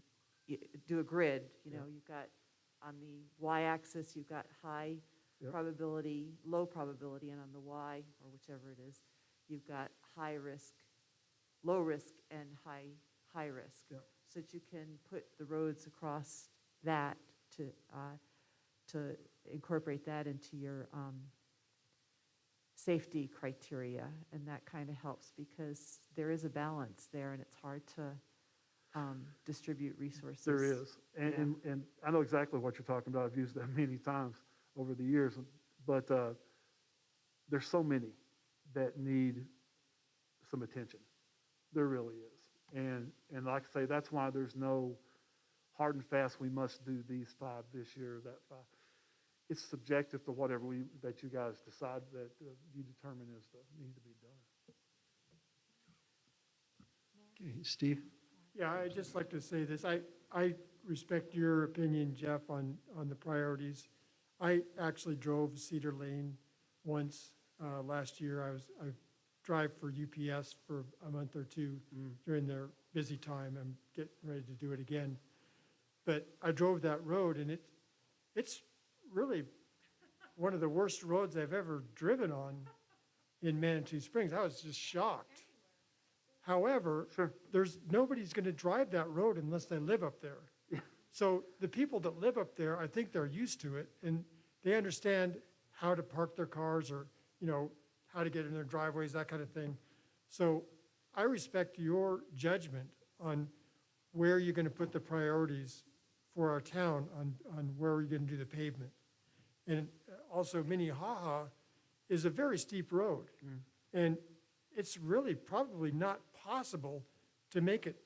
do a grid. You know, you've got on the y-axis, you've got high probability, low probability, and on the y, or whichever it is, you've got high risk, low risk, and high risk. Yep. So that you can put the roads across that to incorporate that into your safety criteria, and that kind of helps because there is a balance there, and it's hard to distribute resources. There is, and I know exactly what you're talking about. I've used that many times over the years, but there's so many that need some attention. There really is. And like I say, that's why there's no hard and fast, we must do these 5 this year or that 5. It's subjective to whatever that you guys decide that you determine is need to be done. okay, Steve? Yeah, I'd just like to say this. I respect your opinion, Jeff, on the priorities. I actually drove Cedar Lane once last year. I drive for UPS for a month or two during their busy time. I'm getting ready to do it again. But I drove that road, and it's really one of the worst roads I've ever driven on in Manitou Springs. I was just shocked. However, Sure. nobody's going to drive that road unless they live up there. So the people that live up there, I think they're used to it, and they understand how to park their cars or, how to get in their driveways, that kind of thing. So I respect your judgment on where you're going to put the priorities for our town on where you're going to do the pavement. And also Minnehaha is a very steep road. And it's really probably not possible to make it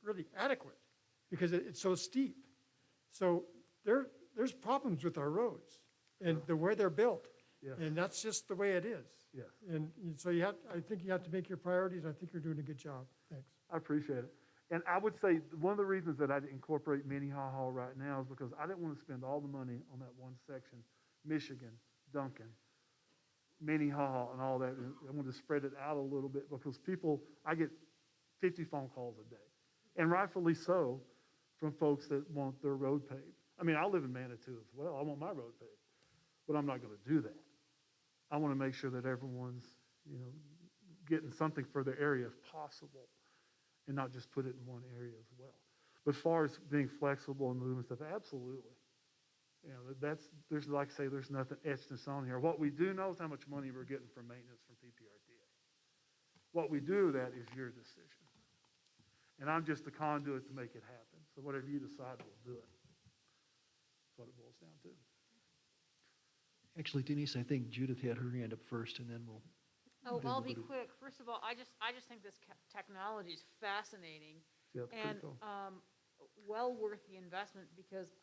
really adequate because it's so steep. So there's problems with our roads and the way they're built. Yes. And that's just the way it is. Yes. And so I think you have to make your priorities. I think you're doing a good job. Thanks. I appreciate it. And I would say one of the reasons that I didn't incorporate Minnehaha right now is because I didn't want to spend all the money on that one section, Michigan, Duncan, Minnehaha, and all that. I wanted to spread it out a little bit because I get 50 phone calls a day, and rightfully so, from folks that want their road paved. I mean, I live in Manitou as well. I want my road paved, but I'm not going to do that. I want to make sure that everyone's, getting something for their area if possible, and not just put it in one area as well. But as far as being flexible and moving stuff, absolutely. There's like I say, there's nothing etched in stone here. What we do know is how much money we're getting from maintenance from PPRTA. What we do with that is your decision. And I'm just the conduit to make it happen. So whatever you decide, we'll do it. That's what it boils down to. Actually, Denise, I think Judith had her hand up first, and then we'll. Oh, then I'll we'll be go to- quick. First of all, I just think this technology is fascinating Yeah, it's pretty and cool. well worth the investment because,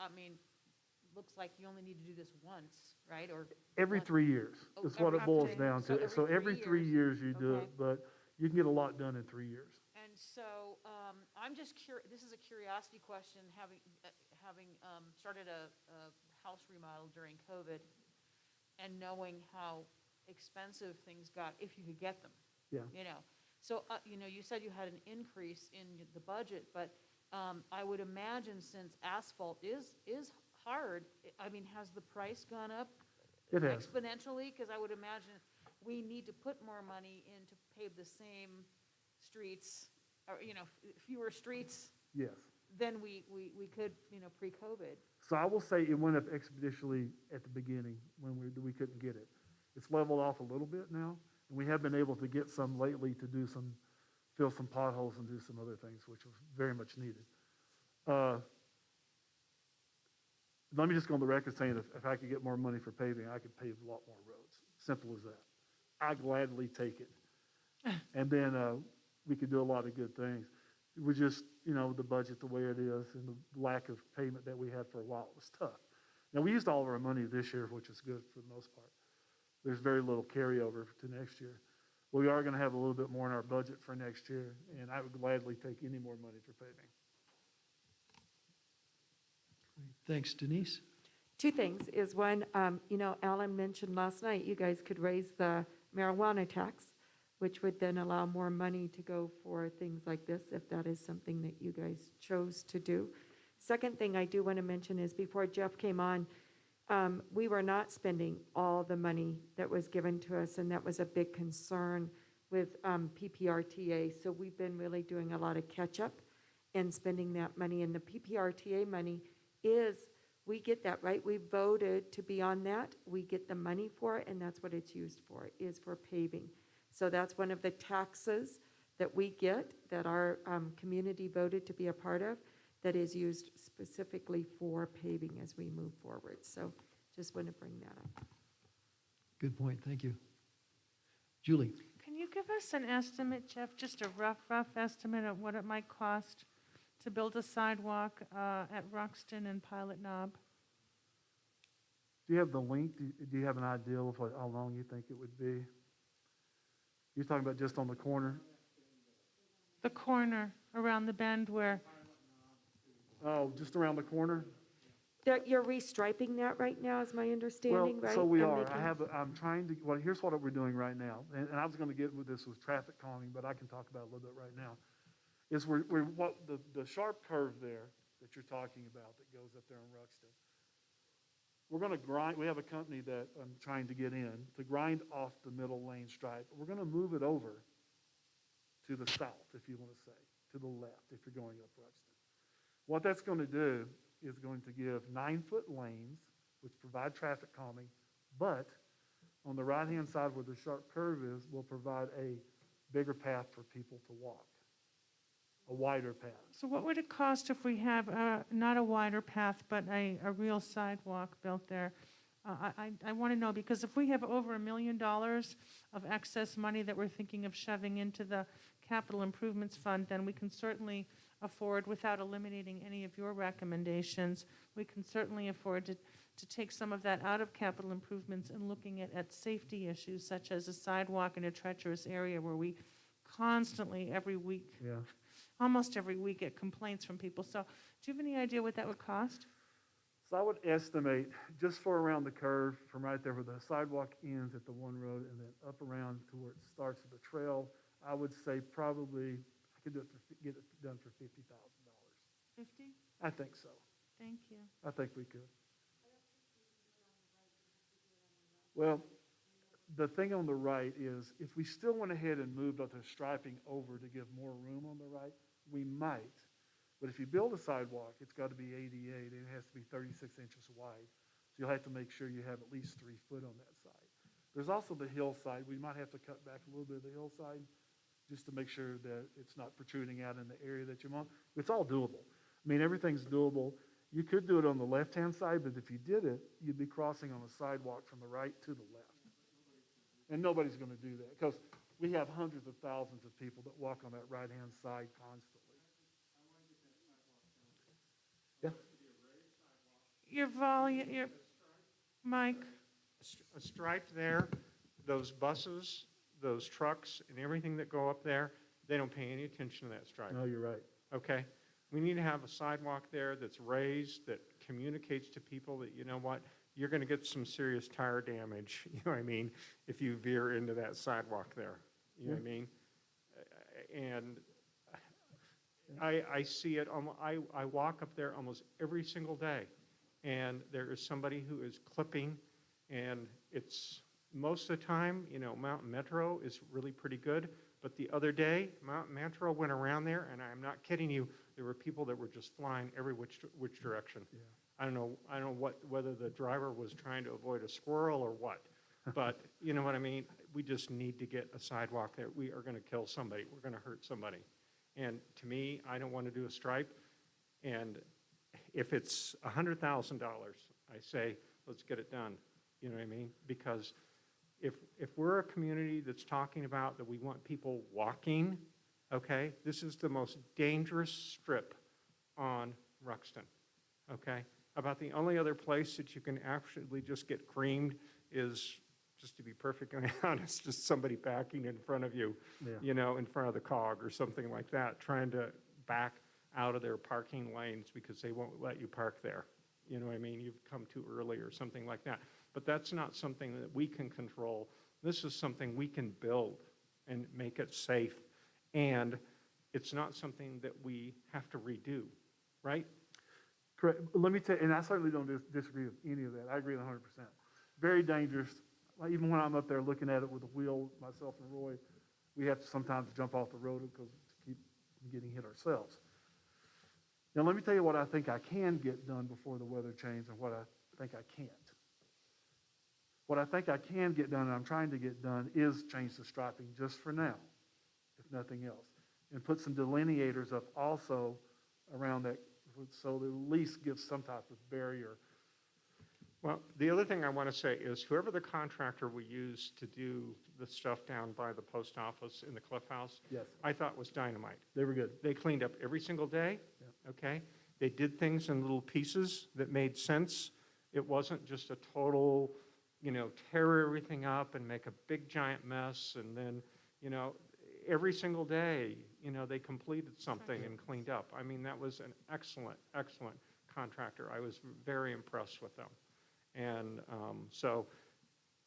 looks like you only need to do this once, right? Or Every once- 3 years Oh, is what every it boils 3 down years. to. So Every 3 years you do Okay. it, but you can get a lot done in 3 years. And so I'm just curious, this is a curiosity question, having started a house remodel during COVID and knowing how expensive things got, if you could get them. Yeah. So, you said you had an increase in the budget, but I would imagine since asphalt is hard, has the price gone up It has. exponentially? Because I would imagine we need to put more money in to pave the same streets, or, fewer streets Yes. than we could, pre-COVID. So I will say it went up expeditiously at the beginning when we couldn't get it. It's leveled off a little bit now, and we have been able to get some lately to fill some potholes and do some other things, which was very much needed. Let me just go on the record saying if I could get more money for paving, I could pave a lot more roads. Simple as that. I gladly take it. And then we could do a lot of good things. It was just, the budget the way it is and the lack of payment that we had for a while was tough. Now, we used all of our money this year, which is good for the most part. There's very little carryover to next year. We are going to have a little bit more in our budget for next year, and I would gladly take any more money for paving. Thanks, Denise. Two things is one, Alan mentioned last night, you guys could raise the marijuana tax, which would then allow more money to go for things like this, if that is something that you guys chose to do. Second thing I do want to mention is before Jeff came on, we were not spending all the money that was given to us, and that was a big concern with PPRTA. So we've been really doing a lot of catch-up and spending that money. And the PPRTA money we get that, right? We voted to be on that. We get the money for it, and that's what it's used for, is for paving. So that's one of the taxes that we get, that our community voted to be a part of, that is used specifically for paving as we move forward. So just want to bring that up. Good point, thank you. Julie? Can you give us an estimate, Jeff, just a rough estimate of what it might cost to build a sidewalk at Roxton and Pilot Knob? Do you have the length? Do you have an idea of how long you think it would be? You're talking about just on the corner? The corner around the bend where, Oh, just around the corner? You're restriping that right now, is my understanding, right? So we And are. making- I'm trying to, here's what we're doing right now. And I was going to get with this with traffic calming, but I can talk about it a little bit right now. Is the sharp curve there that you're talking about that goes up there in Ruxton, we're going to grind, we have a company that I'm trying to get in to grind off the middle lane stripe. We're going to move it over to the south, if you want to say, to the left, if you're going up Ruxton. What that's going to do is going to give 9-foot lanes, which provide traffic calming, but on the right-hand side where the sharp curve is, will provide a bigger path for people to walk, a wider path. So what would it cost if we have not a wider path, but a real sidewalk built there? I want to know, because if we have over $1 million of excess money that we're thinking of shoving into the capital improvements fund, then we can certainly afford, without eliminating any of your recommendations, we can certainly afford to take some of that out of capital improvements and looking at safety issues such as a sidewalk in a treacherous area where we constantly, every week, Yeah. almost every week, get complaints from people. So do you have any idea what that would cost? So I would estimate, just for around the curve, from right there where the sidewalk ends at the one road and then up around to where it starts at the trail, I would say probably, I could do it get it done for $50,000. 50? I think so. Thank you. I think we could. Well, the thing on the right is, if we still went ahead and moved the striping over to give more room on the right, we might. But if you build a sidewalk, it's got to be ADA, and it has to be 36 inches wide. So you'll have to make sure you have at least 3 foot on that side. There's also the hillside. We might have to cut back a little bit of the hillside just to make sure that it's not protruding out in the area that you want. It's all doable. I mean, everything's doable. You could do it on the left-hand side, but if you did it, you'd be crossing on a sidewalk from the right to the left. And nobody's going to do that because we have hundreds of thousands of people that walk on that right-hand side constantly. Yeah. Your volume, your, Mike, A stripe there, those buses, those trucks, and everything that go up there, they don't pay any attention to that stripe. No, you're right. Okay? We need to have a sidewalk there that's raised, that communicates to people that, you know what, you're going to get some serious tire damage, you know what I mean, if you veer into that sidewalk there. You know what I mean? And I see it, I walk up there almost every single day, and there is somebody who is clipping, and it's, most of the time, you know, Mountain Metro is really pretty good, but the other day, Mountain Metro went around there, and I'm not kidding you, there were people that were just flying every which direction. Yeah. I don't know whether the driver was trying to avoid a squirrel or what, but you know what I mean? We just need to get a sidewalk there. We are going to kill somebody. We're going to hurt somebody. And to me, I don't want to do a stripe. And if it's $100,000, I say, let's get it done. You know what I mean? Because if we're a community that's talking about that we want people walking, okay, this is the most dangerous strip on Ruxton, okay? About the only other place that you can actually just get creamed is, just to be perfectly honest, just somebody backing in front of you, you know, in front of the cog or something like that, trying to back out of their parking lanes because they won't let you park there. You know what I mean? You've come too early or something like that. But that's not something that we can control. This is something we can build and make it safe. And it's not something that we have to redo, right? Correct. Let me tell you, and I certainly don't disagree with any of that. I agree 100%. Very dangerous. Like, even when I'm up there looking at it with the wheel, myself and Roy, we have to sometimes jump off the road because to keep from getting hit ourselves. Now, let me tell you what I think I can get done before the weather changes and what I think I can't. What I think I can get done, and I'm trying to get done, is change the striping just for now, if nothing else, and put some delineators up also around that so that at least gives some type of barrier. Well, the other thing I want to say is whoever the contractor we used to do the stuff down by the post office in the Cliff House, Yes, I thought was dynamite. they were good. They cleaned up every single day, Yeah. okay? They did things in little pieces that made sense. It wasn't just a total, you know, tear everything up and make a big giant mess and then, you know, every single day, you know, they completed something and cleaned up. I mean, that was an excellent, excellent contractor. I was very impressed with them. And so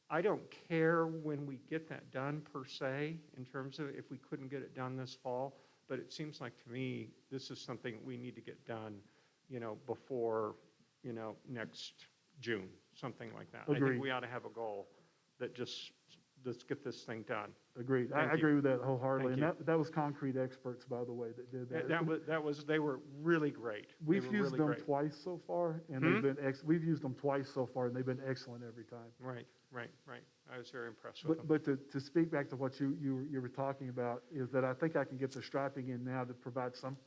I don't care when we get that done per se, in terms of if we couldn't get it done this fall, but it seems like to me, this is something we need to get done, you know, before, you know, next June, something like that. I Agreed. think we ought to have a goal that just, let's get this thing done. Agreed. Thank I you. agree with that wholeheartedly. Thank And that was concrete experts, by the way, that did that. That was, they were really great. They We've were used really them great. twice so far, and they've been we've used them twice so far, and they've been excellent every time. Right. I was very impressed with them. But to speak back to what you were talking about, is that I think I can get the striping in now to provide some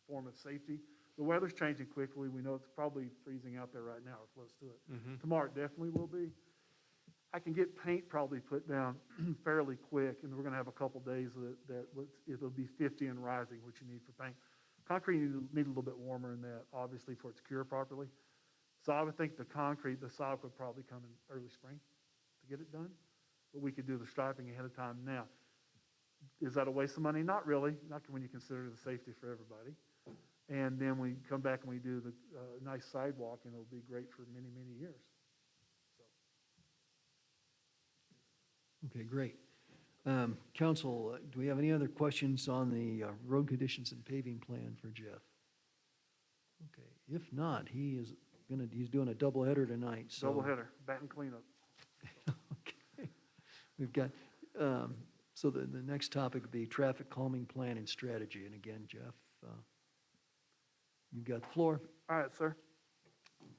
form of safety. The weather's changing quickly. We know it's probably freezing out there right now or close to it. Mhm. Tomorrow it definitely will be. I can get paint probably put down fairly quick, and we're going to have a couple days it'll be 50 and rising, which you need for paint. Concrete need a little bit warmer than that, obviously, for it to cure properly. So I would think the sod would probably come in early spring to get it done, but we could do the striping ahead of time now. Is that a waste of money? Not really, not when you consider the safety for everybody. And then we come back and we do the nice sidewalk, and it'll be great for many, many years. Okay, great. Council, do we have any other questions on the road conditions and paving plan for Jeff? Okay, if not, he's doing a doubleheader tonight, so. Doubleheader, bat and cleanup. Okay. We've got, so the next topic would be traffic calming plan and strategy. And again, Jeff, you've got the floor. All right, sir.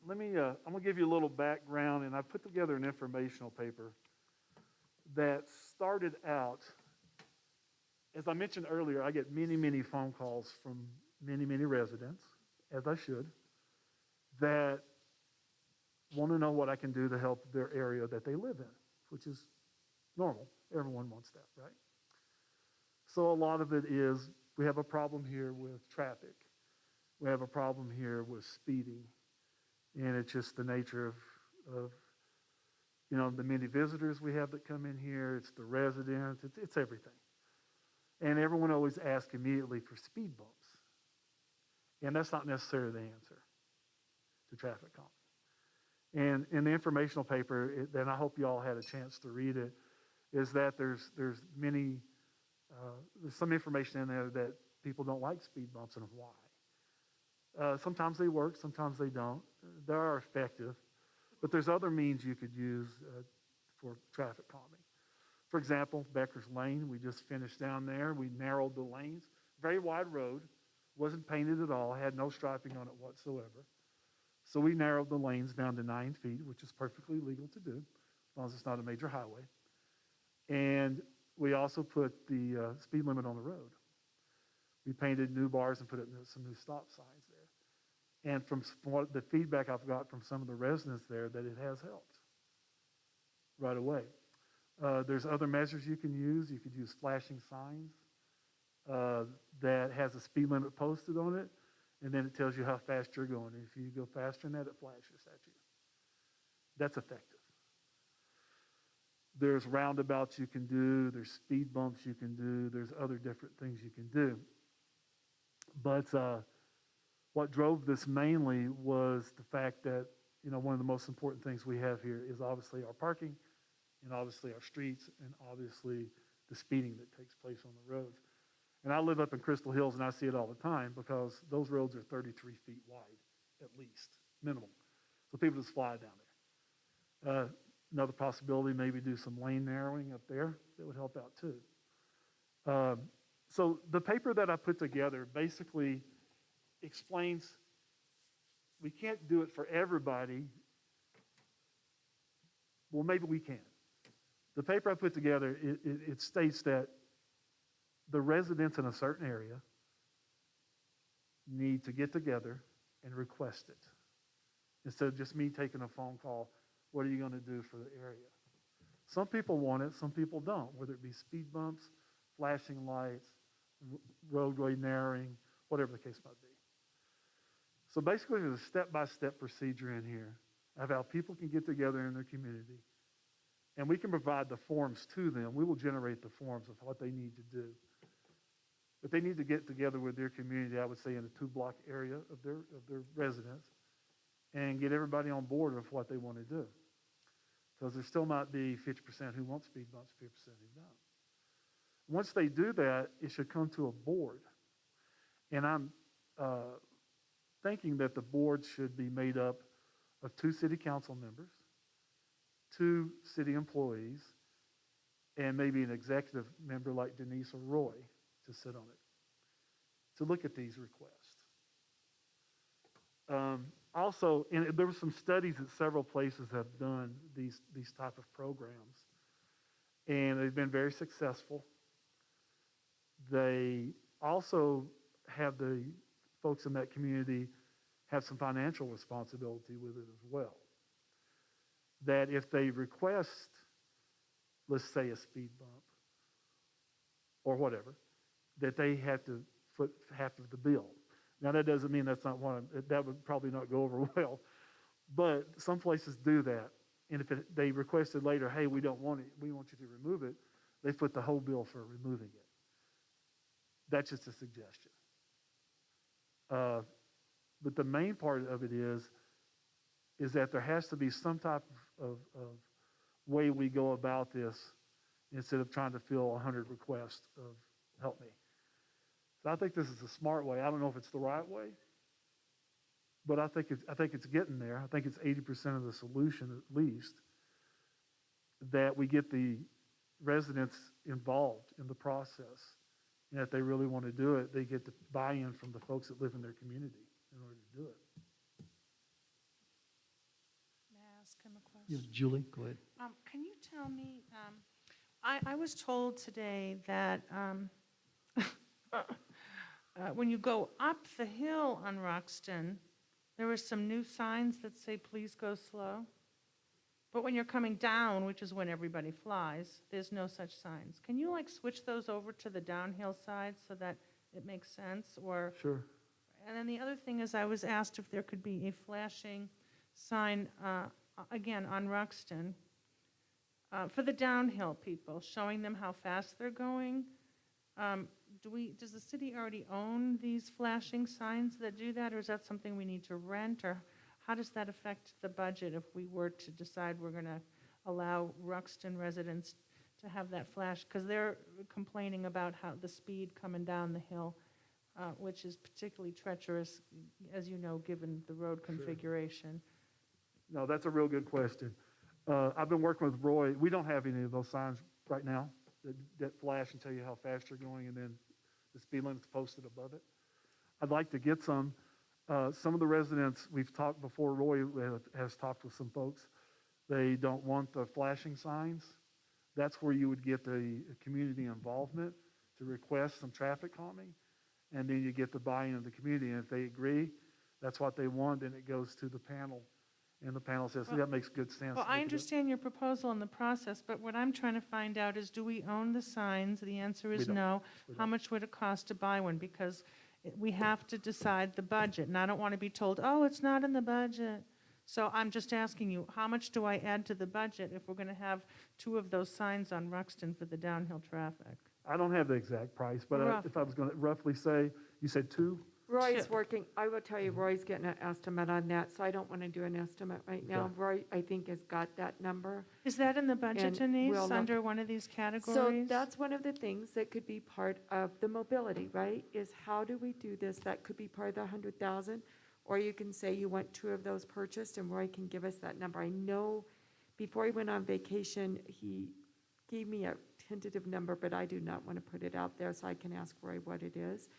I'm going to give you a little background, and I put together an informational paper that started out, as I mentioned earlier, I get many, many phone calls from many, many residents, as I should, that want to know what I can do to help their area that they live in, which is normal. Everyone wants that, right? So a lot of it is, we have a problem here with traffic. We have a problem here with speeding. And it's just the nature of the many visitors we have that come in here. It's the residents. It's everything. And everyone always asks immediately for speed bumps. And that's not necessarily the answer to traffic calming. And in the informational paper, and I hope you all had a chance to read it, is that there's some information in there that people don't like speed bumps and why. Sometimes they work, sometimes they don't. They are effective, but there's other means you could use for traffic calming. For example, Becker's Lane, we just finished down there. We narrowed the lanes. Very wide road, wasn't painted at all, had no striping on it whatsoever. So we narrowed the lanes down to 9 feet, which is perfectly legal to do, as long as it's not a major highway. And we also put the speed limit on the road. We painted new bars and put some new stop signs there. And from the feedback I've got from some of the residents there, that it has helped right away. There's other measures you can use. You could use flashing signs that has a speed limit posted on it, and then it tells you how fast you're going. If you go faster than that, it flashes at you. That's effective. There's roundabouts you can do. There's speed bumps you can do. There's other different things you can do. But what drove this mainly was the fact that, one of the most important things we have here is obviously our parking, and obviously our streets, and obviously the speeding that takes place on the roads. And I live up in Crystal Hills, and I see it all the time because those roads are 33 feet wide, at least, minimum. So people just fly down there. Another possibility, maybe do some lane narrowing up there. That would help out too. So the paper that I put together basically explains we can't do it for everybody. Well, maybe we can. The paper I put together, it states that the residents in a certain area need to get together and request it. Instead of just me taking a phone call, what are you going to do for the area? Some people want it, some people don't, whether it be speed bumps, flashing lights, roadway narrowing, whatever the case might be. So basically, there's a step-by-step procedure in here of how people can get together in their community, and we can provide the forms to them. We will generate the forms of what they need to do. But they need to get together with their community, I would say, in a 2-block area of their residence, and get everybody on board with what they want to do. Because there still might be 50% who want speed bumps, 50% who don't. Once they do that, it should come to a board. And I'm thinking that the board should be made up of 2 city council members, 2 city employees, and maybe an executive member like Denise or Roy to sit on it, to look at these requests. Also, and there were some studies that several places have done these type of programs, and they've been very successful. They also have the folks in that community have some financial responsibility with it as well. That if they request, let's say, a speed bump or whatever, that they have to foot half of the bill. Now, that doesn't mean that's not one, that would probably not go over well, but some places do that. And if they requested later, hey, we don't want it, we want you to remove it, they foot the whole bill for removing it. That's just a suggestion. But the main part of it is that there has to be some type of way we go about this instead of trying to fill 100 requests of help me. So I think this is a smart way. I don't know if it's the right way, but I think it's getting there. I think it's 80% of the solution at least, that we get the residents involved in the process. And if they really want to do it, they get the buy-in from the folks that live in their community in order to do it. May I ask him a Yeah, question? Julie, go ahead. Can you tell me, I was told today that when you go up the hill on Roxton, there were some new signs that say, please go slow. But when you're coming down, which is when everybody flies, there's no such signs. Can you switch those over to the downhill side so that it makes sense? Or, Sure. and then the other thing is, I was asked if there could be a flashing sign, again, on Roxton, for the downhill people, showing them how fast they're going. Does the city already own these flashing signs that do that, or is that something we need to rent, or how does that affect the budget if we were to decide we're going to allow Ruxton residents to have that flash? Because they're complaining about how the speed coming down the hill, which is particularly treacherous, as you know, given the road configuration. No, that's a real good question. I've been working with Roy. We don't have any of those signs right now that flash and tell you how fast you're going, and then the speed limit's posted above it. I'd like to get some. Some of the residents, we've talked before, Roy has talked with some folks. They don't want the flashing signs. That's where you would get the community involvement to request some traffic calming, and then you get the buy-in of the community. And if they agree, that's what they want, then it goes to the panel. And the panel says, that makes good sense. Well, I understand your proposal and the process, but what I'm trying to find out is, do we own the signs? The answer is don't. no. We How don't. much would it cost to buy one? Because we have to decide the budget, and I don't want to be told, oh, it's not in the budget. So I'm just asking you, how much do I add to the budget if we're going to have 2 of those signs on Ruxton for the downhill traffic? I don't have the exact price, but Rough. if I was going to roughly say, you said 2? Roy's working, I will tell you, Roy's getting an estimate on that, so I don't want to do an estimate right now. Okay. Roy, I think, has got that number. Is that in the budget, And Denise, we'll look- under one of these categories? So that's one of the things that could be part of the mobility, right? Is how do we do this? That could be part of the 100,000. Or you can say you want 2 of those purchased, and Roy can give us that number. I know before he went on vacation, he gave me a tentative number, but I do not want to put it out there, so I can ask Roy what it is.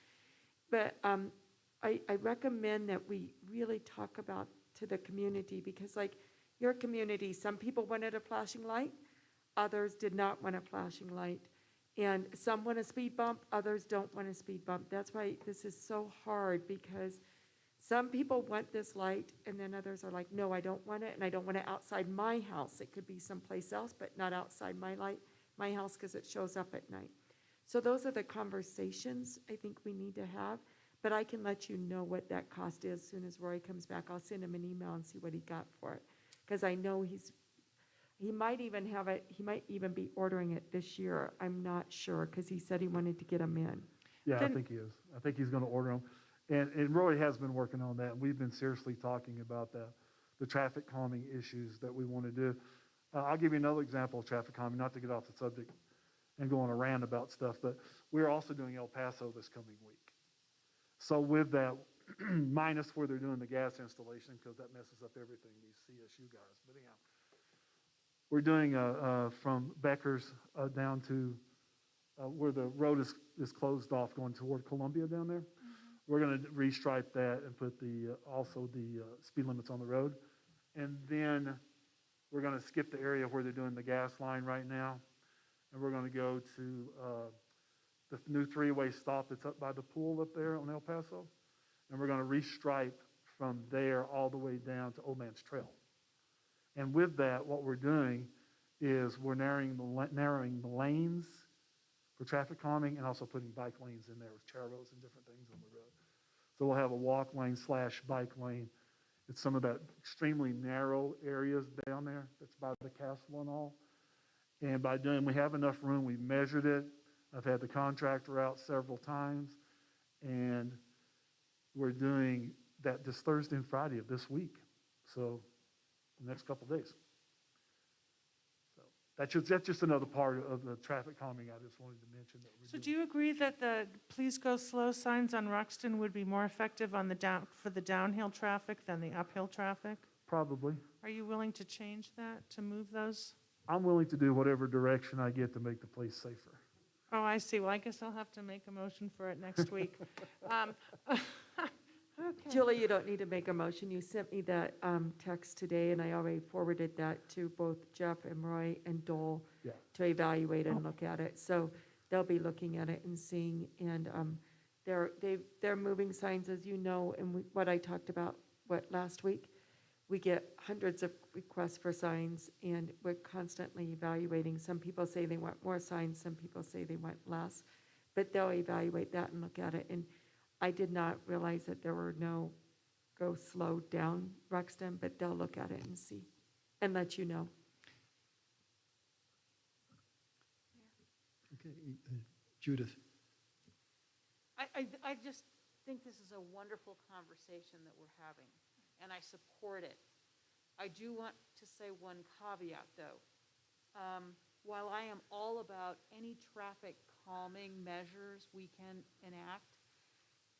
But I recommend that we really talk about to the community, because your community, some people wanted a flashing light, others did not want a flashing light. And some want a speed bump, others don't want a speed bump. That's why this is so hard, because some people want this light, and then others are like, no, I don't want it, and I don't want it outside my house. It could be someplace else, but not outside my house, because it shows up at night. So those are the conversations I think we need to have. But I can let you know what that cost is as soon as Roy comes back. I'll send him an email and see what he got for it. Because I know he might even have it, he might even be ordering it this year. I'm not sure, because he said he wanted to get them in. Yeah, I think he is. I think he's going to order them. And Roy has been working on that. We've been seriously talking about the traffic calming issues that we want to do. I'll give you another example of traffic calming, not to get off the subject and go on a rant about stuff, but we're also doing El Paso this coming week. So with that, minus where they're doing the gas installation, because that messes up everything, these CSU guys. But anyhow, we're doing from Becker's down to where the road is closed off going toward Columbia down there. We're going to restripe that and put also the speed limits on the road. And then we're going to skip the area where they're doing the gas line right now. And we're going to go to the new three-way stop that's up by the pool up there on El Paso. And we're going to restripe from there all the way down to Old Man's Trail. And with that, what we're doing is we're narrowing the lanes for traffic calming and also putting bike lanes in there with churros and different things on the road. So we'll have a walk lane / bike lane. It's some of that extremely narrow areas down there that's by the castle and all. And by doing, we have enough room. We measured it. I've had the contractor out several times. And we're doing that this Thursday and Friday of this week. So the next couple of days. So that's just another part of the traffic calming I just wanted to mention. That we're So doing. do you agree that the please go slow signs on Ruxton would be more effective on for the downhill traffic than the uphill traffic? Probably. Are you willing to change that, to move those? I'm willing to do whatever direction I get to make the place safer. Oh, I see. Well, I guess I'll have to make a motion for it next week. Okay. Julie, you don't need to make a motion. You sent me that text today, and I already forwarded that to both Jeff and Roy and Dole Yeah. to evaluate and look at it. So they'll be looking at it and seeing, and they're moving signs, as you know, and what I talked about, last week. We get hundreds of requests for signs, and we're constantly evaluating. Some people say they want more signs, some people say they want less, but they'll evaluate that and look at it. And I did not realize that there were no go slow down Ruxton, but they'll look at it and see and let you know. Okay, Judith. I just think this is a wonderful conversation that we're having, and I support it. I do want to say one caveat, though. While I am all about any traffic calming measures we can enact,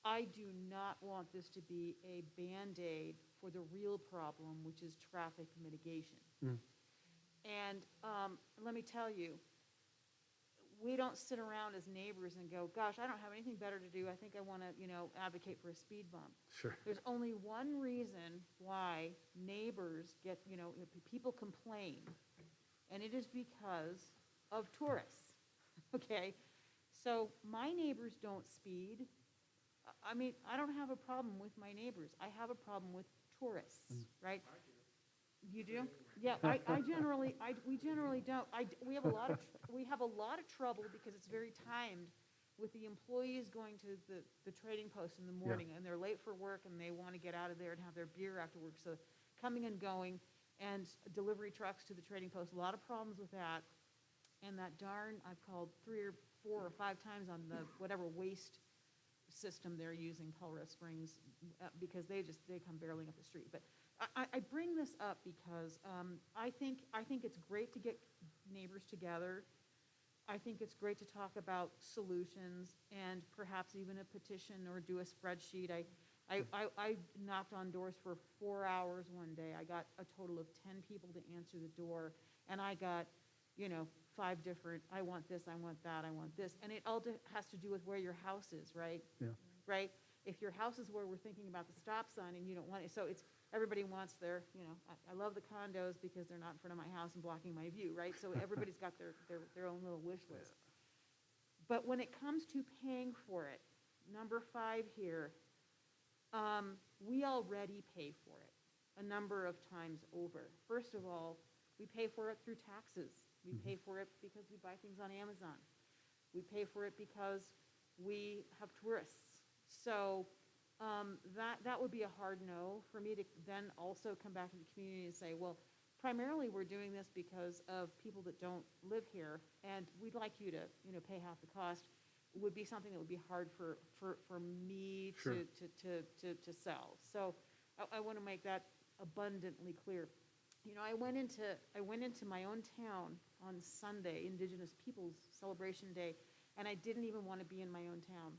I do not want this to be a Band-Aid for the real problem, which is traffic mitigation. And let me tell you, we don't sit around as neighbors and go, gosh, I don't have anything better to do. I think I want to, advocate for a speed bump. Sure. There's only one reason why neighbors get, people complain, and it is because of tourists, okay? So my neighbors don't speed. I mean, I don't have a problem with my neighbors. I have a problem with tourists, right? You do? Yeah, we generally don't. We have a lot of trouble because it's very timed with the employees going to the trading post in the morning, and they're late for work and they want to get out of there and have their beer after work. So coming and going, and delivery trucks to the trading post, a lot of problems with that. And that darn, I've called 3 or 4 or 5 times on the whatever waste system they're using, Colorado Springs, because they come barreling up the street. But I bring this up because I think it's great to get neighbors together. I think it's great to talk about solutions and perhaps even a petition or do a spreadsheet. I knocked on doors for 4 hours one day. I got a total of 10 people to answer the door, and I got 5 different, I want this, I want that, I want this. And it all has to do with where your house is, right? Yeah. Right? If your house is where we're thinking about the stop sign and you don't want it, so everybody wants their, I love the condos because they're not in front of my house and blocking my view, right? So everybody's got their own little wish list. But when it comes to paying for it, number 5 here, we already pay for it a number of times over. First of all, we pay for it through taxes. We pay for it because we buy things on Amazon. We pay for it because we have tourists. So that would be a hard no for me to then also come back to the community and say, well, primarily we're doing this because of people that don't live here, and we'd like you to pay half the cost. It would be something that would be hard for me Sure. to sell. So I want to make that abundantly clear. I went into my own town on Sunday, Indigenous Peoples Celebration Day, and I didn't even want to be in my own town.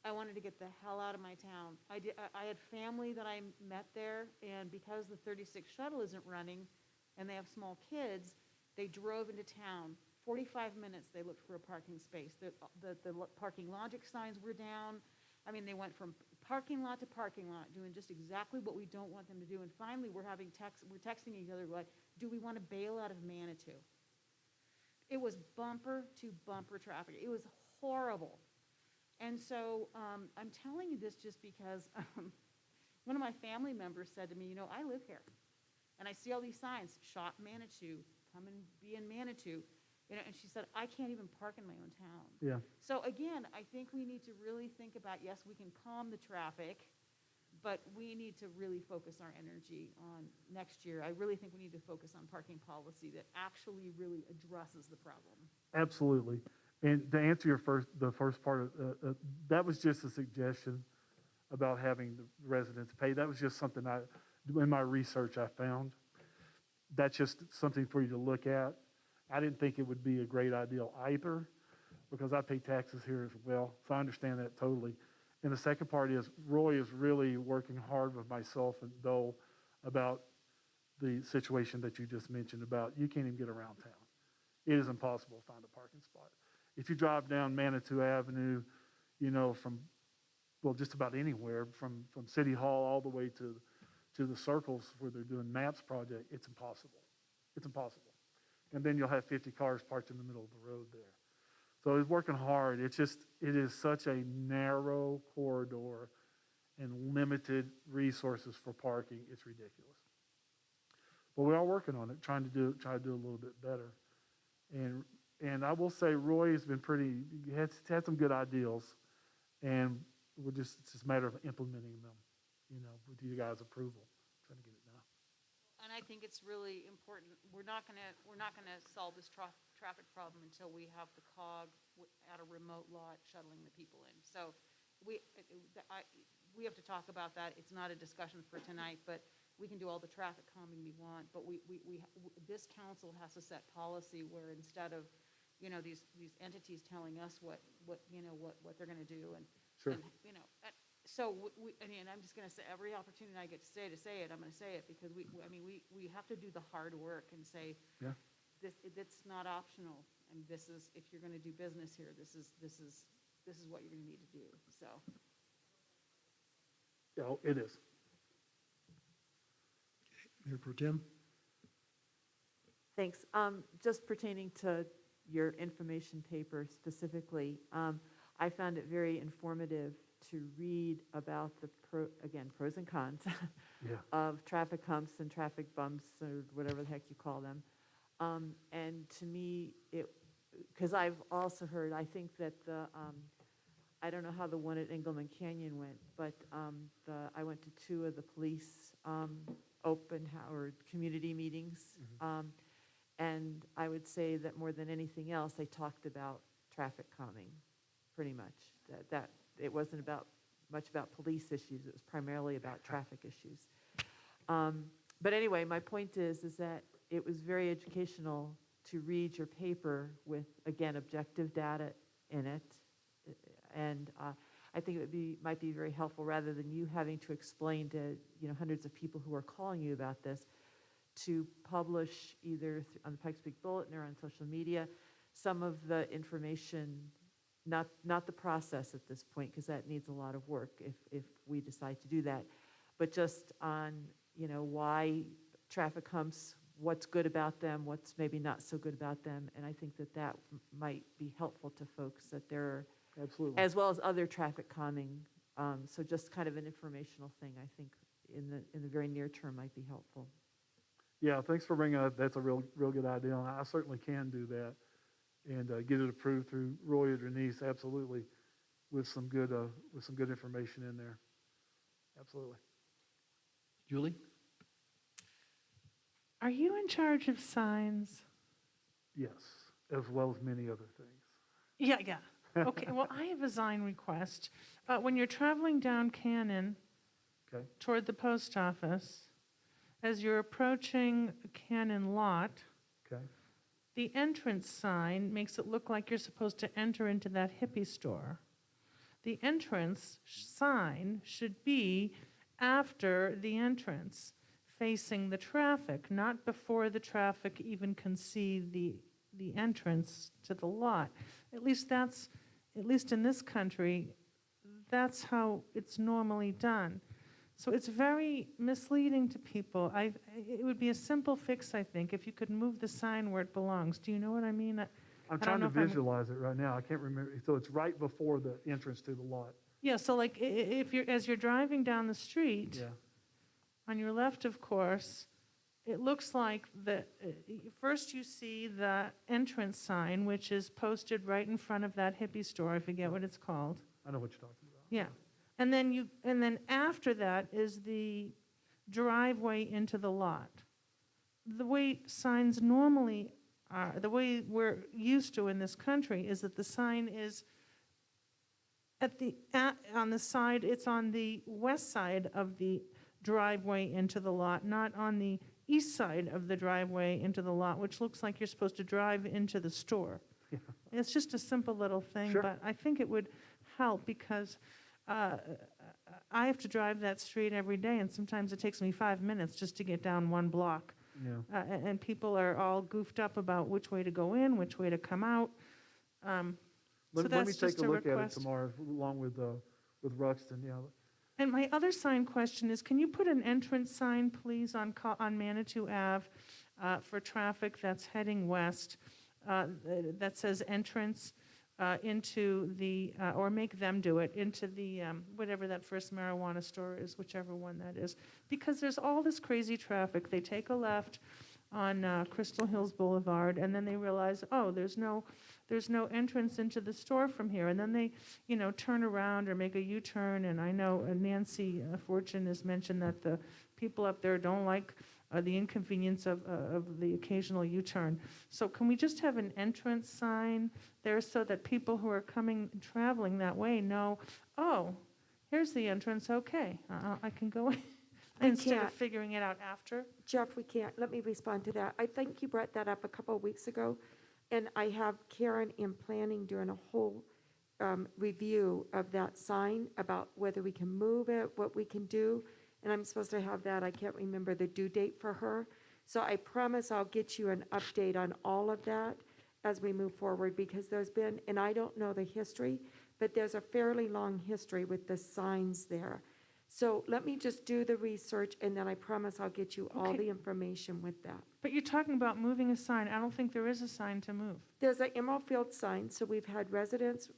I wanted to get the hell out of my town. I had family that I met there, and because the 36 shuttle isn't running, and they have small kids, they drove into town. 45 minutes, they looked for a parking space. The parking logic signs were down. I mean, they went from parking lot to parking lot, doing just exactly what we don't want them to do. And finally, we're texting each other, like, do we want to bail out of Manitou? It was bumper to bumper traffic. It was horrible. And so I'm telling you this just because one of my family members said to me, you know, I live here, and I see all these signs, shop Manitou, come and be in Manitou. You know, and she said, I can't even park in my own town. Yeah. So again, I think we need to really think about, yes, we can calm the traffic, but we need to really focus our energy on next year. I really think we need to focus on parking policy that actually really addresses the problem. Absolutely. And to answer the first part, that was just a suggestion about having the residents pay. That was just something in my research I found. That's just something for you to look at. I didn't think it would be a great idea either, because I pay taxes here as well, so I understand that totally. And the second part is Roy is really working hard with myself and Dole about the situation that you just mentioned about you can't even get around town. It is impossible to find a parking spot. If you drive down Manitou Avenue, you know, from, well, just about anywhere, from City Hall all the way to the circles where they're doing MAPS project, it's impossible. It's impossible. And then you'll have 50 cars parked in the middle of the road there. So he's working hard. It is such a narrow corridor and limited resources for parking. It's ridiculous. But we are working on it, trying to do a little bit better. And I will say Roy has been had some good ideas, and it's just a matter of implementing them, you know, with you guys' approval, trying to get it done. And I think it's really important. We're not gonna solve this traffic problem until we have the COG at a remote lot shuttling the people in. So we have to talk about that. It's not a discussion for tonight, but we can do all the traffic calming we want. But this council has to set policy where instead of, you know, these entities telling us what they're gonna do and, Sure. and you know. So and I'm just going to say every opportunity I get to say it, I'm going to say it because we have to do the hard work and say, Yeah. It's not optional, and this is, if you're going to do business here, this is what you're going to need to do. So. Yeah, it is. Mayor Pro Tem? Thanks. Just pertaining to your information paper specifically, I found it very informative to read about the pros and cons Yeah. of traffic humps and traffic bumps or whatever the heck you call them. And to me, because I've also heard, I think that I don't know how the one at Engelman Canyon went, but I went to 2 of the police or community meetings. And I would say that more than anything else, they talked about traffic calming, pretty much. That it wasn't much about police issues. It was primarily about traffic issues. But anyway, my point is that it was very educational to read your paper with, again, objective data in it. And I think it might be very helpful, rather than you having to explain to hundreds of people who are calling you about this, to publish either on the Pikes Peak Bulletin or on social media some of the information. Not the process at this point, because that needs a lot of work if we decide to do that, but just on, why traffic humps, what's good about them, what's maybe not so good about them. And I think that might be helpful to folks, that there are, Absolutely. as well as other traffic calming. So just kind of an informational thing, I think in the very near term might be helpful. Yeah, thanks for bringing up. That's a real good idea, and I certainly can do that. And get it approved through Roy or Denise, absolutely, with some good information in there. Absolutely. Julie? Are you in charge of signs? Yes, as well as many other things. Yeah. Okay, well, I have a sign request. When you're traveling down Cannon Okay. toward the post office, as you're approaching Cannon Lot, Okay. the entrance sign makes it look like you're supposed to enter into that hippie store. the entrance sign should be after the entrance, facing the traffic, not before the traffic even can see the entrance to the lot. At least in this country, that's how it's normally done. So it's very misleading to people. It would be a simple fix, I think, if you could move the sign where it belongs. Do you know what I mean? I'm don't trying know to if I'm- visualize it right now. I can't remember. So it's right before the entrance to the lot. Yeah, so like as you're driving down the street, Yeah. on your left, of course, it looks like first you see the entrance sign, which is posted right in front of that hippie store. I forget what it's called. I know what you're talking about. Yeah. And then after that is the driveway into the lot. The way signs normally are, the way we're used to in this country, is that the sign is on the side, it's on the west side of the driveway into the lot, not on the east side of the driveway into the lot, which looks like you're supposed to drive into the store. Yeah. It's just a simple little thing, Sure. but I think it would help because I have to drive that street every day, and sometimes it takes me 5 minutes just to get down one block. Yeah. And people are all goofed up about which way to go in, which way to come out. So Let me that's take just a a look at it request. tomorrow, along with Ruxton, yeah. And my other sign question is, can you put an entrance sign, please, on Manitou Ave for traffic that's heading west, that says entrance into the, or make them do it, into the, whatever that first marijuana store is, whichever one that is. Because there's all this crazy traffic. They take a left on Crystal Hills Boulevard, and then they realize, oh, there's no entrance into the store from here. And then they, turn around or make a U-turn. And I know Nancy Fortune has mentioned that the people up there don't like the inconvenience of the occasional U-turn. So can we just have an entrance sign there so that people who are traveling that way know, oh, here's the entrance, okay, I can go in, instead of can't. figuring it out after? Jeff, we can't, let me respond to that. I think you brought that up a couple of weeks ago, and I have Karen in planning doing a whole review of that sign about whether we can move it, what we can do, and I'm supposed to have that, I can't remember the due date for her. So I promise I'll get you an update on all of that as we move forward, because there's been, and I don't know the history, but there's a fairly long history with the signs there. So let me just do the research, and then I promise I'll get you all Okay. the information with that. But you're talking about moving a sign. I don't think there is a sign to move. There's an Emerald Field sign, so we've had residents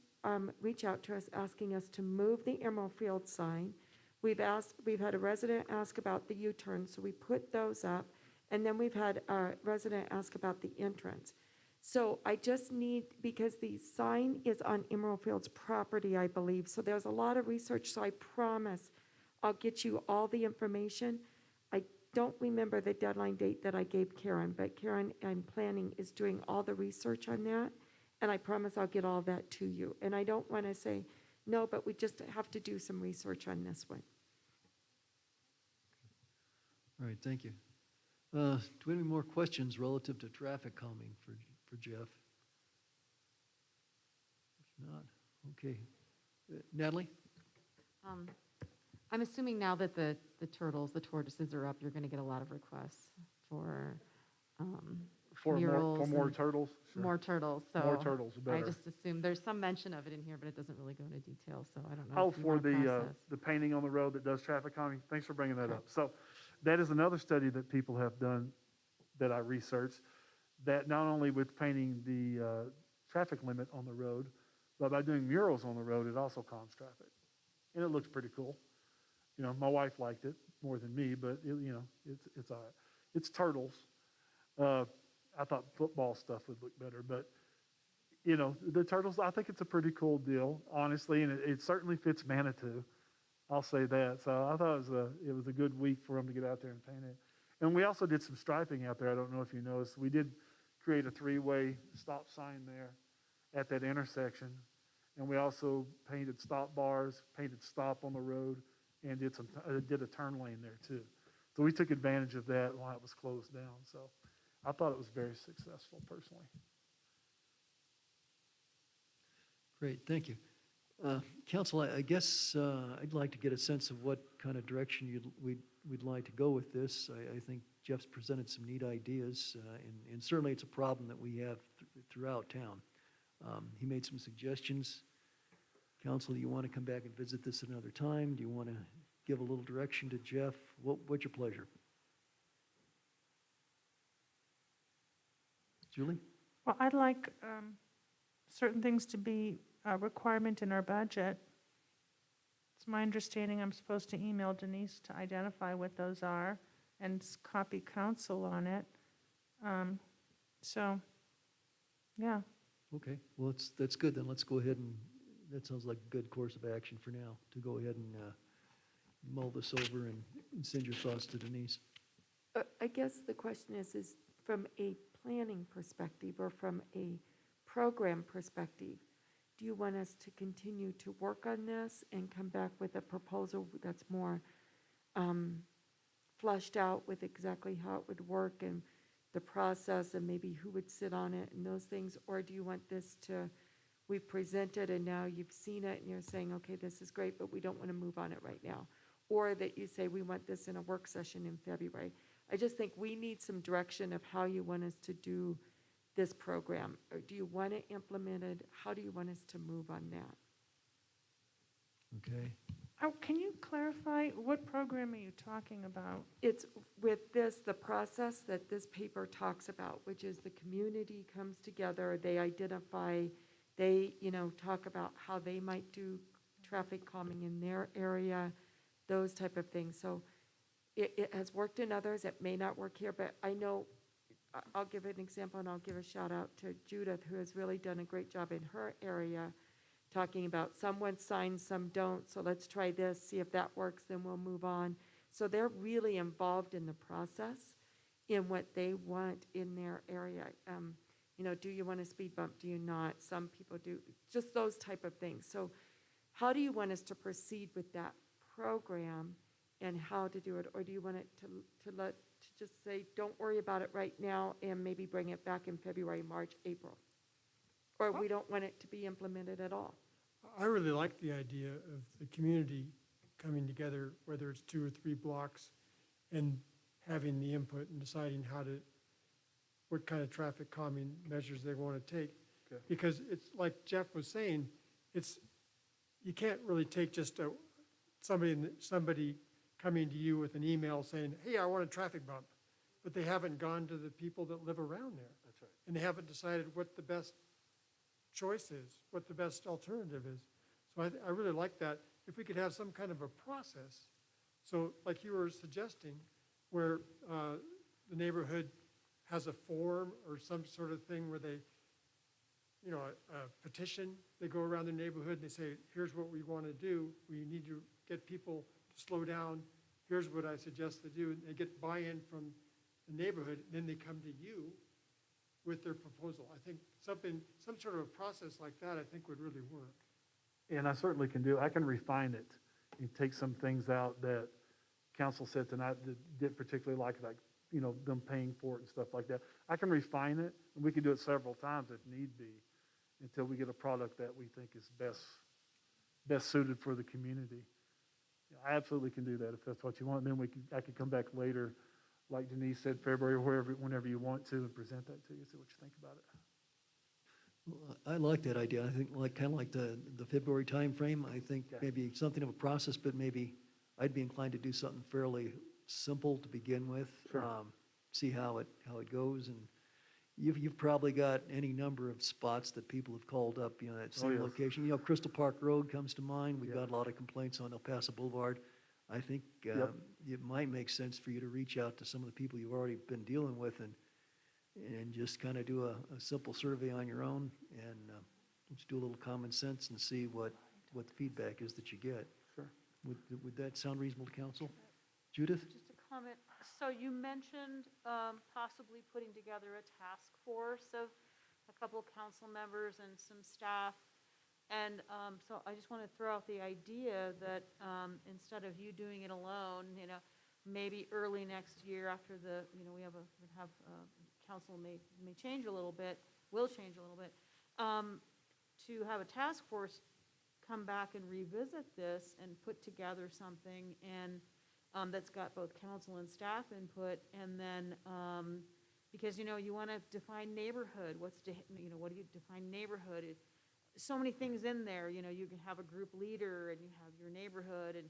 reach out to us asking us to move the Emerald Field sign. We've had a resident ask about the U-turn, so we put those up. And then we've had a resident ask about the entrance. So I just need, because the sign is on Emerald Field's property, I believe, so there's a lot of research, so I promise I'll get you all the information. I don't remember the deadline date that I gave Karen, but Karen, I'm planning, is doing all the research on that, and I promise I'll get all that to you. And I don't want to say, no, but we just have to do some research on this one. All right, thank you. Do we have any more questions relative to traffic calming for Jeff? If not, okay. Natalie? I'm assuming now that the tortoises are up, you're going to get a lot of requests for murals. For more and turtles? Sure. More turtles, so. More turtles, I better. just assume, there's some mention of it in here, but it doesn't really go into detail, so I don't know. Oh, if you for want to process. the painting on the road that does traffic calming? Thanks for bringing that up. So that is another study that people have done that I researched, that not only with painting the traffic limit on the road, but by doing murals on the road, it also calms traffic. And it looks pretty cool. My wife liked it more than me, but it's all right. It's turtles. I thought football stuff would look better, but the turtles, I think it's a pretty cool deal, honestly, and it certainly fits Manitou. I'll say that. So I thought it was a good week for them to get out there and paint it. And we also did some striping out there. I don't know if you noticed. We did create a 3-way stop sign there at that intersection. And we also painted stop bars, painted stop on the road, and did a turn lane there too. So we took advantage of that while it was closed down. So I thought it was very successful personally. Great, thank you. Council, I guess I'd like to get a sense of what kind of direction we'd like to go with this. I think Jeff's presented some neat ideas, and certainly it's a problem that we have throughout town. He made some suggestions. Council, do you want to come back and visit this another time? Do you want to give a little direction to Jeff? What's your pleasure? Julie? Well, I'd like certain things to be a requirement in our budget. It's my understanding I'm supposed to email Denise to identify what those are and copy council on it. So, yeah. Okay, well, that's good, then let's go ahead and, that sounds like a good course of action for now, to go ahead and mull this over and send your thoughts to Denise. I guess the question is from a planning perspective or from a program perspective, do you want us to continue to work on this and come back with a proposal that's more fleshed out with exactly how it would work and the process and maybe who would sit on it and those things? Or do you want this to, we've presented and now you've seen it and you're saying, okay, this is great, but we don't want to move on it right now? Or that you say, we want this in a work session in February. I just think we need some direction of how you want us to do this program. Or do you want it implemented? How do you want us to move on that? Okay. Oh, can you clarify, what program are you talking about? It's with this, the process that this paper talks about, which is the community comes together, they identify, they, talk about how they might do traffic calming in their area, those type of things. So it has worked in others. It may not work here, but I know, I'll give an example and I'll give a shout out to Judith, who has really done a great job in her area, talking about some want signs, some don't. So let's try this, see if that works, then we'll move on. So they're really involved in the process in what they want in their area. Do you want a speed bump? Do you not? Some people do, just those type of things. So how do you want us to proceed with that program and how to do it? Or do you want it to just say, don't worry about it right now and maybe bring it back in February, March, April? Or we don't want it to be implemented at all? I really like the idea of the community coming together, whether it's 2 or 3 blocks, and having the input and deciding what kind of traffic calming measures they want to take. Okay. Because it's like Jeff was saying, you can't really take just somebody coming to you with an email saying, hey, I want a traffic bump, but they haven't gone to the people that live around there. That's right. And they haven't decided what the best choice is, what the best alternative is. So I really like that. If we could have some kind of a process, so like you were suggesting, where the neighborhood has a form or some sort of thing where they, a petition, they go around the neighborhood and they say, here's what we want to do. We need to get people to slow down. Here's what I suggest they do. And they get buy-in from the neighborhood, then they come to you with their proposal. I think some sort of a process like that, I think would really work. And I certainly can I can refine it and take some things out that council said tonight that didn't particularly like them paying for it and stuff like that. I can refine it, and we can do it several times if need be until we get a product that we think is best suited for the community. I absolutely can do that if that's what you want. And then I can come back later, like Denise said, February, whenever you want to, and present that to you, see what you think about it. Well, I like that idea. I think kind of like the February timeframe. I think maybe something of a process, but maybe I'd be inclined to do something fairly simple to begin with. Sure. See how it goes, and you've probably got any number of spots that people have called up. That same yes. location. Crystal Park Road comes to mind. We've Yeah. got a lot of complaints on El Paso Boulevard. I think it might make sense for you to reach out to some of the people you've already been dealing with and just kind of do a simple survey on your own and just do a little common sense and see what the feedback is that you get. Sure. Would that sound reasonable to council? Judith? Just a comment. So you mentioned possibly putting together a task force of a couple of council members and some staff. And so I just want to throw out the idea that instead of you doing it alone, maybe early next year after we have council may change a little bit, will change a little bit, to have a task force come back and revisit this and put together something and that's got both council and staff input, and then, because, you want to define neighborhood, what do you define neighborhood? So many things in there, you can have a group leader, and you have your neighborhood, and,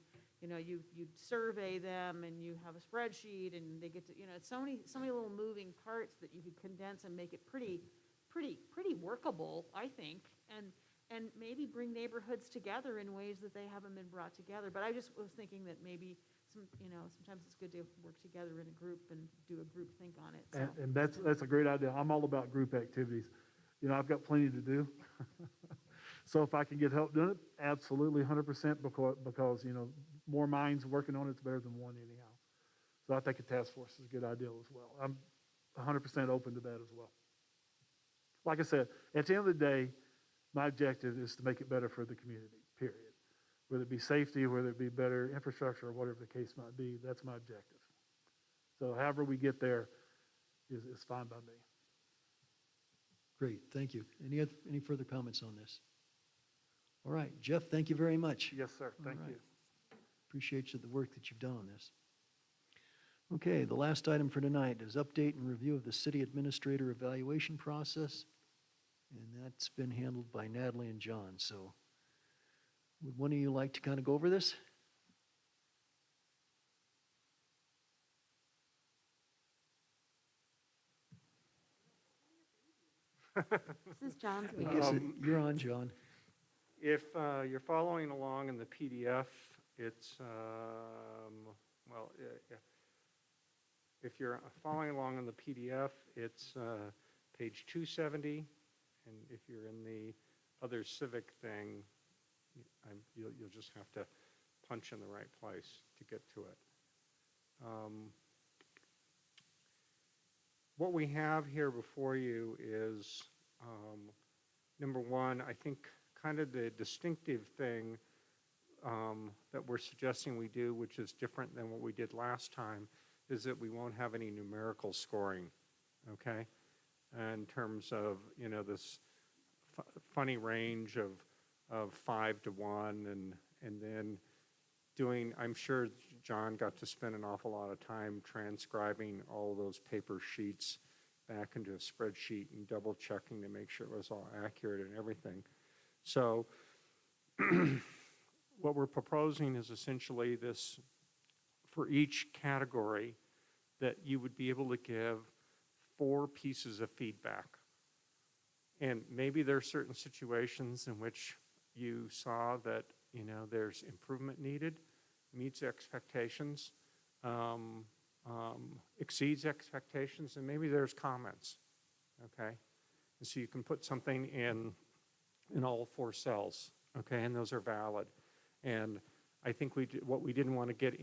you survey them, and you have a spreadsheet, and they get to, it's so many little moving parts that you could condense and make it pretty workable, I think, and maybe bring neighborhoods together in ways that they haven't been brought together. But I just was thinking that maybe sometimes it's good to work together in a group and do a group think on it. So. And that's a great idea. I'm all about group activities. I've got plenty to do. So if I can get help doing it, absolutely 100%, because more minds working on it's better than one anyhow. So I think a task force is a good idea as well. I'm 100% open to that as well. Like I said, at the end of the day, my objective is to make it better for the community, period. Whether it be safety, whether it be better infrastructure, or whatever the case might be, that's my objective. So however we get there is fine by me. Great, thank you. Any further comments on this? All right, Jeff, thank you very much. Yes, sir. Thank All right. you. Appreciate the work that you've done on this. Okay, the last item for tonight is update and review of the city administrator evaluation process. And that's been handled by Natalie and John. So would one of you like to kind of go over this? This is John's I meeting. guess you're on, John. If you're following along in the PDF, it's, if you're following along in the PDF, it's page 270, and if you're in the other civic thing, you'll just have to punch in the right place to get to it. What we have here before you is, number one, I think kind of the distinctive thing that we're suggesting we do, which is different than what we did last time, is that we won't have any numerical scoring, okay? In terms of, this funny range of 5 to 1, and then doing, I'm sure John got to spend an awful lot of time transcribing all those paper sheets back into a spreadsheet and double checking to make sure it was all accurate and everything. So what we're proposing is essentially this, for each category, that you would be able to give 4 pieces of feedback. And maybe there are certain situations in which you saw that, there's improvement needed, meets expectations, exceeds expectations, and maybe there's comments, okay? And so you can put something in all 4 cells, okay, and those are valid. And I think what we didn't want to get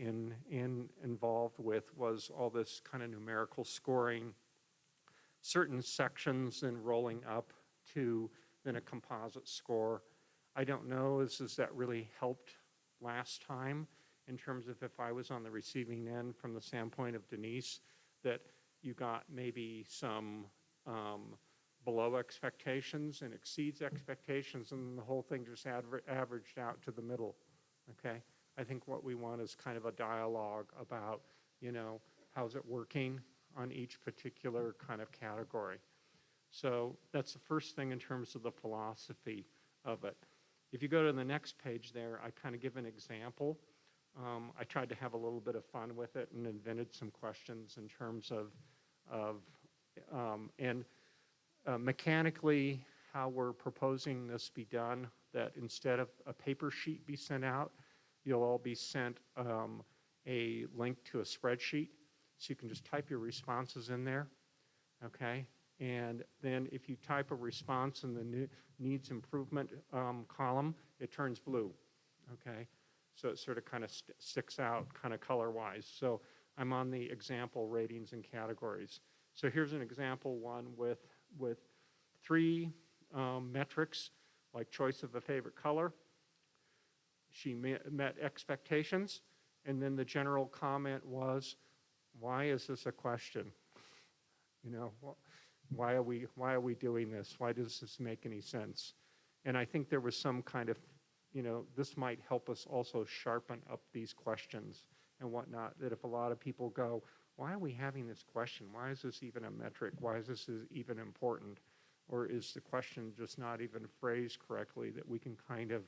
involved with was all this kind of numerical scoring, certain sections and rolling up to then a composite score. I don't know, has that really helped last time in terms of if I was on the receiving end from the standpoint of Denise, that you got maybe some below expectations and exceeds expectations, and the whole thing just averaged out to the middle, okay? I think what we want is kind of a dialogue about, how's it working on each particular kind of category. So that's the first thing in terms of the philosophy of it. If you go to the next page there, I kind of give an example. I tried to have a little bit of fun with it and invented some questions in terms of mechanically how we're proposing this be done, that instead of a paper sheet be sent out, you'll all be sent a link to a spreadsheet, so you can just type your responses in there, okay? And then if you type a response in the needs improvement column, it turns blue, okay? So it sort of kind of sticks out kind of color-wise. So I'm on the example ratings and categories. So here's an example one with 3 metrics, like choice of a favorite color. She met expectations, and then the general comment was, why is this a question? Why are we doing this? Why does this make any sense? And I think there was some kind of, this might help us also sharpen up these questions and whatnot, that if a lot of people go, why are we having this question? Why is this even a metric? Why is this even important? Or is the question just not even phrased correctly, that we can kind of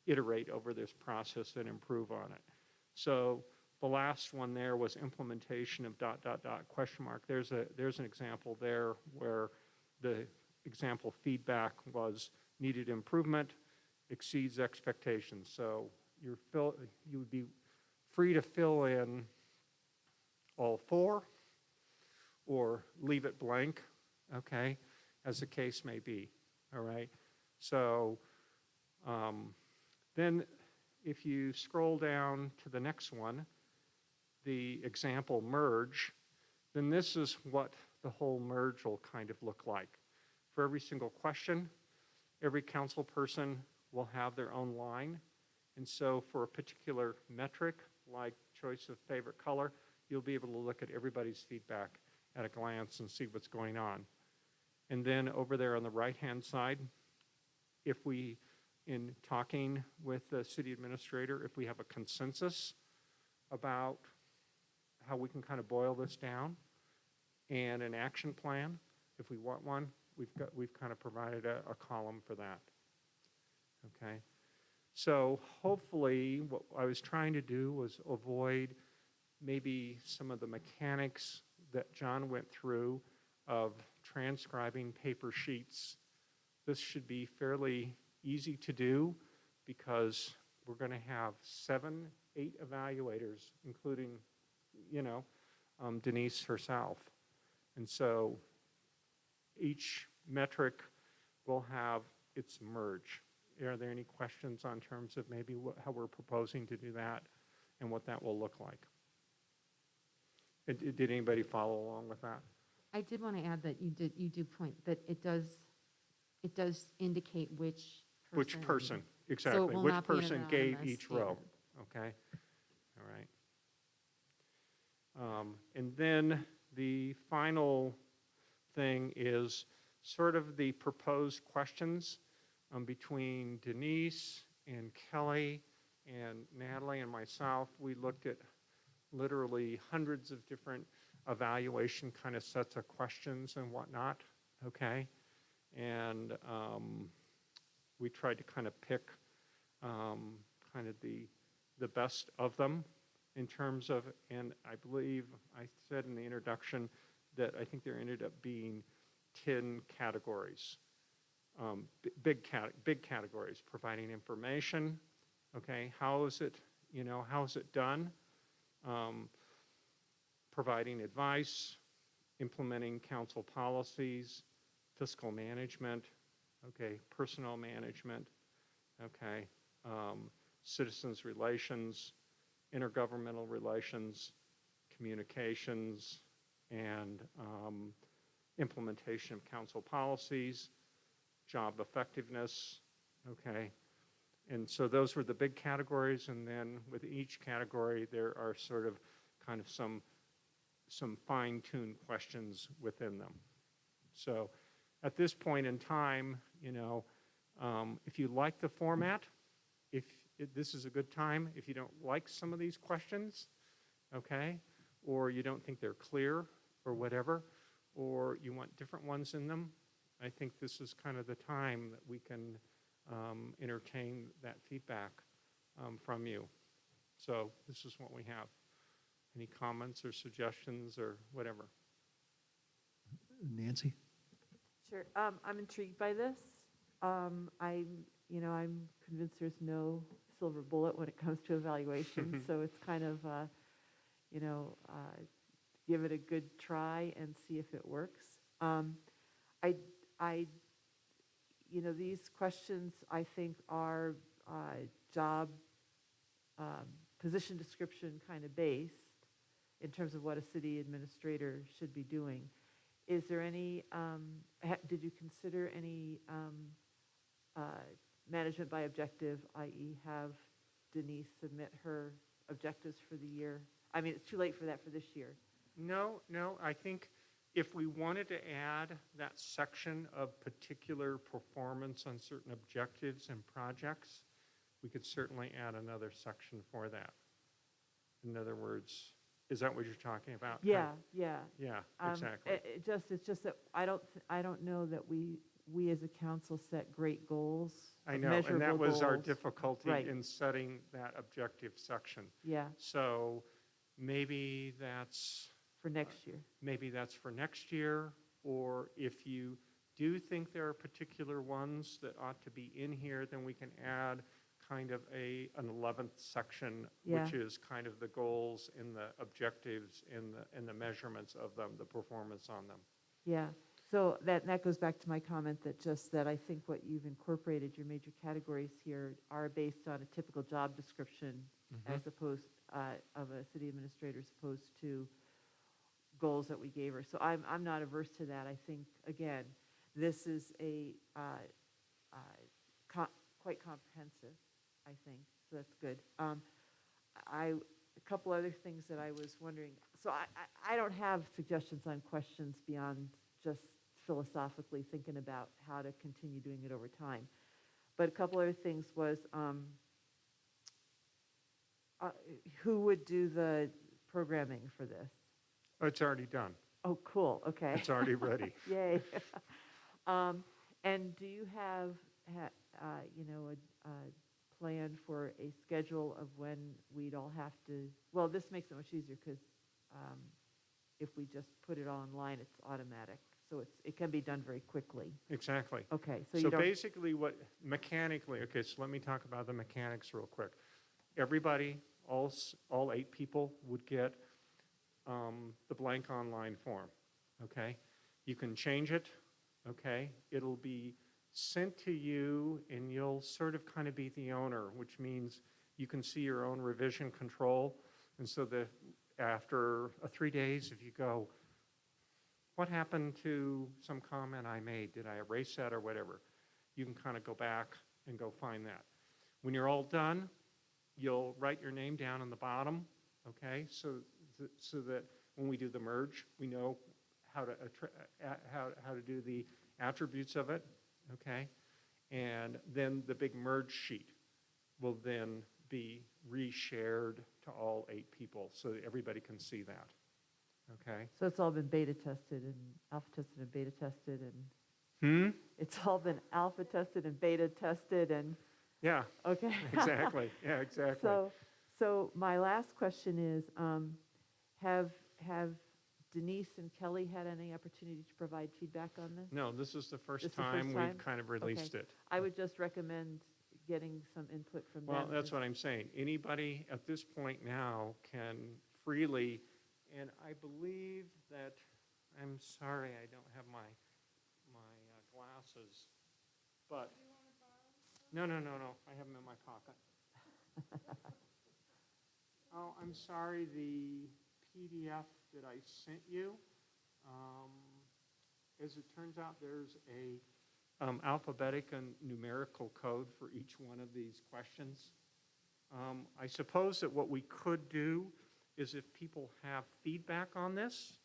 iterate over this process and improve on it? So the last one there was implementation of ... question mark. There's an example there where the example feedback was needed improvement, exceeds expectations. So you would be free to fill in all 4 or leave it blank, okay, as the case may be, all right? So then if you scroll down to the next one, the example merge, then this is what the whole merge will kind of look like. For every single question, every council person will have their own line. And so for a particular metric, like choice of favorite color, you'll be able to look at everybody's feedback at a glance and see what's going on. And then over there on the right-hand side, if we, in talking with the city administrator, if we have a consensus about how we can kind of boil this down and an action plan, if we want one, we've kind of provided a column for that. Okay, so hopefully what I was trying to do was avoid maybe some of the mechanics that John went through of transcribing paper sheets. This should be fairly easy to do because we're going to have 7, 8 evaluators, including, Denise herself. And so each metric will have its merge. Are there any questions on terms of maybe how we're proposing to do that and what that will look like? Did anybody follow along with that? I did want to add that you do point that it does indicate which person, exactly. will Which not be an person gave anonymous each row, statement. okay? All right. And then the final thing is sort of the proposed questions between Denise and Kelly and Natalie and myself. We looked at literally hundreds of different evaluation kind of sets of questions and whatnot, okay? And we tried to kind of pick kind of the best of them in terms of, and I believe I said in the introduction that I think there ended up being 10 categories, big categories: providing information, okay, how is it done? Providing advice, implementing council policies, fiscal management, okay, personnel management, okay, citizens relations, intergovernmental relations, communications, and implementation of council policies, job effectiveness, okay. And so those were the big categories, and then with each category there are sort of kind of some fine-tuned questions within them. So at this point in time, if you like the format, this is a good time. If you don't like some of these questions, okay, or you don't think they're clear or whatever, or you want different ones in them, I think this is kind of the time that we can entertain that feedback from you. So this is what we have. Any comments or suggestions or whatever? Nancy? Sure. I'm intrigued by this. I'm convinced there's no silver bullet when it comes to evaluation. So it's kind of, give it a good try and see if it works. These questions I think are job position description kind of based in terms of what a city administrator should be doing. Is there any, did you consider any management by objective, i.e. have Denise submit her objectives for the year? I mean, it's too late for that for this year. No, I think if we wanted to add that section of particular performance on certain objectives and projects, we could certainly add another section for that. In other words, is that what you're talking about? Yeah, yeah. Yeah, Um, exactly. It's just that I don't know that we as a council set great goals, I know, and that measurable was our goals. difficulty Right. in setting that objective section. Yeah, So maybe that's for next year. maybe that's for next year, or if you do think there are particular ones that ought to be in here, then we can add kind of an 11th section, which Yeah. is kind of the goals and the objectives and the measurements of them, the performance on them. Yeah, so that goes back to my comment that I think what you've incorporated, your major categories here are based on a typical job description as opposed, of a city administrator as opposed to goals that we gave her. So I'm not averse to that. I think, again, this is quite comprehensive, I think, so that's good. A couple other things that I was wondering, so I don't have suggestions on questions beyond just philosophically thinking about how to continue doing it over time. But a couple other things was, who would do the programming for this? Oh, it's already done. Oh, cool, okay. It's already ready. Yay. And do you have, a plan for a schedule of when we'd all have to, well, this makes it much easier because if we just put it online, it's automatic. So it can be done very quickly. Exactly. Okay, so So you don't, basically mechanically, okay, so let me talk about the mechanics real quick. Everybody, all 8 people would get the blank online form, okay? You can change it, okay? It'll be sent to you and you'll sort of kind of be the owner, which means you can see your own revision control. And so that after 3 days, if you go, what happened to some comment I made? Did I erase that or whatever? You can kind of go back and go find that. When you're all done, you'll write your name down on the bottom, okay? So that when we do the merge, we know how to do the attributes of it, okay? And then the big merge sheet will then be reshared to all 8 people so that everybody can see that, okay? so it's all been beta tested and alpha tested and beta tested and it's all been alpha tested and beta tested and, Yeah, okay. exactly. Yeah, exactly. So my last question is, have Denise and Kelly had any opportunity to provide feedback on this? No, this is the This first is the first time time? we've kind of released it. I would just recommend getting some input from them. Well, that's just- what I'm saying. Anybody at this point now can freely, and I believe that, I'm sorry, I don't have my glasses, but. No, I have them in my pocket. Oh, I'm sorry, the PDF that I sent you, as it turns out, there's a alphabetic and numerical code for each one of these questions. I suppose that what we could do is if people have feedback on this,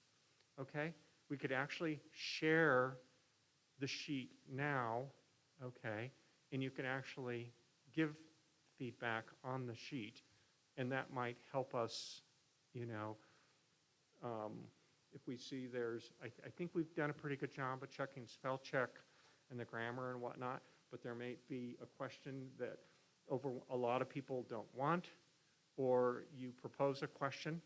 okay, we could actually share the sheet now, okay, and you can actually give feedback on the sheet, and that might help us, if we see I think we've done a pretty good job of checking spell check and the grammar and whatnot, but there may be a question that a lot of people don't want, or you propose a question,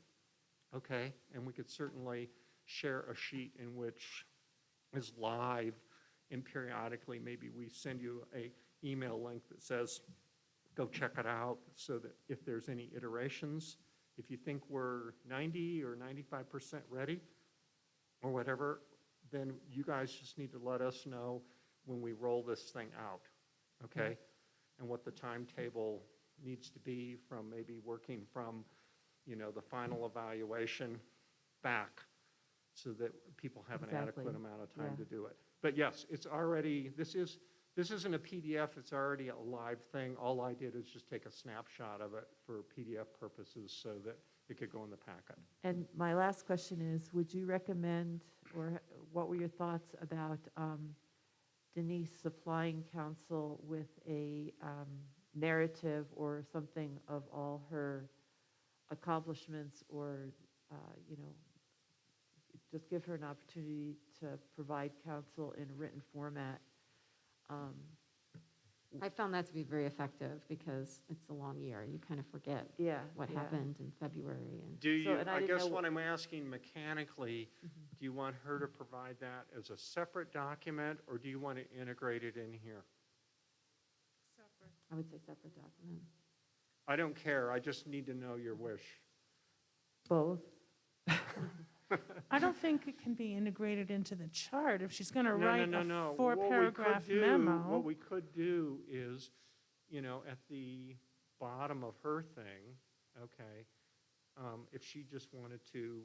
okay, and we could certainly share a sheet in which is live, and periodically maybe we send you a email link that says, go check it out, so that if there's any iterations, if you think we're 90 or 95% ready or whatever, then you guys just need to let us know when we roll this thing out, okay? And what the timetable needs to be from maybe working from, the final evaluation back, so that people have an Exactly. adequate amount of time Yeah. to do it. But yes, it's already, this isn't a PDF, it's already a live thing. All I did is just take a snapshot of it for PDF purposes so that it could go in the packet. And my last question is, would you recommend, or what were your thoughts about Denise supplying council with a narrative or something of all her accomplishments, or, you know, just give her an opportunity to provide counsel in a written format. I found that to be very effective because it's a long year. You kind of forget Yeah. what yeah. happened in February and. Do So, you, and I I didn't guess know- what I'm asking mechanically, do you want her to provide that as a separate document, or do you want to integrate it in here? I would say separate document. I don't care, I just need to know your wish. Both. I don't think it can be integrated into the chart if she's going to No, write no, a no, no. four-paragraph What memo. we could do is, you know, at the bottom of her thing, okay, if she just wanted to,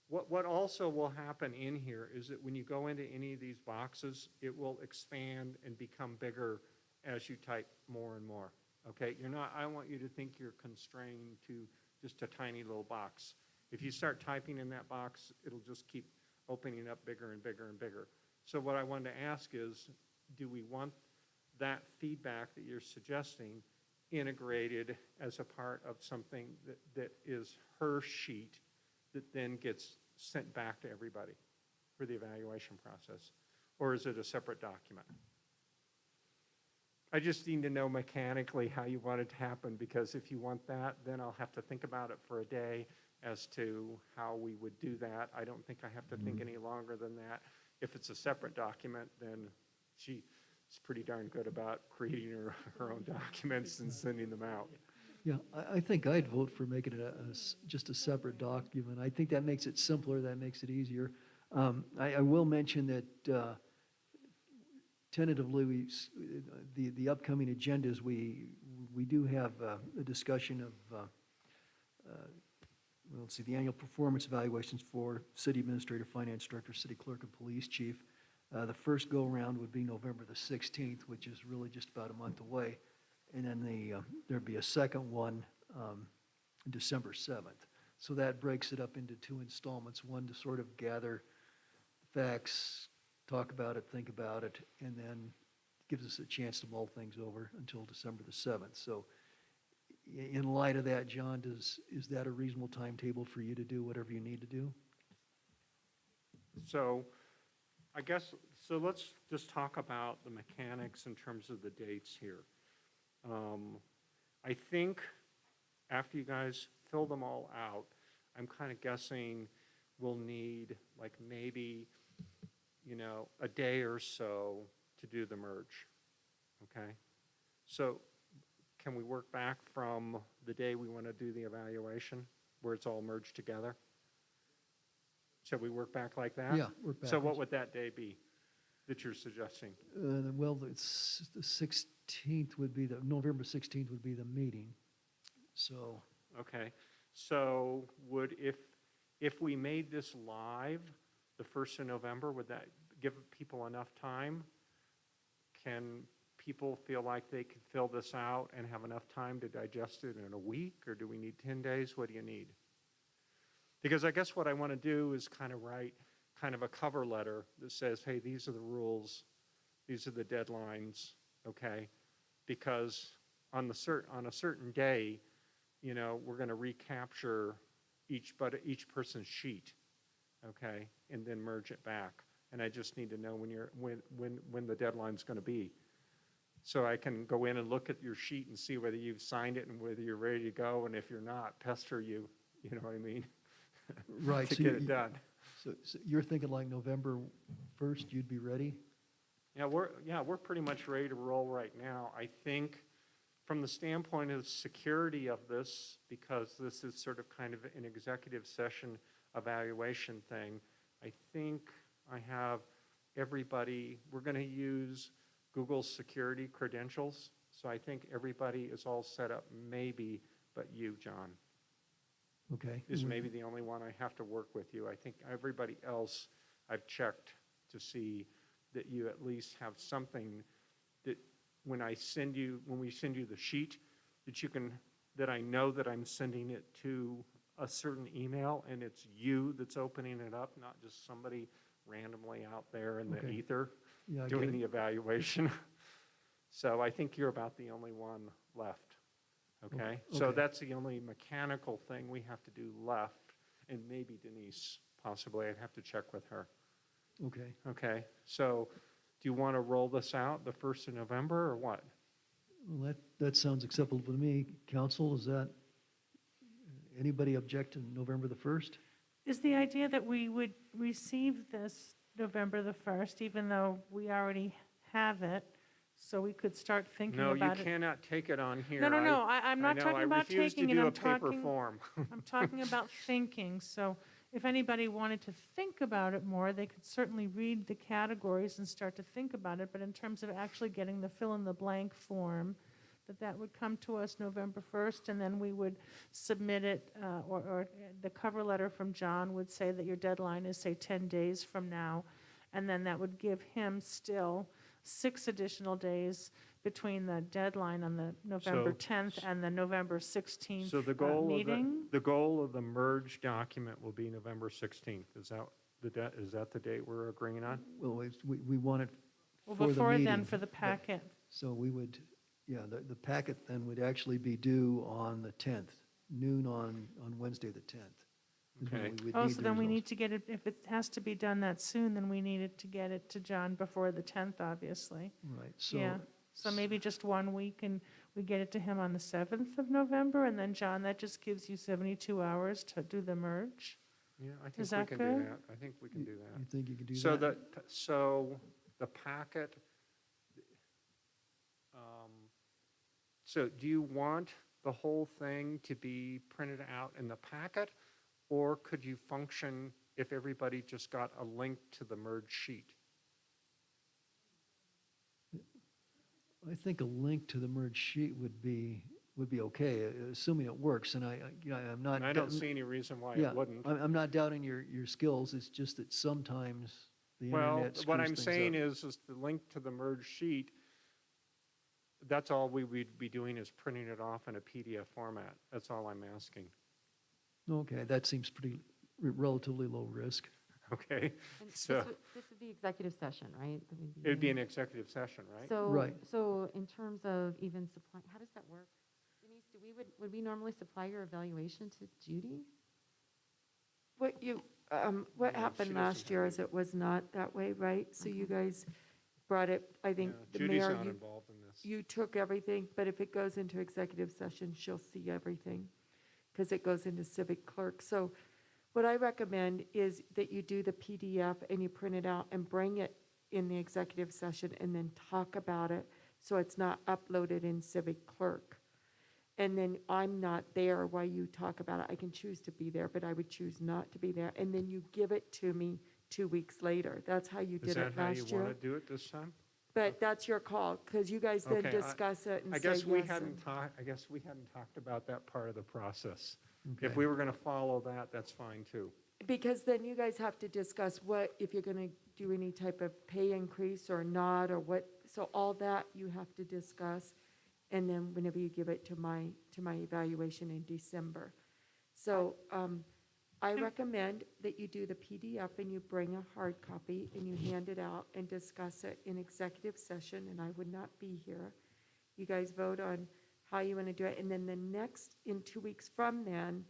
what also will happen in here is that when you go into any of these boxes, it will expand and become bigger as you type more and more, okay? I want you to think you're constrained to just a tiny little box. If you start typing in that box, it'll just keep opening up bigger and bigger and bigger. So what I wanted to ask is, do we want that feedback that you're suggesting integrated as a part of something that is her sheet that then gets sent back to everybody for the evaluation process? Or is it a separate document? I just need to know mechanically how you want it to happen, because if you want that, then I'll have to think about it for a day as to how we would do that. I don't think I have to think any longer than that. If it's a separate document, then she's pretty darn good about creating her own documents and sending them out. Yeah, I think I'd vote for making it just a separate document. I think that makes it simpler, that makes it easier. I will mention that tentatively, the upcoming agendas, we do have a discussion of, well, let's see, the annual performance evaluations for city administrator, finance director, city clerk, and police chief. The first go-around would be November the 16th, which is really just about a month away. And then there'd be a second one December 7th. So that breaks it up into two installments, one to sort of gather facts, talk about it, think about it, and then gives us a chance to mull things over until December the 7th. So in light of that, John, is that a reasonable timetable for you to do whatever you need to do? So I guess, so let's just talk about the mechanics in terms of the dates here. I think after you guys fill them all out, I'm kind of guessing we'll need like maybe, you know, a day or so to do the merge, okay? So can we work back from the day we want to do the evaluation, where it's all merged together? Shall we work back like that? Yeah, work So what backwards. would that day be that you're suggesting? Well, it's the 16th would be November 16th would be the meeting. So, Okay, so if we made this live the 1st of November, would that give people enough time? Can people feel like they could fill this out and have enough time to digest it in a week, or do we need 10 days? What do you need? Because I guess what I want to do is kind of write kind of a cover letter that says, hey, these are the rules, these are the deadlines, okay? Because on a certain day, you know, we're going to recapture each person's sheet, okay, and then merge it back. And I just need to know when the deadline's going to be, so I can go in and look at your sheet and see whether you've signed it and whether you're ready to go. And if you're not, pester you. You know what I mean? right. To so get it done. So you're thinking like November 1st, you'd be ready? Yeah, we're pretty much ready to roll right now. I think from the standpoint of security of this, because this is sort of kind of an executive session evaluation thing, I think I have everybody, we're going to use Google's security credentials. So I think everybody is all set up, maybe, but you, John, Okay. is maybe the only one I have to work with you. I think everybody else I've checked to see that you at least have something that when we send you the sheet, that I know that I'm sending it to a certain email and it's you that's opening it up, not just somebody randomly out there in the Okay. ether Yeah, I get doing it. the evaluation. So I think you're about the only one left, okay? So Okay. that's the only mechanical thing we have to do left, and maybe Denise, possibly, I'd have to check with her, Okay. okay? So do you want to roll this out the 1st of November, or what? Well, that sounds acceptable to me. Council, is that, anybody object to November the 1st? Is the idea that we would receive this November the 1st, even though we already have it, so we could start thinking No, you about it? cannot take it on here. No, I'm not talking about taking it, I I'm refuse to do a paper talking, form. I'm talking about thinking. So if anybody wanted to think about it more, they could certainly read the categories and start to think about it, but in terms of actually getting the fill-in-the-blank form, that would come to us November 1st, and then we would submit it, or the cover letter from John would say that your deadline is, say, 10 days from now, and then that would give him still 6 additional days between the deadline on the November So- 10th and the November 16th So the goal of meeting. the goal of the merge document will be November 16th. Is that the date we're agreeing on? Well, we want it Well, for the before meeting. then, for the but- packet. So we would, yeah, the packet then would actually be due on the 10th, noon on Wednesday, the 10th. is when Okay. we would Oh, need so the then we results. need to get it, if it has to be done that soon, then we needed to get it to John before the 10th, obviously. Right, so. Yeah, so maybe just 1 week, and we get it to him on the 7th of November, and then, John, that just gives you 72 hours to do the merge? Yeah, I think Is we that can good? do that. I think we can do You that. think you could do So that? so the packet, so do you want the whole thing to be printed out in the packet? Or could you function if everybody just got a link to the merge sheet? I think a link to the merge sheet would be okay, assuming it works, and I'm not. And I don't see any reason why Yeah, it wouldn't. I'm not doubting your skills, it's just that sometimes the Well, internet screws what I'm things saying up. is the link to the merge sheet, that's all we would be doing is printing it off in a PDF format. That's all I'm asking, Okay, that seems pretty, relatively low risk. okay? And So this would be executive session, right? that we'd it'd be doing? an executive session, right? So, Right. so in terms of even supplying, how does that work? Denise, would we normally supply your evaluation to Judy? What Yeah, happened she last doesn't year have is it was not that way, right? So you guys brought it, I think Yeah, the Judy's mayor, not you involved in this. you took everything, but if it goes into executive session, she'll see everything, because it goes into civic clerk. So what I recommend is that you do the PDF and you print it out and bring it in the executive session and then talk about it, so it's not uploaded in civic clerk. And then I'm not there while you talk about it. I can choose to be there, but I would choose not to be there. And then you give it to me 2 weeks later. That's how you Is did that it how you last want year. to do it this time? But that's your call, because you guys then Okay, discuss it and I say guess we yes. hadn't talked, I guess we hadn't talked about that part of the process. Okay. If we were going to follow that, that's fine too. Because then you guys have to discuss what, if you're gonna do any type of pay increase or not, or what, so all that you have to discuss. And then whenever you give it to my evaluation in December. So, I recommend that you do the PDF and you bring a hard copy and you hand it out and discuss it in executive session, and I would not be here. You guys vote on how you wanna do it, and then the next, in 2 weeks from then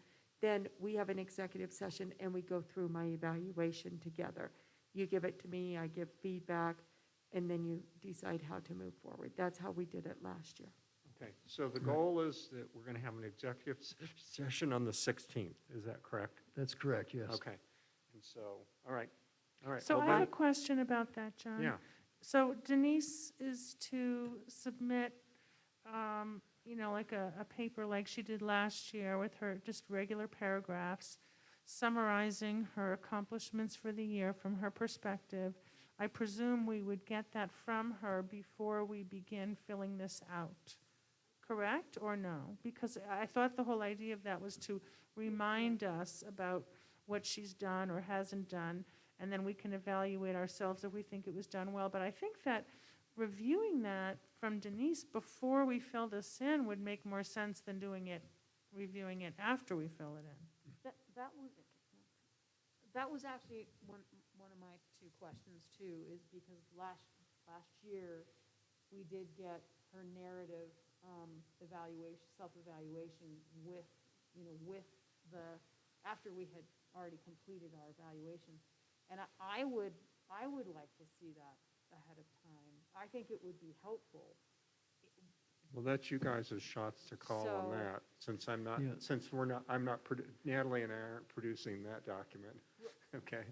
we have an executive session and we go through my evaluation together. You give it to me, I give feedback, and then you decide how to move forward. That's how we did it last year. Okay, so the goal is that we're going to have an executive session on the 16th. Is that correct? That's correct, yes. Okay, and so, all right. So Well, I have a then- question about that, John. Yeah, So Denise is to submit, like a paper like she did last year with her just regular paragraphs summarizing her accomplishments for the year from her perspective. I presume we would get that from her before we begin filling this out, correct or no? Because I thought the whole idea of that was to remind us about what she's done or hasn't done, and then we can evaluate ourselves if we think it was done well. But I think that reviewing that from Denise before we fill this in would make more sense than reviewing it after we fill it in. That was actually one of my two questions too, is because last year, we did get her narrative evaluation, self-evaluation with, with after we had already completed our evaluation. And I would like to see that ahead of time. I think it would be helpful. Well, that's you guys' shots to call on So- that, since I'm not, Yeah. since we're not, I'm not, Natalie and I aren't producing that document, okay?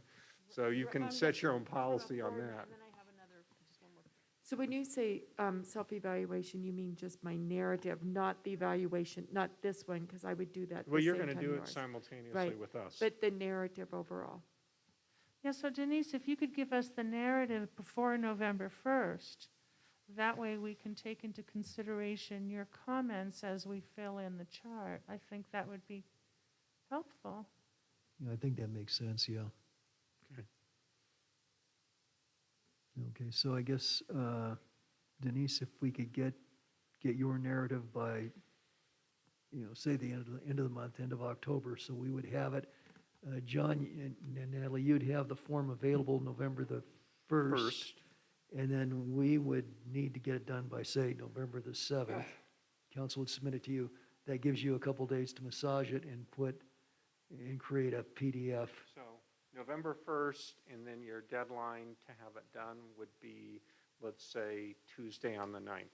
So you can I'm set just your own from a policy on board, that. And then I have another, just one more. So when you say self-evaluation, you mean just my narrative, not the evaluation, not this one, because I would do that at the Well, you're same going to time do it yours. simultaneously Right. with us. But the narrative overall. Yeah, so Denise, if you could give us the narrative before November 1st, that way we can take into consideration your comments as we fill in the chart. I think that would be helpful. Yeah, I think that makes sense, yeah. Okay. Okay, so I guess, Denise, if we could get your narrative by, say the end of the month, end of October, so we would have it. John and Natalie, you'd have the form available November the 1st. First, And then we would need to get it done by, say, November the 7th. Council would submit it to you. That gives you a couple days to massage it and create a PDF. so November 1st, and then your deadline to have it done would be, let's say, Tuesday on the 9th.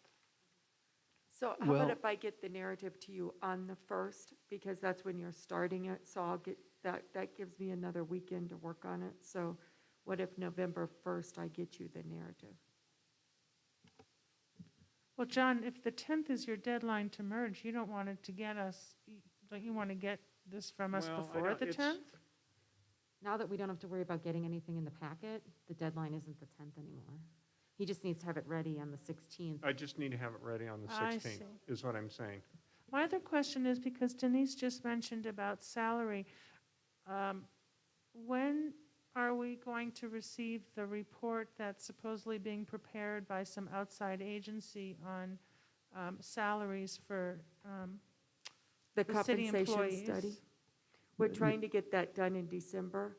So how Well- about if I get the narrative to you on the 1st, because that's when you're starting it, so I'll get, that gives me another weekend to work on it. So what if November 1st, I get you the narrative? Well, John, if the 10th is your deadline to merge, you don't want it to get us, don't you want to get this from us Well, I before don't- the it's- 10th? Now that we don't have to worry about getting anything in the packet, the deadline isn't the 10th anymore. He just needs to have it ready on the 16th. I just need to have it ready on the I 16th, see. is what I'm saying. My other question is, because Denise just mentioned about salary, when are we going to receive the report that's supposedly being prepared by some outside agency on salaries for The the city compensation employees? study? We're trying to get that done in December.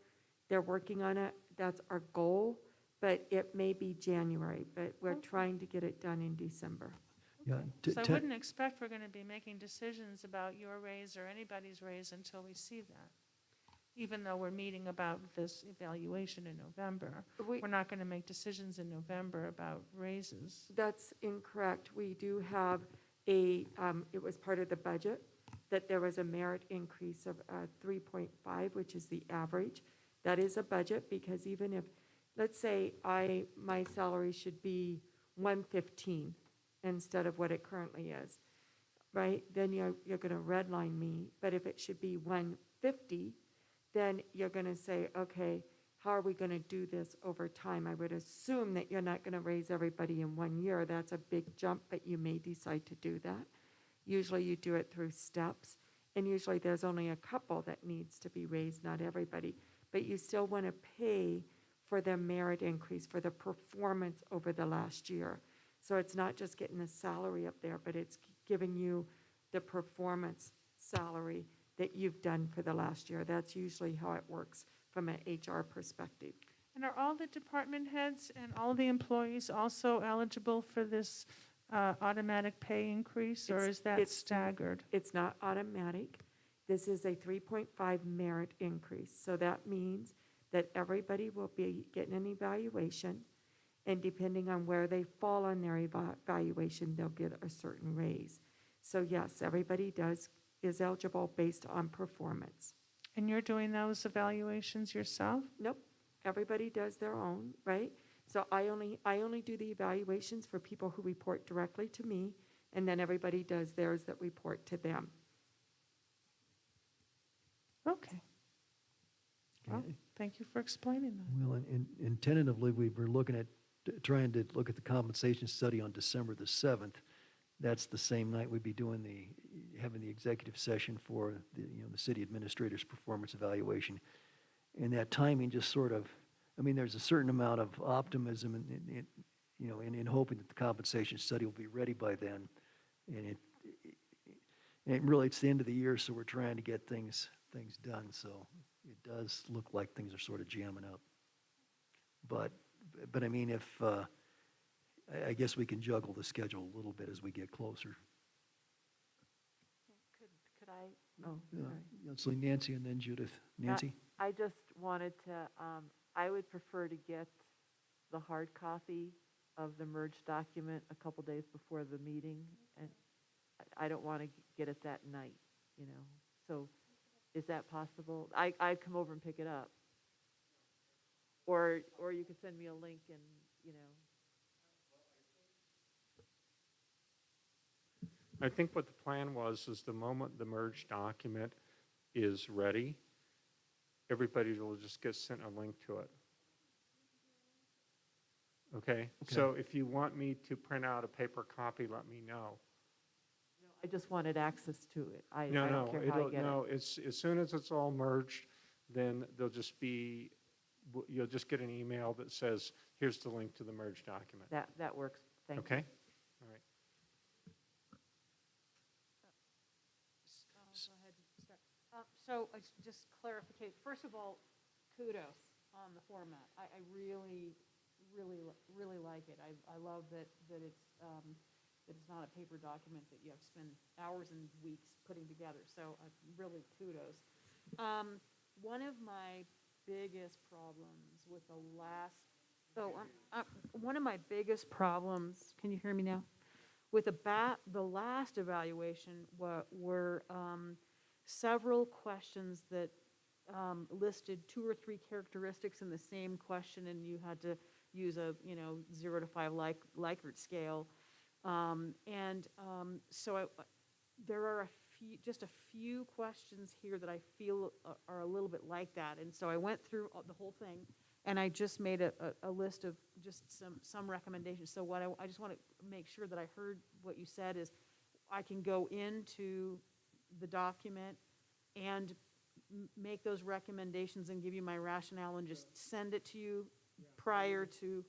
They're working on it. That's our goal, but it may be January, but we're Okay. trying to get it done in December. Yeah. So I wouldn't expect we're going to be making decisions about your raise or anybody's raise until we see that. Even though we're meeting about this evaluation in November, we're not going to make decisions in November about raises. That's incorrect. We do have it was part of the budget, that there was a merit increase of 3.5, which is the average. That is a budget, because even if, let's say my salary should be 115 instead of what it currently is, right? Then you're going to redline me. But if it should be 150, then you're going to say, okay, how are we going to do this over time? I would assume that you're not going to raise everybody in 1 year. That's a big jump, but you may decide to do that. Usually you do it through steps, and usually there's only a couple that needs to be raised, not everybody. But you still want to pay for the merit increase, for the performance over the last year. So it's not just getting the salary up there, but it's giving you the performance salary that you've done for the last year. That's usually how it works from an HR perspective. And are all the department heads and all the employees also eligible for this automatic pay increase, or is that staggered? It's not automatic. This is a 3.5 merit increase. So that means that everybody will be getting an evaluation, and depending on where they fall on their evaluation, they'll get a certain raise. So yes, everybody is eligible based on performance. And you're doing those evaluations yourself? Nope, everybody does their own, right? So I only do the evaluations for people who report directly to me, and then everybody does theirs that report to them. Okay. Well, thank you for explaining that. Well, and tentatively, we were looking at, trying to look at the compensation study on December the 7th. That's the same night we'd be having the executive session for the city administrator's performance evaluation. And that timing just sort of, there's a certain amount of optimism in hoping that the compensation study will be ready by then. And it's the end of the year, so we're trying to get things done. So it does look like things are sort of jamming up. But I guess we can juggle the schedule a little bit as we get closer. Could I? Oh, Yeah, sorry. So Nancy and then Judith. Nancy? I just wanted to, I would prefer to get the hard copy of the merged document a couple days before the meeting, and I don't want to get it that night, you know. So is that possible? I'd come over and pick it up. Or you could send me a link and, you know. I think what the plan was is the moment the merged document is ready, everybody will just get sent a link to it. Okay? So if you want me to print out a paper copy, let me know. I just wanted access to it. I No, don't care how I get it. no, it's, as soon as it's all merged, then there'll just be, you'll just get an email that says, here's the link to the merged document. That works. Thank you. Okay? All right. Go ahead and start. So just clarification, first of all, kudos on the format. I really, really like it. I love that it's not a paper document that you have to spend hours and weeks putting together. So really kudos. One of my biggest problems with the last, one of my biggest problems, can you hear me now? With the last evaluation were several questions that listed 2 or 3 characteristics in the same question, and you had to use a 0 to 5 Likert scale. So there are just a few questions here that I feel are a little bit like that. And so I went through the whole thing, and I just made a list of just some recommendations. So what I just want to make sure that I heard what you said is I can go into the document and make those recommendations and give you my rationale and just send it to you prior to.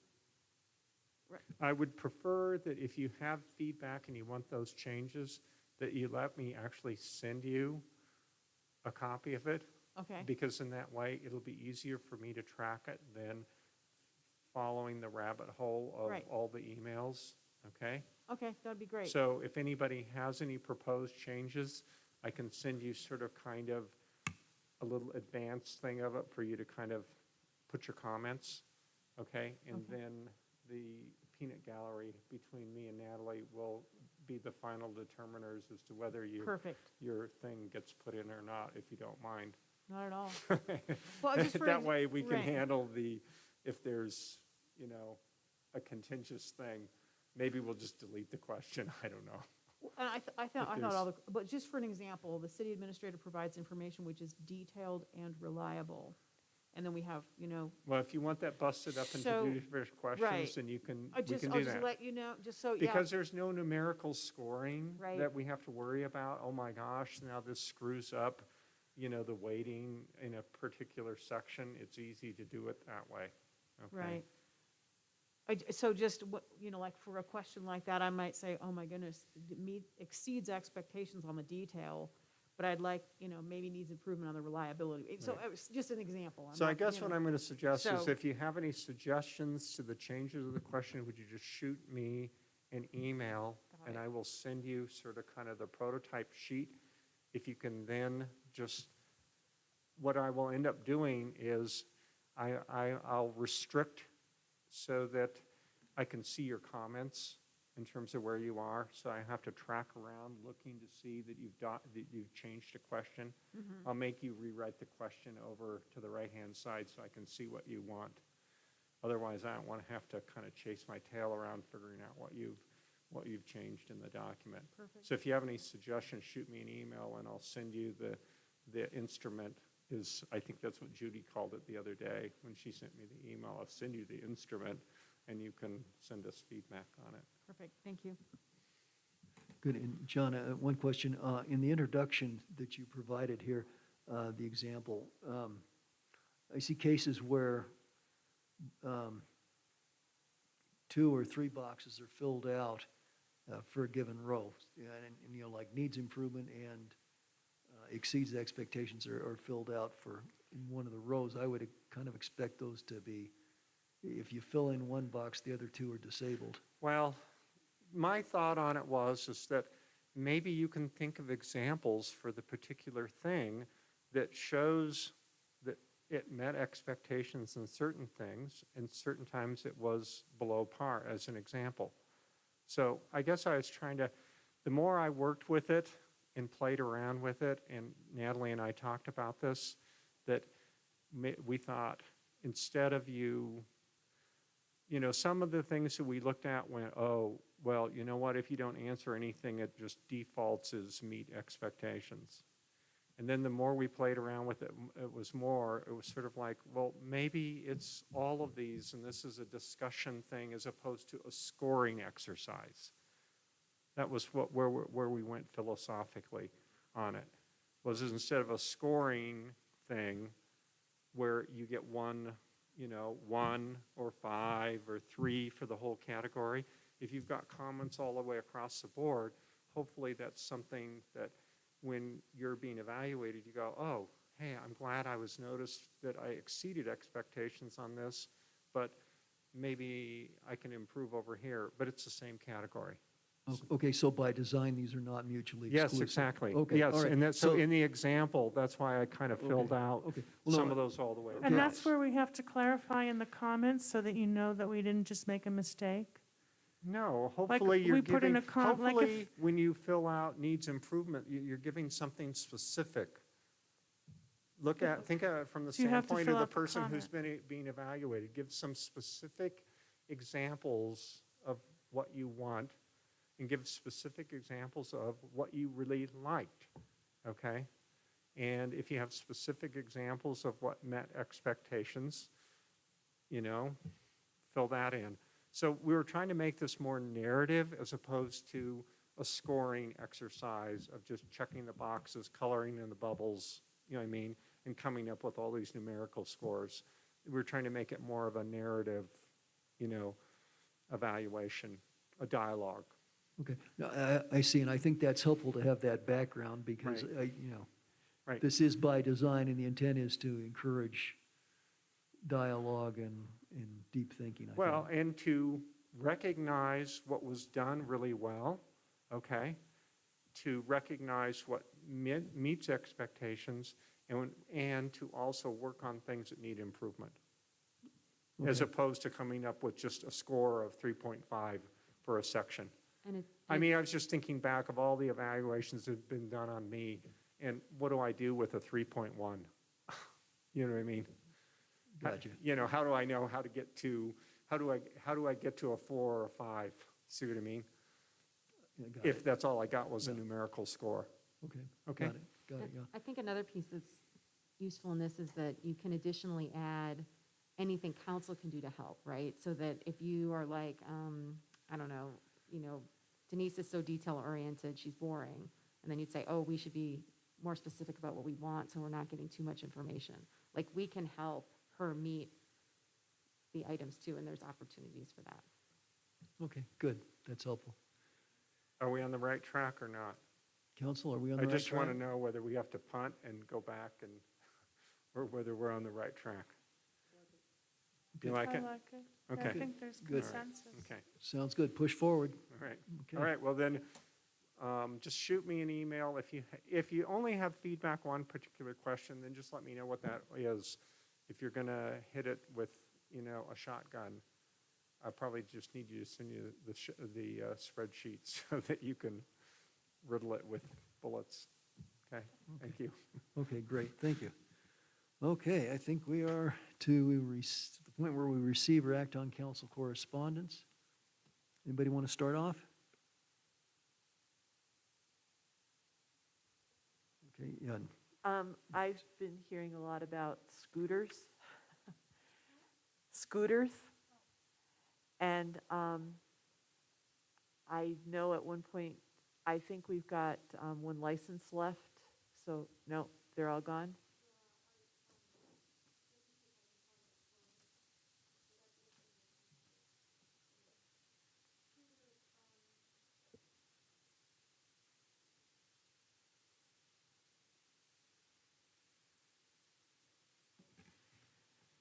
I would prefer that if you have feedback and you want those changes, that you let me actually send you a copy of it. Okay. Because in that way, it'll be easier for me to track it than following the rabbit hole of Right. all the emails, okay? Okay, that'd be great. So if anybody has any proposed changes, I can send you sort of kind of a little advanced thing of it for you to kind of put your comments, okay? And then the peanut gallery between me and Natalie will be the final determiners as to whether Perfect. your thing gets put in or not, if you don't mind. Not at all. Well, just for That way we can right. handle if there's, a contentious thing, maybe we'll just delete the question, I don't know. And I thought but just for an example, the city administrator provides information which is detailed and reliable. And then we have, Well, if you want that busted up So- into different questions, right. then we can I'll do just that. let you know, just so, yeah. Because there's no numerical scoring Right. that we have to worry about. Oh my gosh, now this screws up, the weighting in a particular section. It's easy to do it that way. Okay? Right. So just, like for a question like that, I might say, oh my goodness, it exceeds expectations on the detail, but I'd like, maybe needs improvement on the reliability. So it was just an example. So I guess what I'm going to suggest is So- if you have any suggestions to the changes of the question, would you just shoot me an email? Got And it. I will send you sort of kind of the prototype sheet. If you can then just, what I will end up doing is I'll restrict so that I can see your comments in terms of where you are. So I have to track around looking to see that you've changed a question. I'll make you rewrite the question over to the right-hand side so I can see what you want. Otherwise, I don't want to have to kind of chase my tail around figuring out what you've changed in the document. Perfect. So if you have any suggestions, shoot me an email and I'll send you the instrument I think that's what Judy called it the other day when she sent me the email. I'll send you the instrument and you can send us feedback on it. Perfect, thank you. Good. And John, one question. In the introduction that you provided here, the example, I see cases where 2 or 3 boxes are filled out for a given row, and like needs improvement and exceeds expectations are filled out for in one of the rows. I would kind of expect those to be, if you fill in one box, the other 2 are disabled. Well, my thought on it is that maybe you can think of examples for the particular thing that shows that it met expectations in certain things, and certain times it was below par, as an example. So I guess I was trying to, the more I worked with it and played around with it, and Natalie and I talked about this, that we thought, instead of some of the things that we looked at went, oh, well, you know what, if you don't answer anything, it just defaults as meet expectations. And then the more we played around with it, it was sort of like, well, maybe it's all of these, and this is a discussion thing as opposed to a scoring exercise. That was where we went philosophically on it, was instead of a scoring thing where you get one or 5 or 3 for the whole category. If you've got comments all the way across the board, hopefully that's something that when you're being evaluated, you go, oh, hey, I'm glad I was noticed that I exceeded expectations on this, but maybe I can improve over here, but it's the same category. Okay, so by design, these are not mutually Yes, exclusive? exactly. Okay, Yes, all right. and so in the example, that's why I kind of filled out Okay. Well, some no, of those all the way across. And that's where we have to clarify in the comments so that you know that we didn't just make a mistake. No, hopefully you're we put in giving, a like if- hopefully when you fill out needs improvement, you're giving something specific. Think of it from the So you have to standpoint fill of the out the person who's comment. being evaluated. Give some specific examples of what you want, and give specific examples of what you really liked, okay? And if you have specific examples of what met expectations, fill that in. So we were trying to make this more narrative as opposed to a scoring exercise of just checking the boxes, coloring in the bubbles, you know what I mean, and coming up with all these numerical scores. We were trying to make it more of a narrative, evaluation, a dialogue. Okay, no, I see, and I think that's helpful to have that background because, Right. this is by design, and the intent is to encourage dialogue and deep thinking, I think. Well, and to recognize what was done really well, okay? To recognize what meets expectations, and to also work on things that need improvement, as Okay. opposed to coming up with just a score of 3.5 for a section. And I mean, I was just thinking back of all the evaluations that have been done on me, and what do I do with a 3.1? You know what I mean? Gotcha. How do I know how to get to, how do I get to a 4 or a 5? See what I mean? Yeah, got If it. that's all I got was a numerical score. Okay. Okay. Got it, yeah. I think another piece that's useful in this is that you can additionally add anything council can do to help, right? So that if you are like, I don't know, Denise is so detail-oriented, she's boring. And then you'd say, oh, we should be more specific about what we want so we're not getting too much information. Like, we can help her meet the items too, and there's opportunities for that. Okay, good, that's helpful. Are we on the right track or not? Council, are we on the I right just want track? to know whether we have to punt and go back or whether we're on the right track. Do you like I it? like it. I Okay. think there's Good. consensus. Okay, Sounds good, push forward. all right. Okay. All right, well then, just shoot me an email. If you only have feedback on one particular question, then just let me know what that is. If you're going to hit it with, a shotgun, I probably just need you to send you the spreadsheet so that you can riddle it with bullets. Okay, thank you. Okay, great, thank you. Okay, I think we are to the point where we receive or act on council correspondence. Anybody want to start off? Okay, Yun. I've been hearing a lot about scooters. Scooters. And I know at one point, I think we've got one license left. So, no, they're all gone?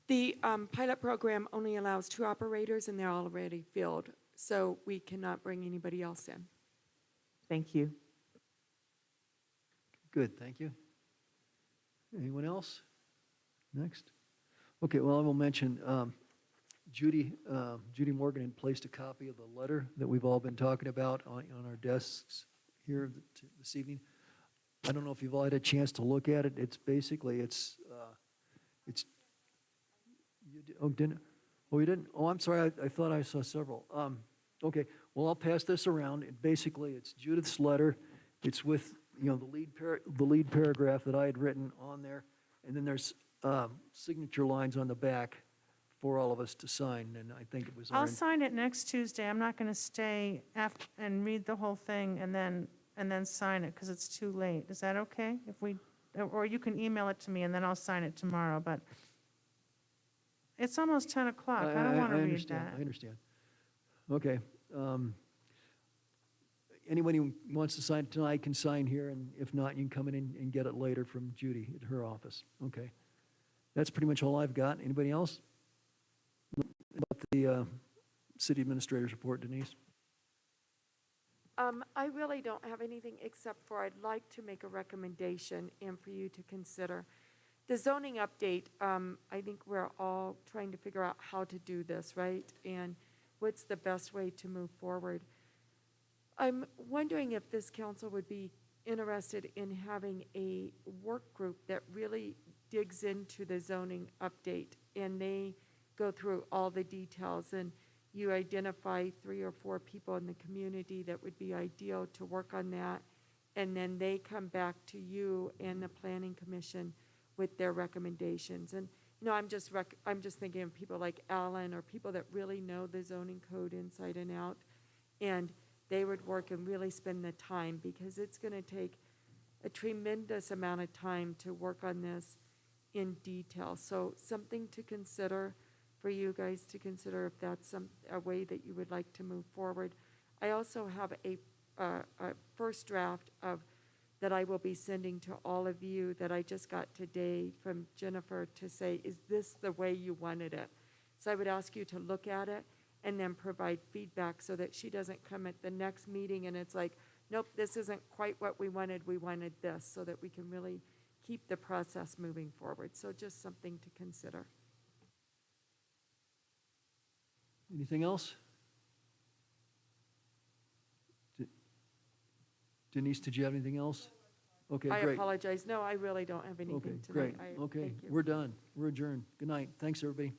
The pilot program only allows 2 operators, and they're already filled. so we cannot bring anybody else in. Thank you. Good, thank you. Anyone else? Next? Okay, well, I will mention, Judy Morgan had placed a copy of the letter that we've all been talking about on our desks here this evening. I don't know if you've all had a chance to look at it. It's basically, oh, didn't, oh, you didn't? Oh, I'm sorry, I thought I saw several. Okay, well, I'll pass this around. Basically, it's Judith's letter. It's with, the lead paragraph that I had written on there. And then there's signature lines on the back for all of us to sign, and I think it was I'll sign it next Tuesday. I'm not going to stay and read the whole thing and then sign it because it's too late. Is that okay? Or you can email it to me and then I'll sign it tomorrow, but it's almost 10 o'clock. I don't want to read that. I understand. Okay. Anybody who wants to sign it tonight can sign here, and if not, you can come in and get it later from Judy at her office. Okay. That's pretty much all I've got. Anybody else? About the city administrator's report, Denise? I really don't have anything except for I'd like to make a recommendation and for you to consider. The zoning update, I think we're all trying to figure out how to do this, right? And what's the best way to move forward. I'm wondering if this council would be interested in having a work group that really digs into the zoning update, and they go through all the details, and you identify 3 or 4 people in the community that would be ideal to work on that, and then they come back to you and the planning commission with their recommendations. And I'm just thinking of people like Alan or people that really know the zoning code inside and out, and they would work and really spend the time, because it's going to take a tremendous amount of time to work on this in detail. So something to consider for you guys to consider if that's a way that you would like to move forward. I also have a first draft that I will be sending to all of you that I just got today from Jennifer to say, is this the way you wanted it? So I would ask you to look at it and then provide feedback so that she doesn't come at the next meeting and it's like, nope, this isn't quite what we wanted this, so that we can really keep the process moving forward. So just something to consider. Anything else? Denise, did you have anything else? Okay, I great. apologize. No, I really don't have anything Okay, tonight. great. Okay, Thank you. we're done. We're adjourned. Good night. Thanks, everybody.